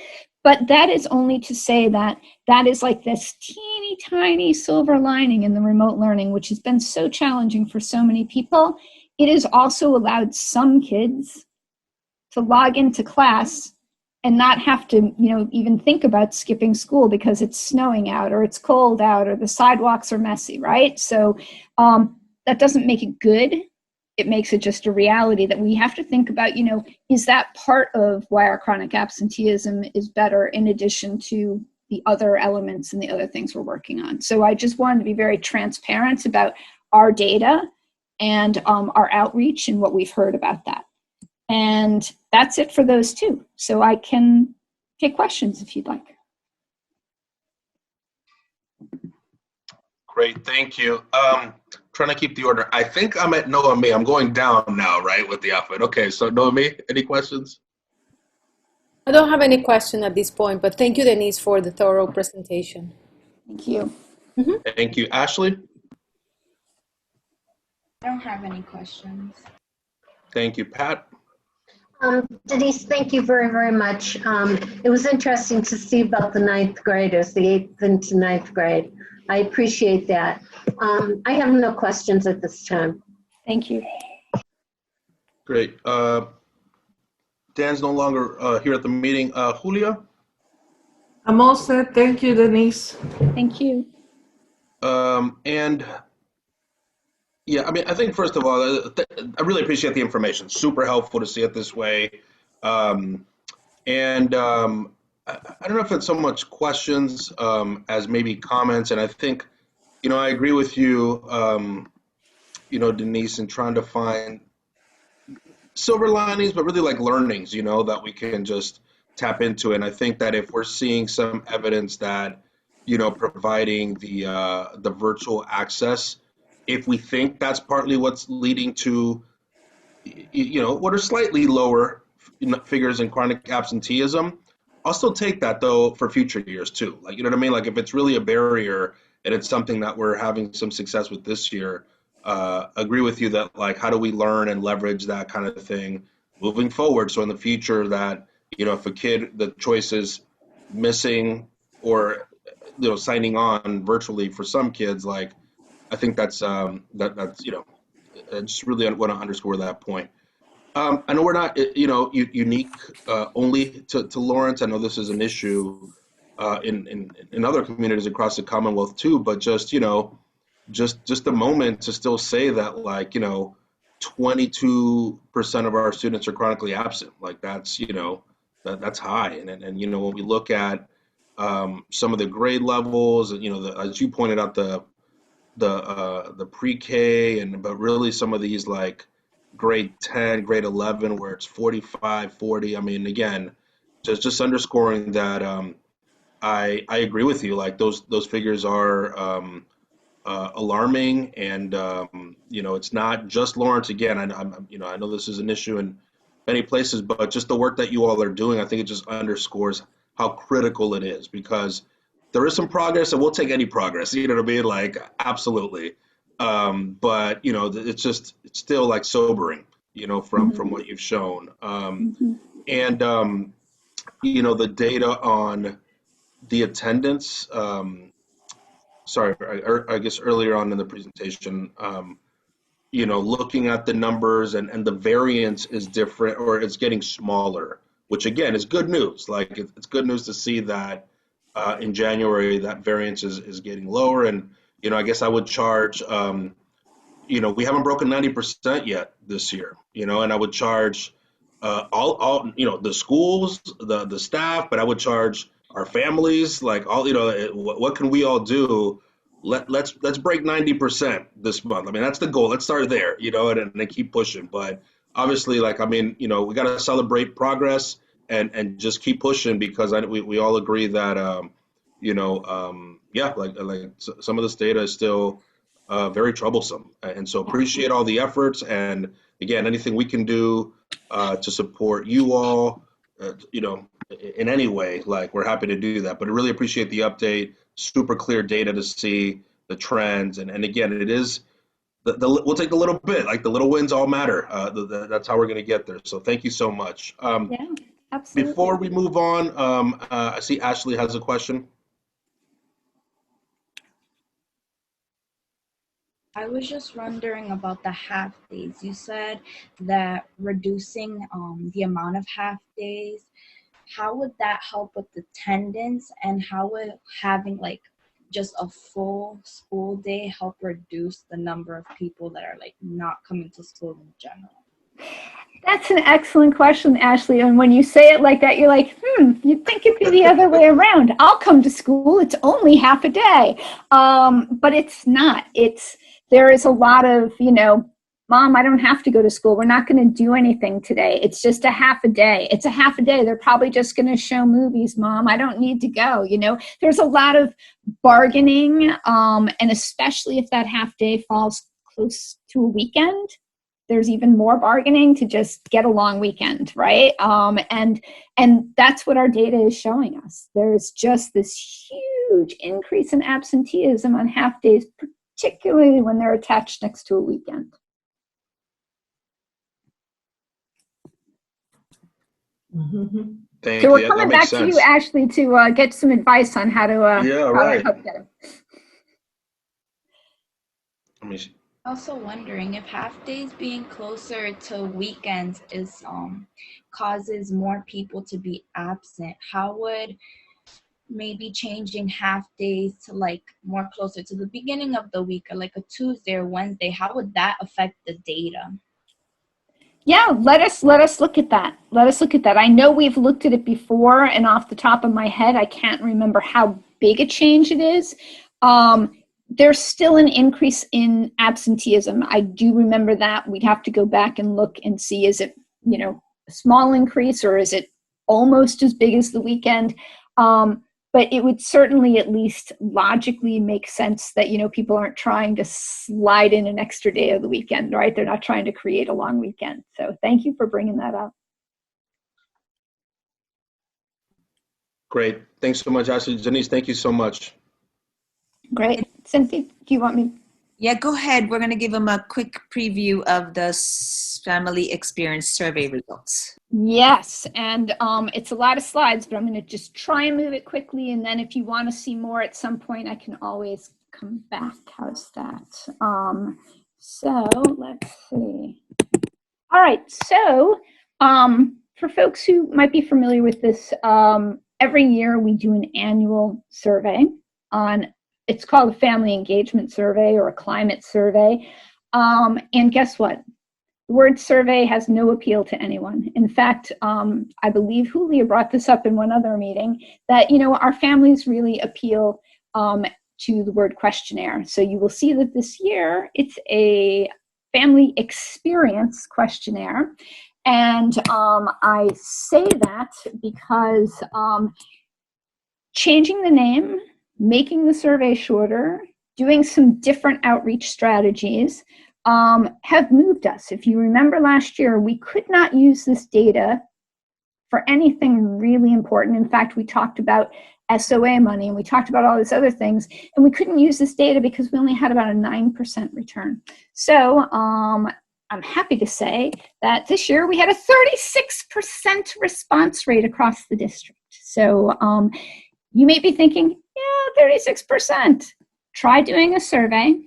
But that is only to say that that is like this teeny tiny silver lining in the remote learning, which has been so challenging for so many people. It has also allowed some kids to log into class and not have to, even think about skipping school because it's snowing out or it's cold out or the sidewalks are messy, right? So that doesn't make it good. It makes it just a reality that we have to think about, is that part of why our chronic absenteeism is better in addition to the other elements and the other things we're working on. So I just wanted to be very transparent about our data and our outreach and what we've heard about that. And that's it for those two. So I can take questions if you'd like. Great, thank you. Trying to keep the order. I think I'm at Noemi. I'm going down now, right, with the alphabet. Okay, so Noemi, any questions? I don't have any question at this point, but thank you, Denise, for the thorough presentation. Thank you. Thank you. Ashley? I don't have any questions. Thank you. Pat? Denise, thank you very, very much. It was interesting to see about the 9th graders, the 8th into 9th grade. I appreciate that. I have no questions at this time. Thank you. Great. Dan's no longer here at the meeting. Julia? I'm all set. Thank you, Denise. Thank you. And yeah, I mean, I think first of all, I really appreciate the information. Super helpful to see it this way. I don't know if it's so much questions as maybe comments. And I think, I agree with you, Denise, in trying to find silver linings, but really like learnings, that we can just tap into. And I think that if we're seeing some evidence that, providing the virtual access, if we think that's partly what's leading to, what are slightly lower figures in chronic absenteeism, I'll still take that though for future years too. Like, you know what I mean? Like if it's really a barrier and it's something that we're having some success with this year, agree with you that like, how do we learn and leverage that kind of thing moving forward? So in the future that, if a kid, the choice is missing or, signing on virtually for some kids, like, I think that's, I just really want to underscore that point. I know we're not, unique only to Lawrence. I know this is an issue in other communities across the Commonwealth too, but just, just a moment to still say that like, 22% of our students are chronically absent. Like that's, that's high. And when we look at some of the grade levels, and, as you pointed out, the pre-K but really some of these like grade 10, grade 11, where it's 45, 40. I mean, again, just underscoring that I agree with you. Like those figures are alarming, and it's not just Lawrence. Again, I know this is an issue in many places, but just the work that you all are doing, I think it just underscores how critical it is, because there is some progress, and we'll take any progress. You know what I mean? Like absolutely. But it's still like sobering, from what you've shown. And the data on the attendance, sorry, I guess earlier on in the presentation, looking at the numbers and the variance is different, or it's getting smaller, which again is good news. Like it's good news to see that in January that variance is getting lower. And I guess I would charge we haven't broken 90% yet this year, and I would charge all the schools, the staff, but I would charge our families, like all, what can we all do? Let's break 90% this month. I mean, that's the goal. Let's start there, and then keep pushing. But obviously, we got to celebrate progress and just keep pushing, because we all agree that, some of this data is still very troublesome. And so appreciate all the efforts. And again, anything we can do to support you all, in any way, we're happy to do that. But I really appreciate the update, super clear data to see the trends. And again, it is, we'll take a little bit, the little wins all matter. That's how we're going to get there. So thank you so much. Yeah, absolutely. Before we move on, I see Ashley has a question. I was just wondering about the half days. You said that reducing the amount of half days, how would that help with attendance, and how would having just a full school day help reduce the number of people that are not coming to school in general? That's an excellent question, Ashley. And when you say it like that, you're like, you'd think it'd be the other way around. I'll come to school. It's only half a day. But it's not. There is a lot of, Mom, I don't have to go to school. We're not going to do anything today. It's just a half a day. It's a half a day. They're probably just going to show movies. Mom, I don't need to go. There's a lot of bargaining. And especially if that half day falls close to a weekend, there's even more bargaining to just get a long weekend, right? And that's what our data is showing us. There's just this huge increase in absenteeism on half days, particularly when they're attached next to a weekend. Thank so we're you. coming back to you, Ashley, to get some advice on how to help get them. Let me see. Also wondering if half days being closer to weekends causes more people to be absent. How would maybe changing half days to more closer to the beginning of the week, or a Tuesday or Wednesday, how would that affect the data? Yeah, let us look at that. Let us look at that. I know we've looked at it before, and off the top of my head, I can't remember how big a change it is. There's still an increase in absenteeism. I do remember that. We'd have to go back and look and see, is it, a small increase, or is it almost as big as the weekend? But it would certainly at least logically make sense that, people aren't trying to slide in an extra day of the weekend, right? They're not trying to create a long weekend. So thank you for bringing that up. Great. Thanks so much, Ashley. Denise, thank you so much. Great. Cynthia, do you want me? Yeah, go ahead. We're going to give them a quick preview of the family experience survey results. Yes, and it's a lot of slides, but I'm going to just try and move it quickly. And then if you want to see more at some point, I can always come back. How's that? So let's see. All right. So for folks who might be familiar with this, every year we do an annual survey on, it's called a family engagement survey or a climate survey. And guess what? The word survey has no appeal to anyone. In fact, I believe Julia brought this up in one other meeting, that, our families really appeal to the word questionnaire. So you will see that this year it's a family experience questionnaire. And I say that because changing the name, making the survey shorter, doing some different outreach strategies have moved us. If you remember last year, we could not use this data for anything really important. In fact, we talked about SOA money and we talked about all these other things, and we couldn't use this data because we only had about a 9% return. So I'm happy to say that this year we had a 36% response rate across the district. So you may be thinking, yeah, 36%. Try doing a survey.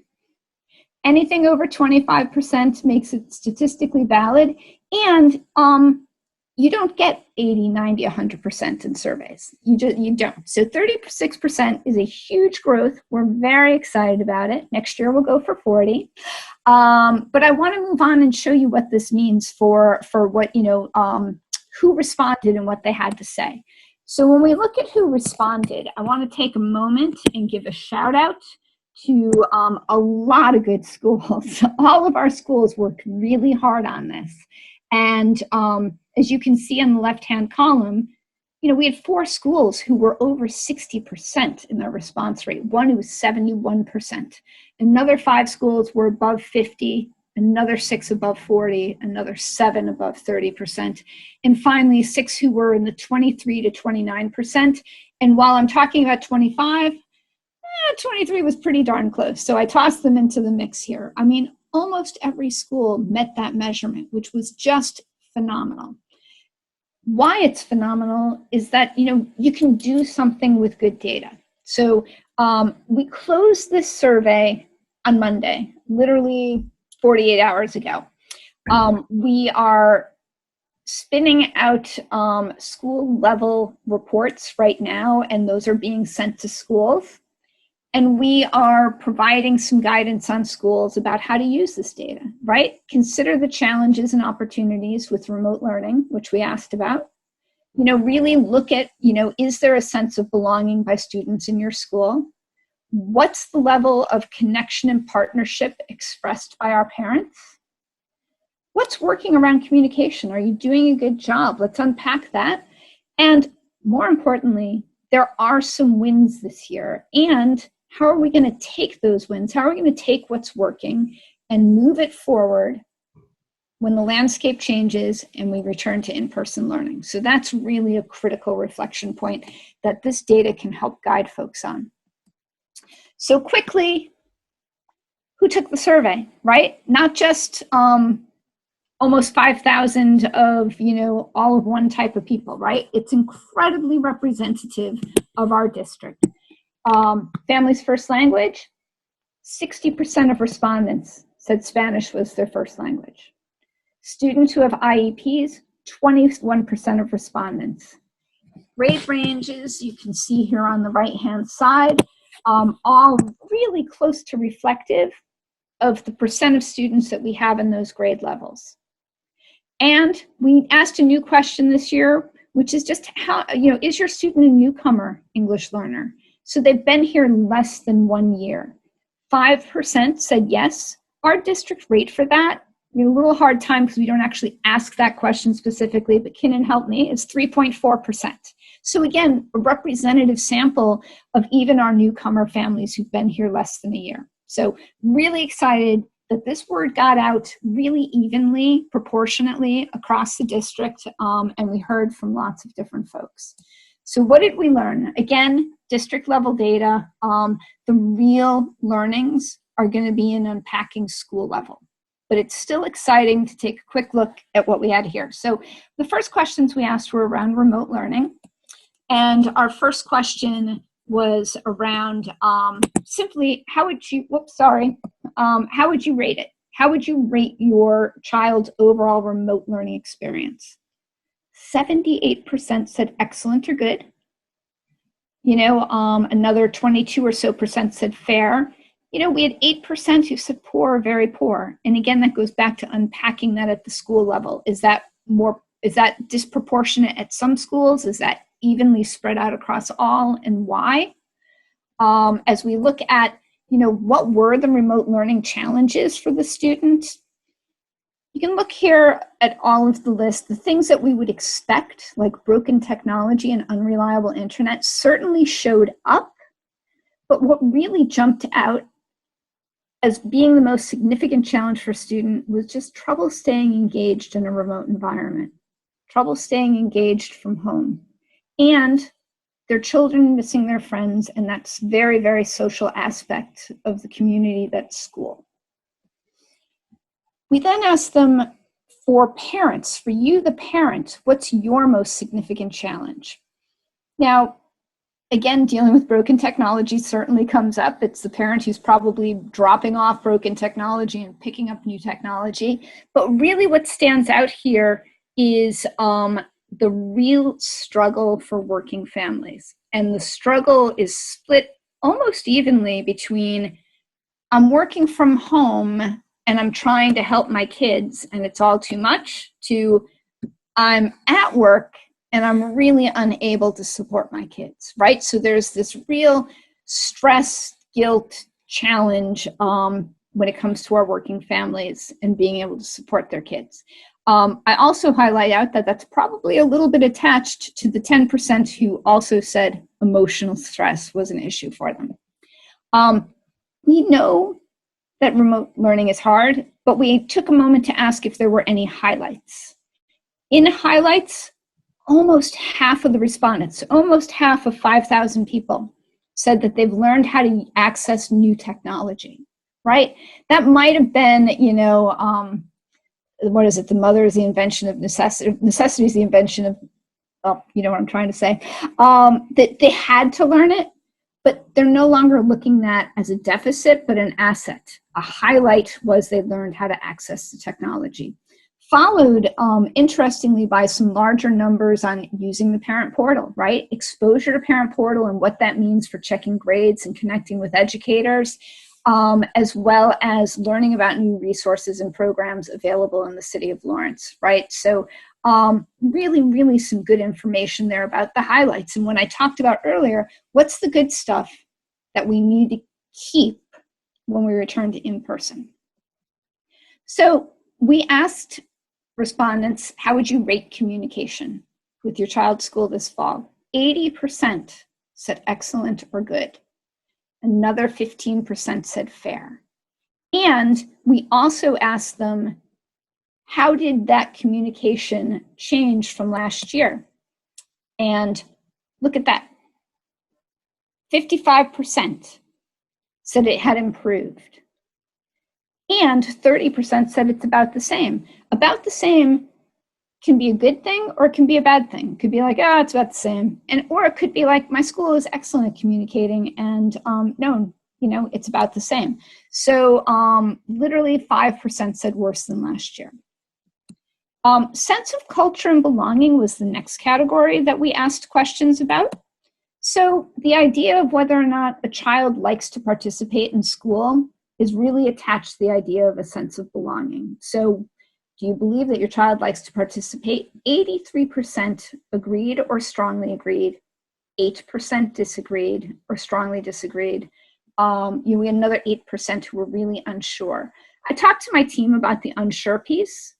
Anything over 25% makes it statistically valid, and you don't get 80, 90, 100% in surveys. You don't. So 36% is a huge growth. We're very excited about it. Next year we'll go for 40. But I want to move on and show you what this means for what, who responded and what they had to say. So when we look at who responded, I want to take a moment and give a shout out to a lot of good schools. All of our schools worked really hard on this. And as you can see on the left-hand column, we had 4 schools who were over 60% in their response rate. One who was 71%. Another 5 schools were above 50, another 6 above 40, another 7 above 30%. And finally, 6 who were in the 23 to 29%. And while I'm talking about 25, 23 was pretty darn close. So I tossed them into the mix here. I mean, almost every school met that measurement, which was just phenomenal. Why it's phenomenal is that, you can do something with good data. So we closed this survey on Monday, literally 48 hours ago. We are spinning out school level reports right now, and those are being sent to schools. And we are providing some guidance on schools about how to use this data, right? Consider the challenges and opportunities with remote learning, which we asked about. Really look at, is there a sense of belonging by students in your school? What's the level of connection and partnership expressed by our parents? What's working around communication? Are you doing a good job? Let's unpack that. And more importantly, there are some wins this year. And how are we going to take those wins? How are we going to take what's working and move it forward when the landscape changes and we return to in-person learning? So that's really a critical reflection point that this data can help guide folks on. So quickly, who took the survey, right? Not just almost 5,000 of, all of one type of people, right? It's incredibly representative of our district. Family's first language, 60% of respondents said Spanish was their first language. Students who have IEPs, 21% of respondents. Grade ranges, you can see here on the right-hand side, all really close to reflective of the percent of students that we have in those grade levels. And we asked a new question this year, which is just how, is your student a newcomer English learner? So they've been here less than 1 year. 5% said yes. Our district rate for that, we had a little hard time because we don't actually ask that question specifically, but Kinnan helped me, it's 3.4%. So again, a representative sample of even our newcomer families who've been here less than a year. So really excited that this word got out really evenly, proportionately across the district, and we heard from lots of different folks. So what did we learn? Again, district level data, the real learnings are going to be in unpacking school level. But it's still exciting to take a quick look at what we had here. So the first questions we asked were around remote learning. And our first question was around simply how would you rate it? How would you rate your child's overall remote learning experience? 78% said excellent or good. Another 22 or so percent said fair. We had 8% who said poor or very poor. And again, that goes back to unpacking that at the school level. Is that disproportionate at some schools? Is that evenly spread out across all, and why? As we look at, what were the remote learning challenges for the student? You can look here at all of the list. The things that we would expect, like broken technology and unreliable internet, certainly showed up. But what really jumped out as being the most significant challenge for a student was just trouble staying engaged in a remote environment, trouble staying engaged from home, and their children missing their friends, and that's very, very social aspect of the community that's school. We then asked them, for parents, for you, the parent, what's your most significant challenge? Now, again, dealing with broken technology certainly comes up. It's the parent who's probably dropping off broken technology and picking up new technology. But really what stands out here is the real struggle for working families. And the struggle is split almost evenly between I'm working from home and I'm trying to help my kids and it's all too much, to I'm at work and I'm really unable to support my kids, right? So there's this real stress, guilt, challenge when it comes to our working families and being able to support their kids. I also highlight out that that's probably a little bit attached to the 10% who also said emotional stress was an issue for them. We know that remote learning is hard, but we took a moment to ask if there were any highlights. In highlights, almost half of the respondents, almost half of 5,000 people, said that they've learned how to access new technology, right? That might have been, you know, what is it? The mother is the invention of necessity. Necessity is the invention of, oh, you know what I'm trying to say. That they had to learn it, but they're no longer looking at as a deficit, but an asset. A highlight was they learned how to access the technology. Followed, interestingly, by some larger numbers on using the parent portal, right? Exposure to parent portal and what that means for checking grades and connecting with educators, as well as learning about new resources and programs available in the city of Lawrence, right? So really, really some good information there about the highlights. And when I talked about earlier, what's the good stuff that we need to keep when we return to in-person? So we asked respondents, how would you rate communication with your child's school this fall? 80% said excellent or good. Another 15% said fair. And we also asked them, how did that communication change from last year? And look at that. 55% said it had improved. And 30% said it's about the same. About the same can be a good thing or it can be a bad thing. It could be like, oh, it's about the same. Or it could be like, my school is excellent at communicating and no, you know, it's about the same. So literally 5% said worse than last year. Sense of culture and belonging was the next category that we asked questions about. So the idea of whether or not a child likes to participate in school is really attached to the idea of a sense of belonging. So do you believe that your child likes to participate? 83% agreed or strongly agreed. 8% disagreed or strongly disagreed. We had another 8% who were really unsure. I talked to my team about the unsure piece.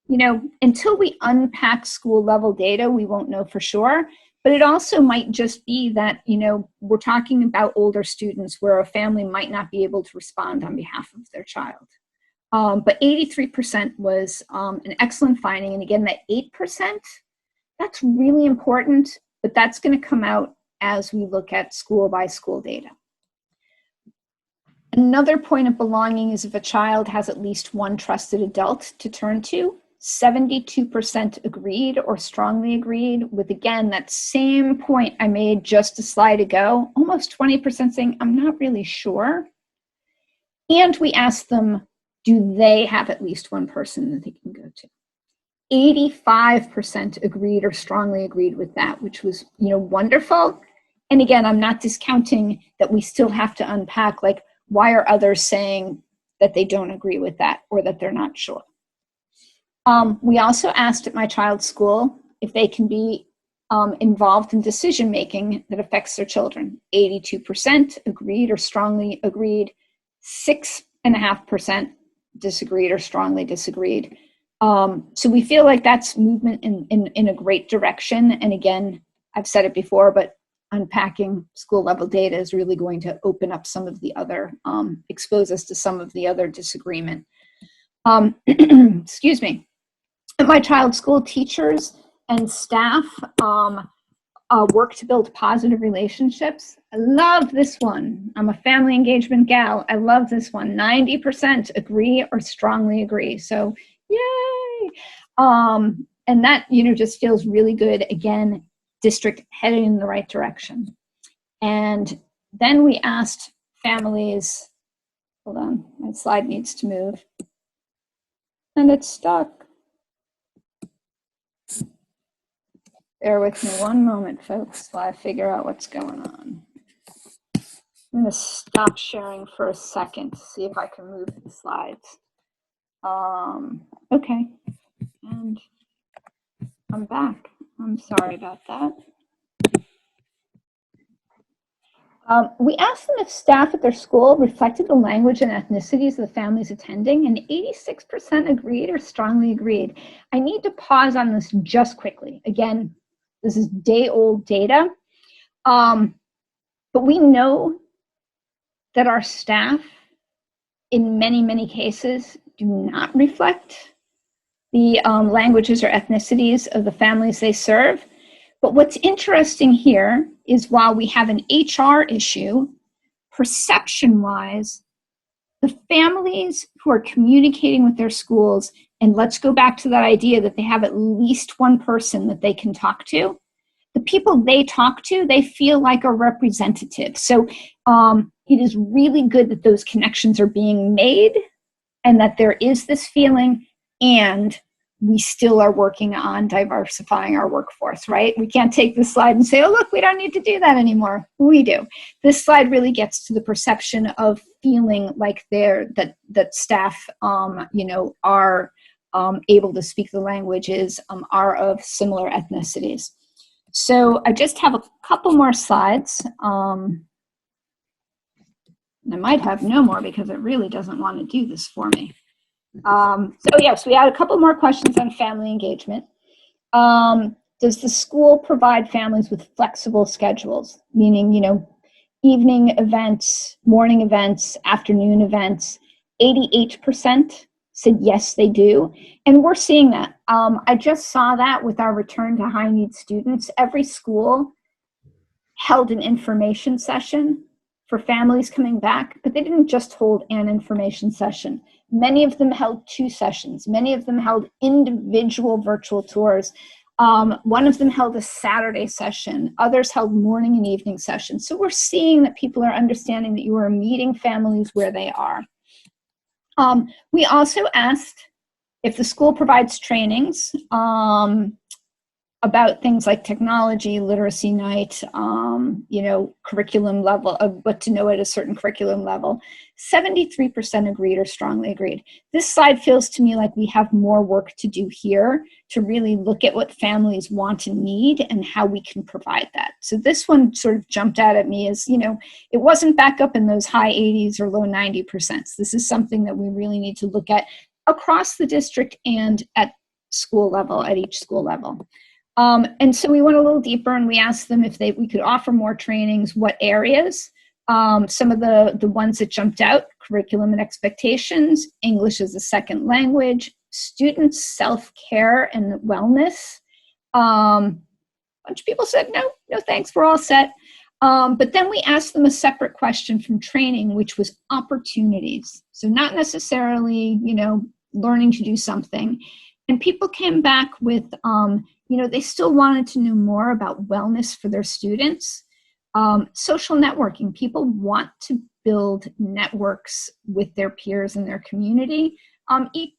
You know, until we unpack school level data, we won't know for sure. But it also might just be that, you know, we're talking about older students where a family might not be able to respond on behalf of their child. But 83% was an excellent finding. And again, that 8%, that's really important, but that's going to come out as we look at school by school data. Another point of belonging is if a child has at least one trusted adult to turn to. 72% agreed or strongly agreed with, again, that same point I made just a slide ago, almost 20% saying, I'm not really sure. And we asked them, do they have at least one person that they can go to? 85% agreed or strongly agreed with that, which was, you know, wonderful. And again, I'm not discounting that we still have to unpack, like, why are others saying that they don't agree with that or that they're not sure? We also asked at my child's school if they can be involved in decision-making that affects their children. 82% agreed or strongly agreed. 6.5% disagreed or strongly disagreed. So we feel like that's movement in a great direction. And again, I've said it before, but unpacking school level data is really going to open up some of the other, expose us to some of the other disagreement. Excuse me. At my child's school, teachers and staff work to build positive relationships. I love this one. I'm a family engagement gal. I love this one. 90% agree or strongly agree. So yay. And that, you know, just feels really good. Again, district heading in the right direction. And then we asked families, hold on, my slide needs to move. And it's stuck. Bear with me one moment, folks, while I figure out what's going on. I'm going to stop sharing for a second to see if I can move the slides. Okay, and I'm back. I'm sorry about that. We asked them if staff at their school reflected the language and ethnicities of the families attending, and 86% agreed or strongly agreed. I need to pause on this just quickly. Again, this is day-old data, but we know that our staff, in many, many cases, do not reflect the languages or ethnicities of the families they serve. But what's interesting here is while we have an HR issue, perception-wise, the families who are communicating with their schools, and let's go back to that idea that they have at least one person that they can talk to, the people they talk to, they feel like a representative. So it is really good that those connections are being made and that there is this feeling, and we still are working on diversifying our workforce, right? We can't take this slide and say, oh, look, we don't need to do that anymore. We do. This slide really gets to the perception of feeling like that staff, are able to speak the languages, are of similar ethnicities. So I just have a couple more slides. I might have no more because it really doesn't want to do this for me. So yes, we had a couple more questions on family engagement. Does the school provide families with flexible schedules, meaning, evening events, morning events, afternoon events? 88% said yes, they do. And we're seeing that. I just saw that with our return to high need students. Every school held an information session for families coming back, but they didn't just hold an information session. Many of them held 2 sessions. Many of them held individual virtual tours. One of them held a Saturday session. Others held morning and evening sessions. So we're seeing that people are understanding that you are meeting families where they are. We also asked if the school provides trainings about things like technology, literacy night, curriculum level, of what to know at a certain curriculum level. 73% agreed or strongly agreed. This slide feels to me like we have more work to do here to really look at what families want and need and how we can provide that. So this one sort of jumped out at me as, it wasn't back up in those high 80s or low 90%. This is something that we really need to look at across the district and at school level, at each school level. And so we went a little deeper and we asked them if we could offer more trainings, what areas. Some of the ones that jumped out: curriculum and expectations, English as a second language, student self-care and wellness. A bunch of people said, no thanks, we're all set. But then we asked them a separate question from training, which was opportunities. So not necessarily, learning to do something. And people came back with, they still wanted to know more about wellness for their students. Social networking. People want to build networks with their peers in their community.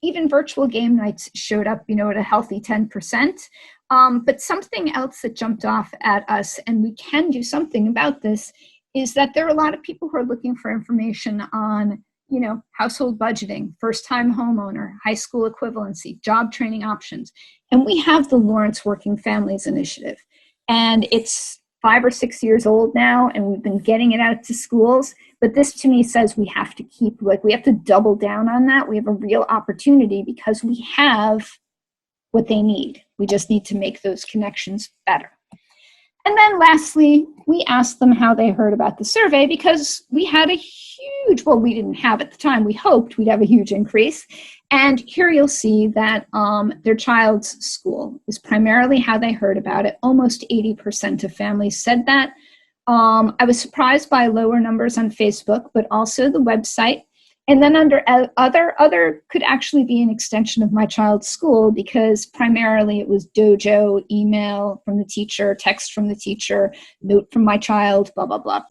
Even virtual game nights showed up, at a healthy 10%. But something else that jumped off at us, and we can do something about this, is that there are a lot of people who are looking for information on, household budgeting, first-time homeowner, high school equivalency, job training options. And we have the Lawrence Working Families Initiative. And it's 5 or 6 years old now, and we've been getting it out to schools. But this to me says we have to double down on that. We have a real opportunity because we have what they need. We just need to make those connections better. And then lastly, we asked them how they heard about the survey, because we had a huge, we didn't have at the time, we hoped we'd have a huge increase. And here you'll see that their child's school is primarily how they heard about it. Almost 80% of families said that. I was surprised by lower numbers on Facebook, but also the website. And then under other could actually be an extension of my child's school, because primarily it was dojo, email from the teacher, text from the teacher, note from my child, blah, blah, blah.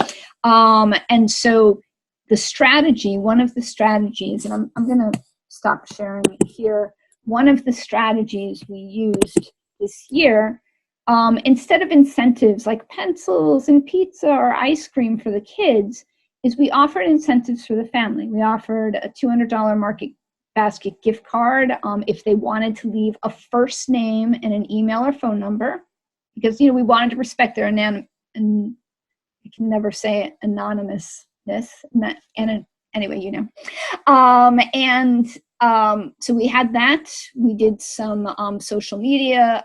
And so the strategy, one of the strategies, and I'm going to stop sharing it here. One of the strategies we used this year instead of incentives like pencils and pizza or ice cream for the kids, is we offered incentives for the family. We offered a $200 market basket gift card if they wanted to leave a first name and an email or phone number, because we wanted to respect their and I can never say anonymousness. Anyway, so we had that. We did some social media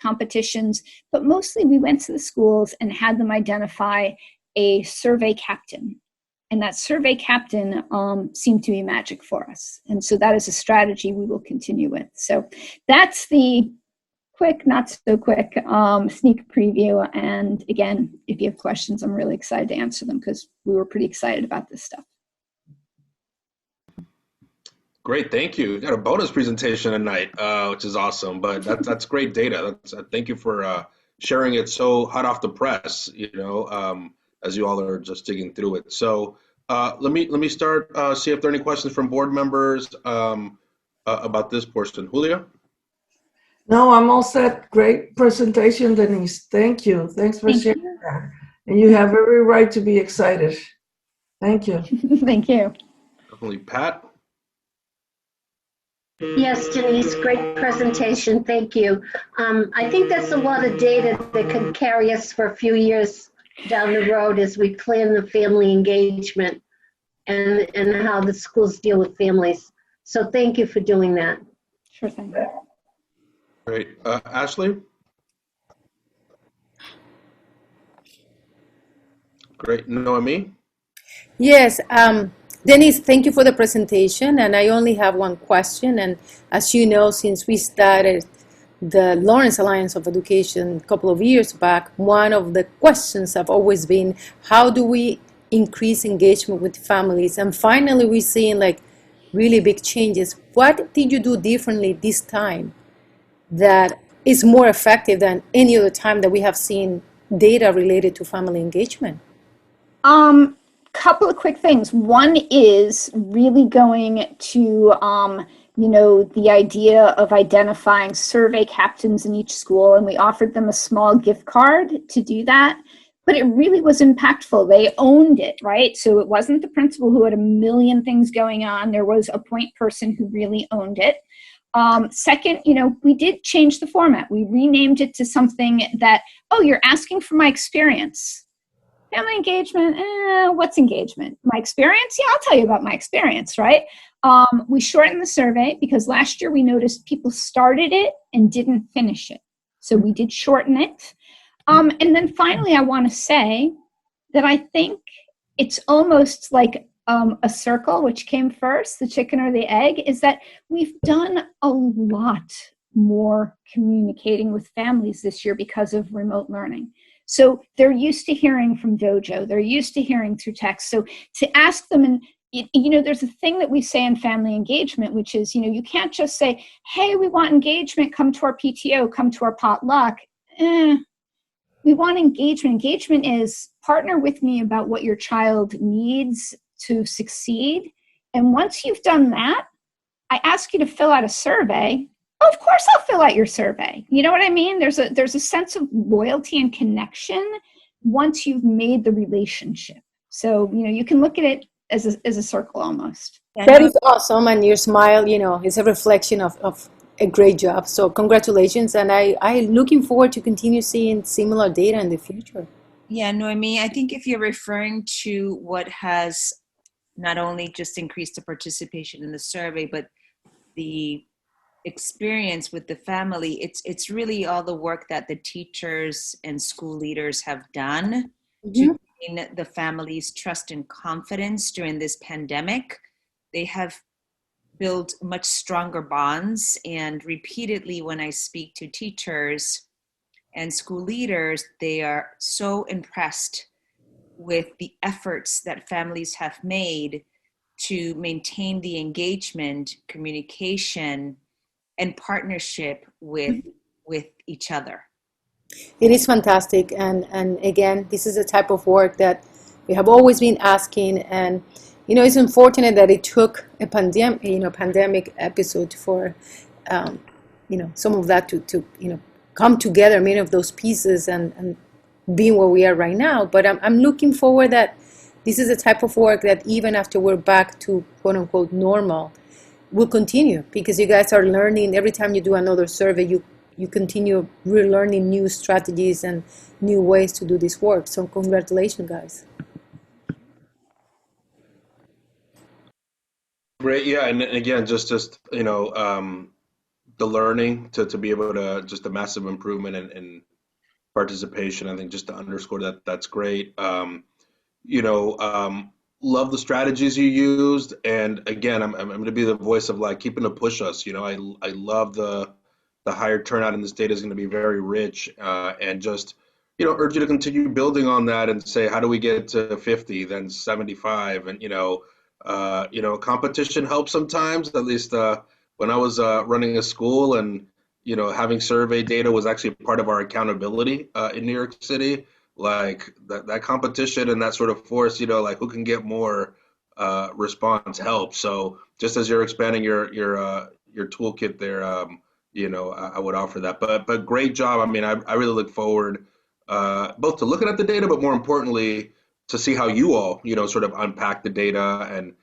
competitions, but mostly we went to the schools and had them identify a survey captain. And that survey captain seemed to be magic for us. And so that is a strategy we will continue with. So that's the quick, not so quick sneak preview. And again, if you have questions, I'm really excited to answer them because we were pretty excited about this stuff. Great, thank you. We got a bonus presentation tonight, which is awesome. But that's great data. Thank you for sharing it so hot off the press. As you all are just digging through it. So let me start. See if there are any questions from board members about this portion. Julia. No, I'm all set. Great presentation, Denise. Thank you. Thanks for sharing that. And you have every right to be excited. Thank you. Thank you. Definitely. Pat? Yes, Denise, great presentation. Thank you. I think that's a lot of data that could carry us for a few years down the road as we plan the family engagement and how the schools deal with families. So thank you for doing that. Sure thing. Great. Ashley? Great. Noemi? Yes, Denise, thank you for the presentation. And I only have one question. And as you know, since we started the Lawrence Alliance of Education a couple of years back, one of the questions have always been, how do we increase engagement with families? And finally, we're seeing like really big changes. What did you do differently this time that is more effective than any other time that we have seen data related to family engagement? Couple of quick things. One is really going to, the idea of identifying survey captains in each school, and we offered them a small gift card to do that. But it really was impactful. They owned it, right? So it wasn't the principal who had a million things going on. There was a point person who really owned it. Second, we did change the format. We renamed it to something that, you're asking for my experience. Family engagement, what's engagement? My experience? Yeah, I'll tell you about my experience, right? We shortened the survey because last year we noticed people started it and didn't finish it. So we did shorten it. And then finally, I want to say that I think it's almost like a circle, which came first, the chicken or the egg, is that we've done a lot more communicating with families this year because of remote learning. So they're used to hearing from Dojo. They're used to hearing through text. So to ask them, and there's a thing that we say in family engagement, which is, you can't just say, hey, we want engagement, come to our PTO, come to our potluck. We want engagement. Engagement is partner with me about what your child needs to succeed. And once you've done that, I ask you to fill out a survey. Of course I'll fill out your survey. You know what I mean? There's a sense of loyalty and connection once you've made the relationship. So, you can look at it as a circle almost. That is awesome. And your smile, is a reflection of a great job. So congratulations. And I'm looking forward to continue seeing similar data in the future. Yeah, Noemi, I think if you're referring to what has not only just increased the participation in the survey, but the experience with the family, it's really all the work that the teachers and school leaders have done to gain the family's trust and confidence during this pandemic. They have built much stronger bonds, and repeatedly when I speak to teachers and school leaders, they are so impressed with the efforts that families have made to maintain the engagement, communication, and partnership with each other. It is fantastic, and again, this is the type of work that we have always been asking, and it's unfortunate that it took a pandemic episode for some of that to come together, many of those pieces, and being where we are right now. But I'm looking forward that this is the type of work that even after we're back to quote unquote normal, will continue, because you guys are learning every time you do another survey. You continue relearning new strategies and new ways to do this work. So congratulations, guys. Great, yeah, and again, just the learning to be able to, just a massive improvement in participation. I think just to underscore that, that's great. Love the strategies you used, and again, I'm going to be the voice of like keeping to push us. I love the higher turnout, and this data is going to be very rich, and just urge you to continue building on that and say, how do we get to 50, then 75, and competition helps sometimes. At least when I was running a school, and having survey data was actually part of our accountability in New York City. Like that competition and that sort of force, like who can get more response helps. So just as you're expanding your toolkit there, I would offer that. But great job. I mean, I really look forward both to looking at the data, but more importantly, to see how you all, sort of unpack the data, and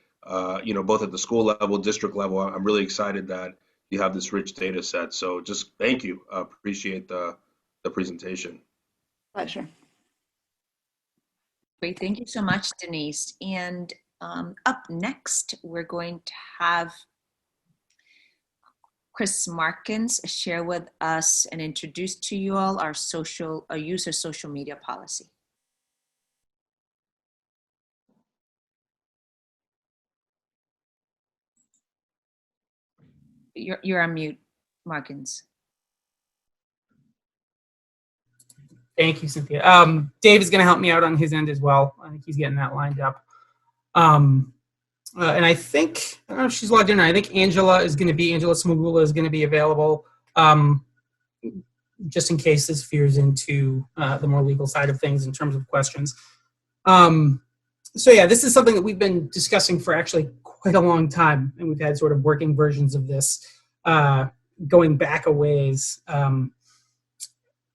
both at the school level, district level. I'm really excited that you have this rich data set. So just thank you. Appreciate the presentation. Pleasure. Great, thank you so much, Denise. And up next, we're going to have Chris Markins share with us and introduce to you all our use of social media policy. You're on mute, Markins. Thank you, Cynthia. Dave is going to help me out on his end as well. I think he's getting that lined up. And I think, I don't know if she's logged in. I think Angela Smugula is going to be available, just in case this veers into the more legal side of things in terms of questions. So yeah, this is something that we've been discussing for actually quite a long time, and we've had sort of working versions of this going back a ways.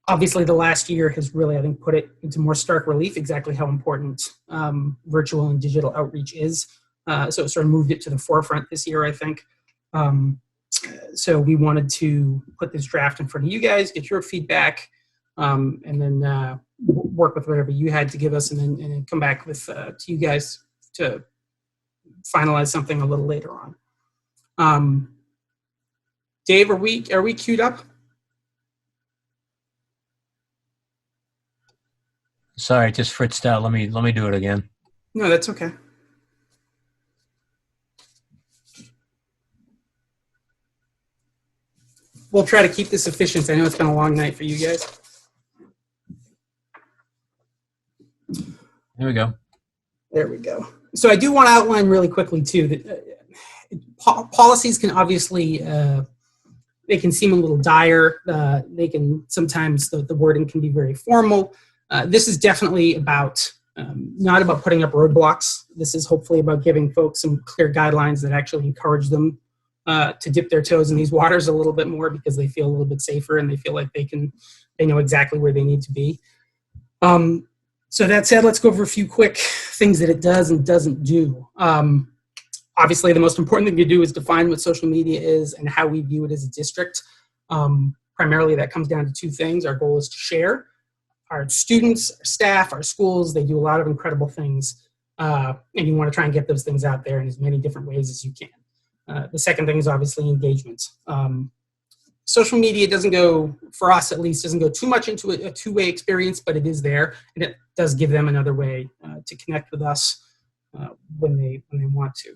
Obviously, the last year has really, I think, put it into more stark relief exactly how important virtual and digital outreach is. So it sort of moved it to the forefront this year, I think. So we wanted to put this draft in front of you guys, get your feedback, and then work with whatever you had to give us, and then come back with to you guys to finalize something a little later on. Dave, are we queued up? Sorry, just fritzed out. Let me do it again. No, that's okay. We'll try to keep this efficient. I know it's been a long night for you guys. Here we go. There we go. So I do want to outline really quickly too that policies can obviously they can seem a little dire. They can sometimes the wording can be very formal. This is definitely about not about putting up roadblocks. This is hopefully about giving folks some clear guidelines that actually encourage them to dip their toes in these waters a little bit more, because they feel a little bit safer and they feel like they know exactly where they need to be. So that said, let's go over a few quick things that it does and doesn't do. Obviously, the most important thing to do is define what social media is and how we view it as a district. Primarily, that comes down to two things. Our goal is to share. Our students, our staff, our schools, they do a lot of incredible things, and you want to try and get those things out there in as many different ways as you can. The second thing is obviously engagement. Social media doesn't go, for us at least, doesn't go too much into a two-way experience, but it is there, and it does give them another way to connect with us when they want to.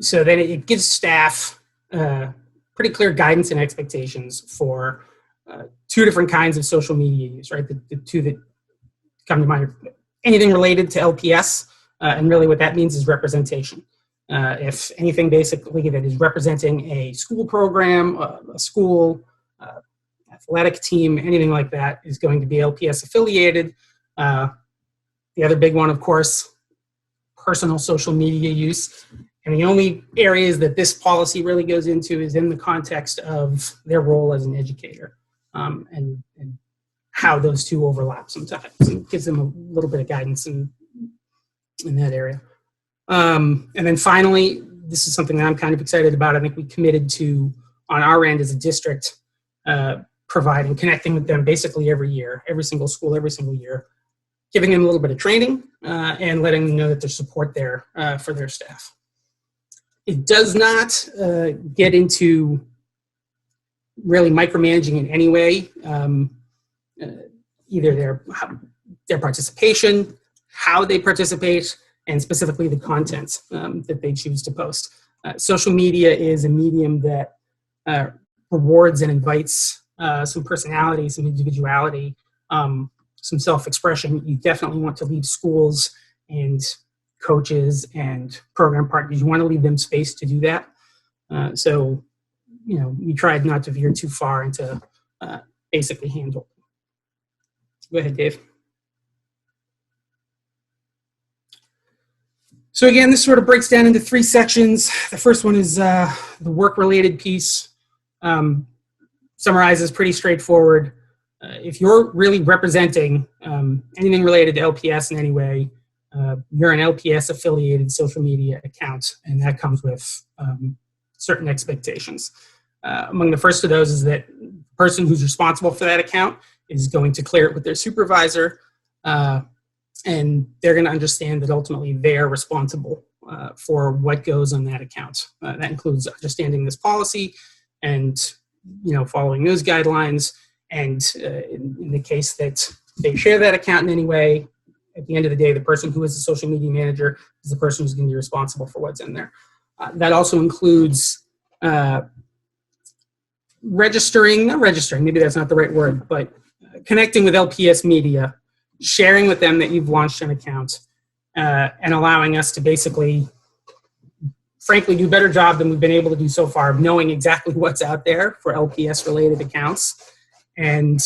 So then it gives staff pretty clear guidance and expectations for two different kinds of social media use, right? The two that come to mind are anything related to LPS, and really what that means is representation. If anything basically that is representing a school program, a school, athletic team, anything like that is going to be LPS affiliated. The other big one, of course, personal social media use. And the only areas that this policy really goes into is in the context of their role as an educator, and how those two overlap sometimes. It gives them a little bit of guidance in that area. And then finally, this is something that I'm kind of excited about. I think we committed to, on our end as a district, providing, connecting with them basically every year, every single school, every single year, giving them a little bit of training and letting them know that there's support there for their staff. It does not get into really micromanaging in any way, either their participation, how they participate, and specifically the content that they choose to post. Social media is a medium that rewards and invites some personality, some individuality, some self-expression. You definitely want to leave schools and coaches and program partners, you want to leave them space to do that. So, you know, we tried not to veer too far into basically handle. Go ahead, Dave. So again, this sort of breaks down into 3 sections. The first one is the work-related piece. Summarizes pretty straightforward. If you're really representing anything related to LPS in any way, you're an LPS-affiliated social media account, and that comes with certain expectations. Among the first of those is that the person who's responsible for that account is going to clear it with their supervisor, and they're going to understand that ultimately they're responsible for what goes on that account. That includes understanding this policy and, you know, following those guidelines. And in the case that they share that account in any way, at the end of the day, the person who is the social media manager is the person who's going to be responsible for what's in there. That also includes not registering, maybe that's not the right word, but connecting with LPS media, sharing with them that you've launched an account, and allowing us to basically, frankly, do a better job than we've been able to do so far of knowing exactly what's out there for LPS-related accounts. And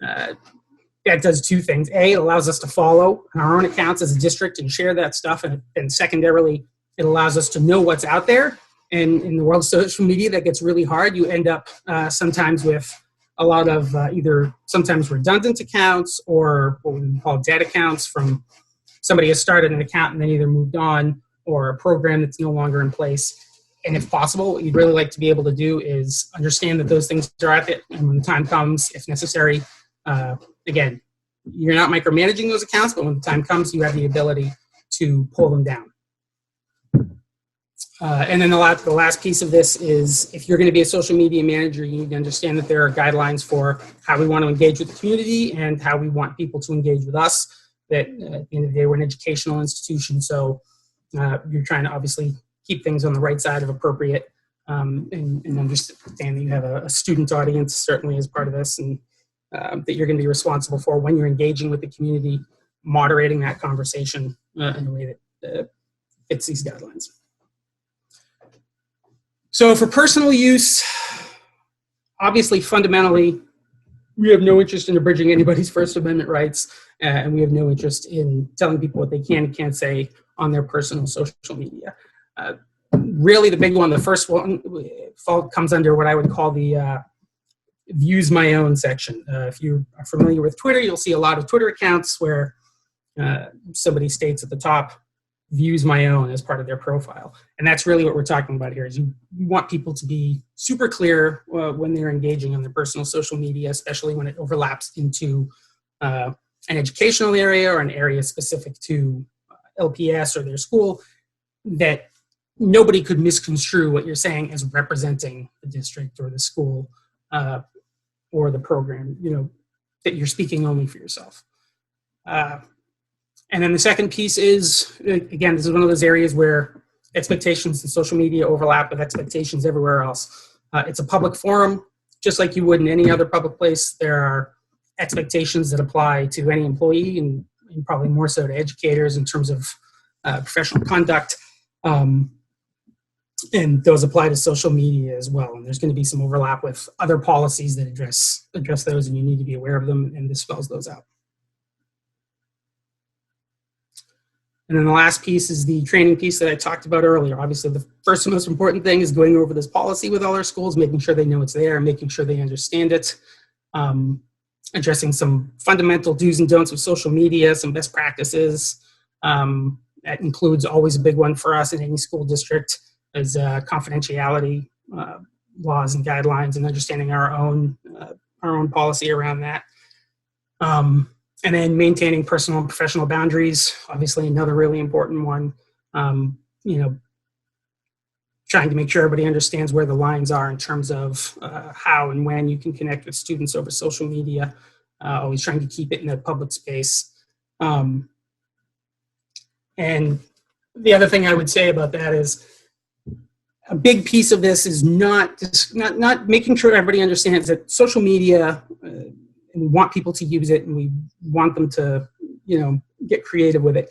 that does 2 things. A, it allows us to follow our own accounts as a district and share that stuff. And secondarily, it allows us to know what's out there. And in the world of social media, that gets really hard. You end up sometimes with a lot of either sometimes redundant accounts or what we call dead accounts from somebody has started an account and then either moved on, or a program that's no longer in place. And if possible, what you'd really like to be able to do is understand that those things are out there, and when the time comes, if necessary, again, you're not micromanaging those accounts, but when the time comes, you have the ability to pull them down. And then the last piece of this is, if you're going to be a social media manager, you need to understand that there are guidelines for how we want to engage with the community and how we want people to engage with us. That at the end of the day, we're an educational institution, so you're trying to obviously keep things on the right side of appropriate, and understand that you have a student audience certainly as part of this, and that you're going to be responsible for when you're engaging with the community, moderating that conversation in a way that fits these guidelines. So for personal use, obviously fundamentally, we have no interest in abridging anybody's First Amendment rights, and we have no interest in telling people what they can and can't say on their personal social media. Really the big one, the first one, comes under what I would call the views my own section. If you are familiar with Twitter, you'll see a lot of Twitter accounts where somebody states at the top, views my own as part of their profile. And that's really what we're talking about here, is you want people to be super clear when they're engaging on their personal social media, especially when it overlaps into an educational area or an area specific to LPS or their school, that nobody could misconstrue what you're saying as representing the district or the school or the program, you know, that you're speaking only for yourself. And then the second piece is, again, this is one of those areas where expectations in social media overlap with expectations everywhere else. It's a public forum, just like you would in any other public place. There are expectations that apply to any employee, and probably more so to educators in terms of professional conduct. And those apply to social media as well. And there's going to be some overlap with other policies that address those, and you need to be aware of them, and this spells those out. And then the last piece is the training piece that I talked about earlier. Obviously, the first and most important thing is going over this policy with all our schools, making sure they know it's there, making sure they understand it, addressing some fundamental do's and don'ts of social media, some best practices. That includes always a big one for us in any school district is confidentiality laws and guidelines, and understanding our own policy around that. And then maintaining personal and professional boundaries, obviously another really important one. Trying to make sure everybody understands where the lines are in terms of how and when you can connect with students over social media, always trying to keep it in a public space. And the other thing I would say about that is a big piece of this is not making sure everybody understands that social media, and we want people to use it and we want them to, get creative with it.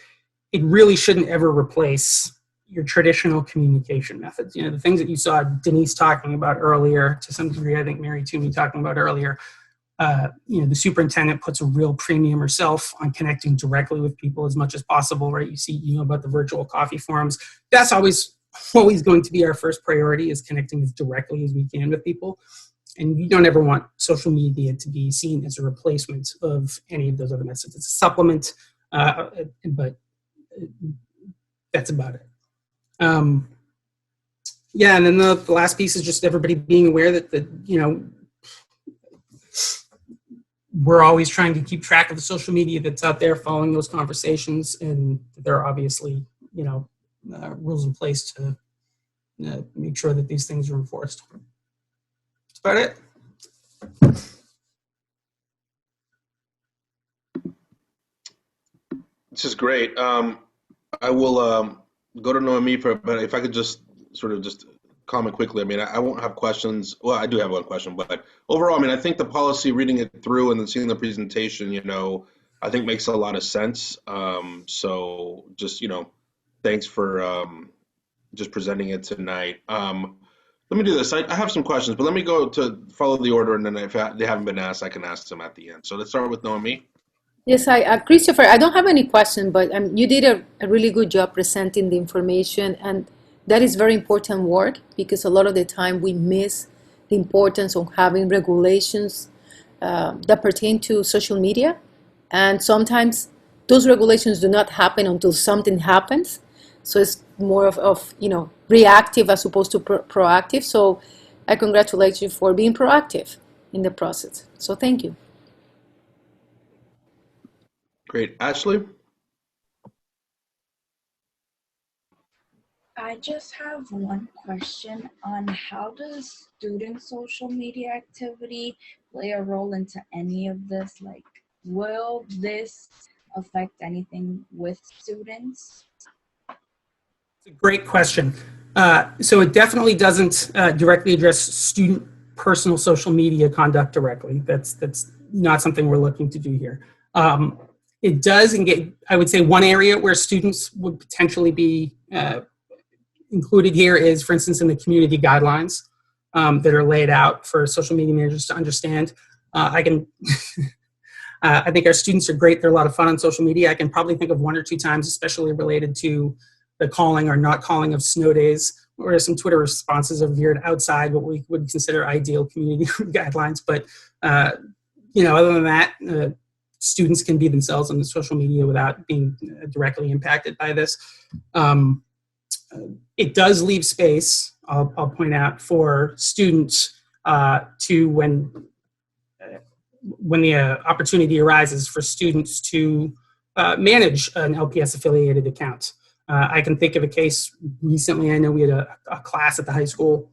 It really shouldn't ever replace your traditional communication methods. The things that you saw Denise talking about earlier, to some degree, I think Mary Toomey talking about earlier, the superintendent puts a real premium herself on connecting directly with people as much as possible, right? You see, about the virtual coffee forums. That's always going to be our first priority, is connecting as directly as we can with people. And you don't ever want social media to be seen as a replacement of any of those other methods. It's a supplement, but that's about it. And then the last piece is just everybody being aware that we're always trying to keep track of the social media that's out there, following those conversations, and there are obviously, rules in place to make sure that these things are enforced. That's about it. This is great. I will go to Noemi but if I could just comment quickly. I mean, I won't have questions. Well, I do have one question, but overall, I mean, I think the policy, reading it through and then seeing the presentation, I think makes a lot of sense. So just, thanks for just presenting it tonight. Let me do this. I have some questions, but let me go to follow the order, and then if they haven't been asked, I can ask them at the end. So let's start with Noemi. Yes, Christopher, I don't have any question, but you did a really good job presenting the information, and that is very important work, because a lot of the time we miss the importance of having regulations that pertain to social media, and sometimes those regulations do not happen until something happens. So it's more of reactive as opposed to proactive. So I congratulate you for being proactive in the process. So thank you. Great. Ashley? I just have one question on how does student social media activity play a role into any of this? Like, will this affect anything with students? It's a great question. So it definitely doesn't directly address student personal social media conduct directly. That's not something we're looking to do here. It does engage, I would say one area where students would potentially be included here is, for instance, in the community guidelines that are laid out for social media managers to understand. I think our students are great. They're a lot of fun on social media. I can probably think of one or two times, especially related to the calling or not calling of snow days, where some Twitter responses have veered outside what we would consider ideal community guidelines. But, other than that, students can be themselves on the social media without being directly impacted by this. It does leave space, I'll point out, for students to, when the opportunity arises, for students to manage an LPS affiliated account. I can think of a case recently. I know we had a class at the high school.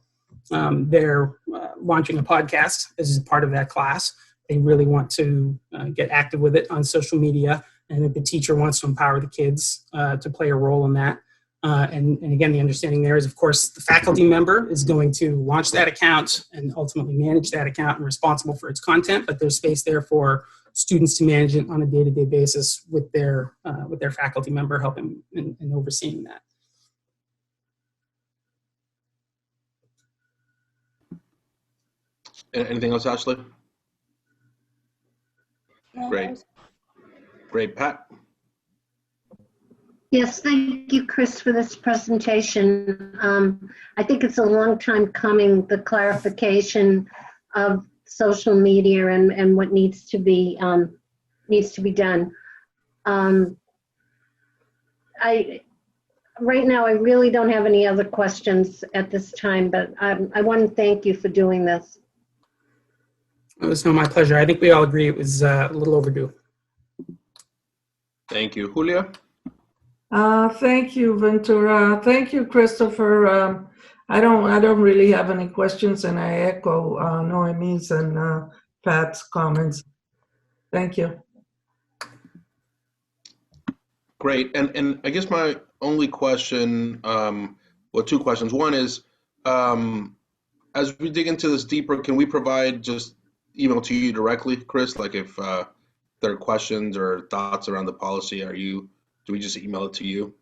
They're launching a podcast. This is part of that class. They really want to get active with it on social media, and if the teacher wants to empower the kids to play a role in that. And again, the understanding there is, of course, the faculty member is going to launch that account and ultimately manage that account and responsible for its content, but there's space there for students to manage it on a day-to-day basis with their faculty member helping and overseeing that. Anything else, Ashley? No, Great. Great. Pat? Yes, thank you, Chris, for this presentation. I think it's a long time coming, the clarification of social media and what needs to be done. Right now, I really don't have any other questions at this time, but I want to thank you for doing this. It was my pleasure. I think we all agree it was a little overdue. Thank you. Julia? Thank you, Ventura. Thank you, Christopher. I don't really have any questions, and I echo Noemi's and Pat's comments. Thank you. Great. And I guess my only question, well, two questions. One is, as we dig into this deeper, can we provide just email to you directly, Chris? Like if there are questions or thoughts around the policy, do we just email it to you?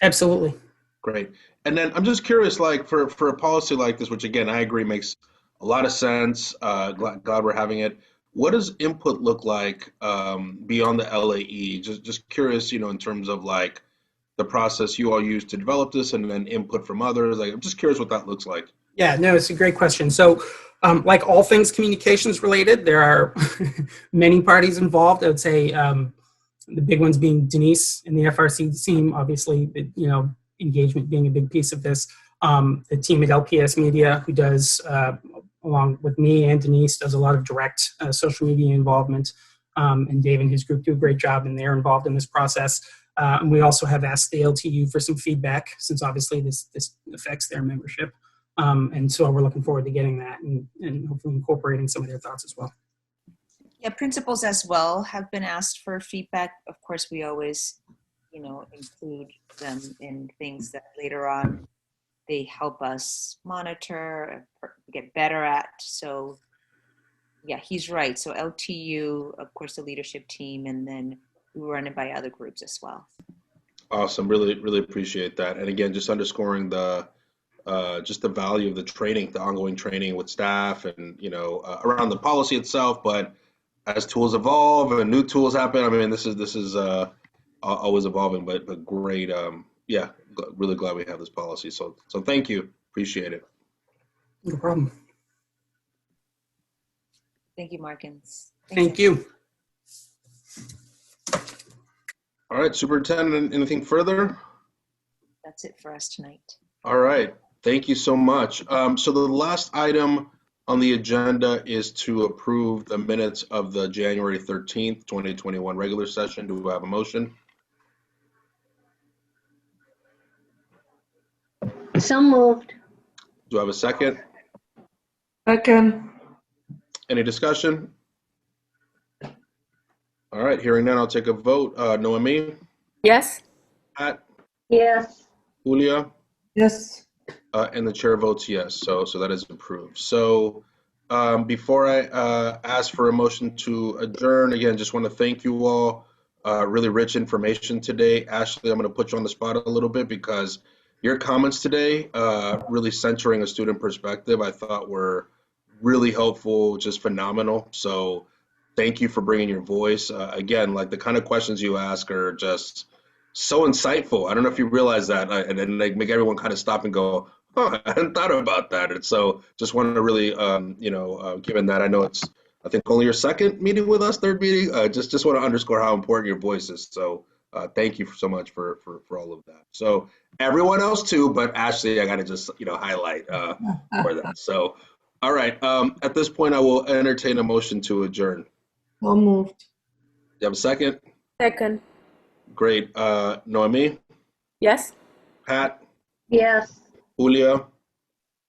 Absolutely. Great. And then I'm just curious, like for a policy like this, which again, I agree makes a lot of sense. Glad we're having it. What does input look like beyond the LAE? Just curious, in terms of like the process you all use to develop this and then input from others. Like, I'm just curious what that looks like. Yeah, no, it's a great question. So like all things communications related, there are many parties involved. I would say the big ones being Denise and the FRC team, obviously, engagement being a big piece of this. The team at LPS Media, who does, along with me and Denise, does a lot of direct social media involvement. And Dave and his group do a great job, and they're involved in this process. And we also have asked the LTU for some feedback, since obviously this affects their membership. And so we're looking forward to getting that and hopefully incorporating some of their thoughts as well. Yeah, principals as well have been asked for feedback. Of course, we always, include them in things that later on they help us monitor, get better at. So yeah, he's right. So LTU, of course, the leadership team, and then we run it by other groups as well. Awesome. Really, really appreciate that. And again, just underscoring just the value of the training, the ongoing training with staff and, around the policy itself, but as tools evolve and new tools happen, I mean, this is always evolving, but great. Yeah, really glad we have this policy. So thank you. Appreciate it. No problem. Thank you, Markins. Thank you. All right, Superintendent, anything further? That's it for us tonight. All right. Thank you so much. So the last item on the agenda is to approve the minutes of the January 13th, 2021 regular session. Do we have a motion? So moved. Do I have a second? Second. Any discussion? All right, hearing none, I'll take a vote. Noemi? Yes. Pat? Yes. Julia? Yes. And the chair votes yes, so that is approved. So before I ask for a motion to adjourn, again, just want to thank you all. Really rich information today. Ashley, I'm going to put you on the spot a little bit because your comments today, really centering a student perspective, I thought were really helpful, just phenomenal. So thank you for bringing your voice. Again, like the kind of questions you ask are just so insightful. I don't know if you realize that, and then they make everyone kind of stop and go, "Oh, I hadn't thought about that." And so just wanted to really, given that I know it's, I think only your second meeting with us, third meeting, just want to underscore how important your voice is. So thank you so much for all of that. So everyone else too, but Ashley, I got to just, highlight for that. So, all right. At this point, I will entertain a motion to adjourn. So moved. You have a second? Second. Great. Noemi? Yes. Pat? Yes. Julia?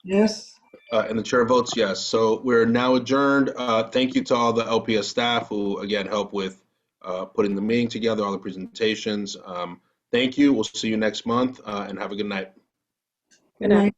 Yes. And the chair votes yes. So we're now adjourned. Thank you to all the LPS staff who, again, helped with putting the meeting together, all the presentations. Thank you. We'll see you next month, and have a good night. Good night.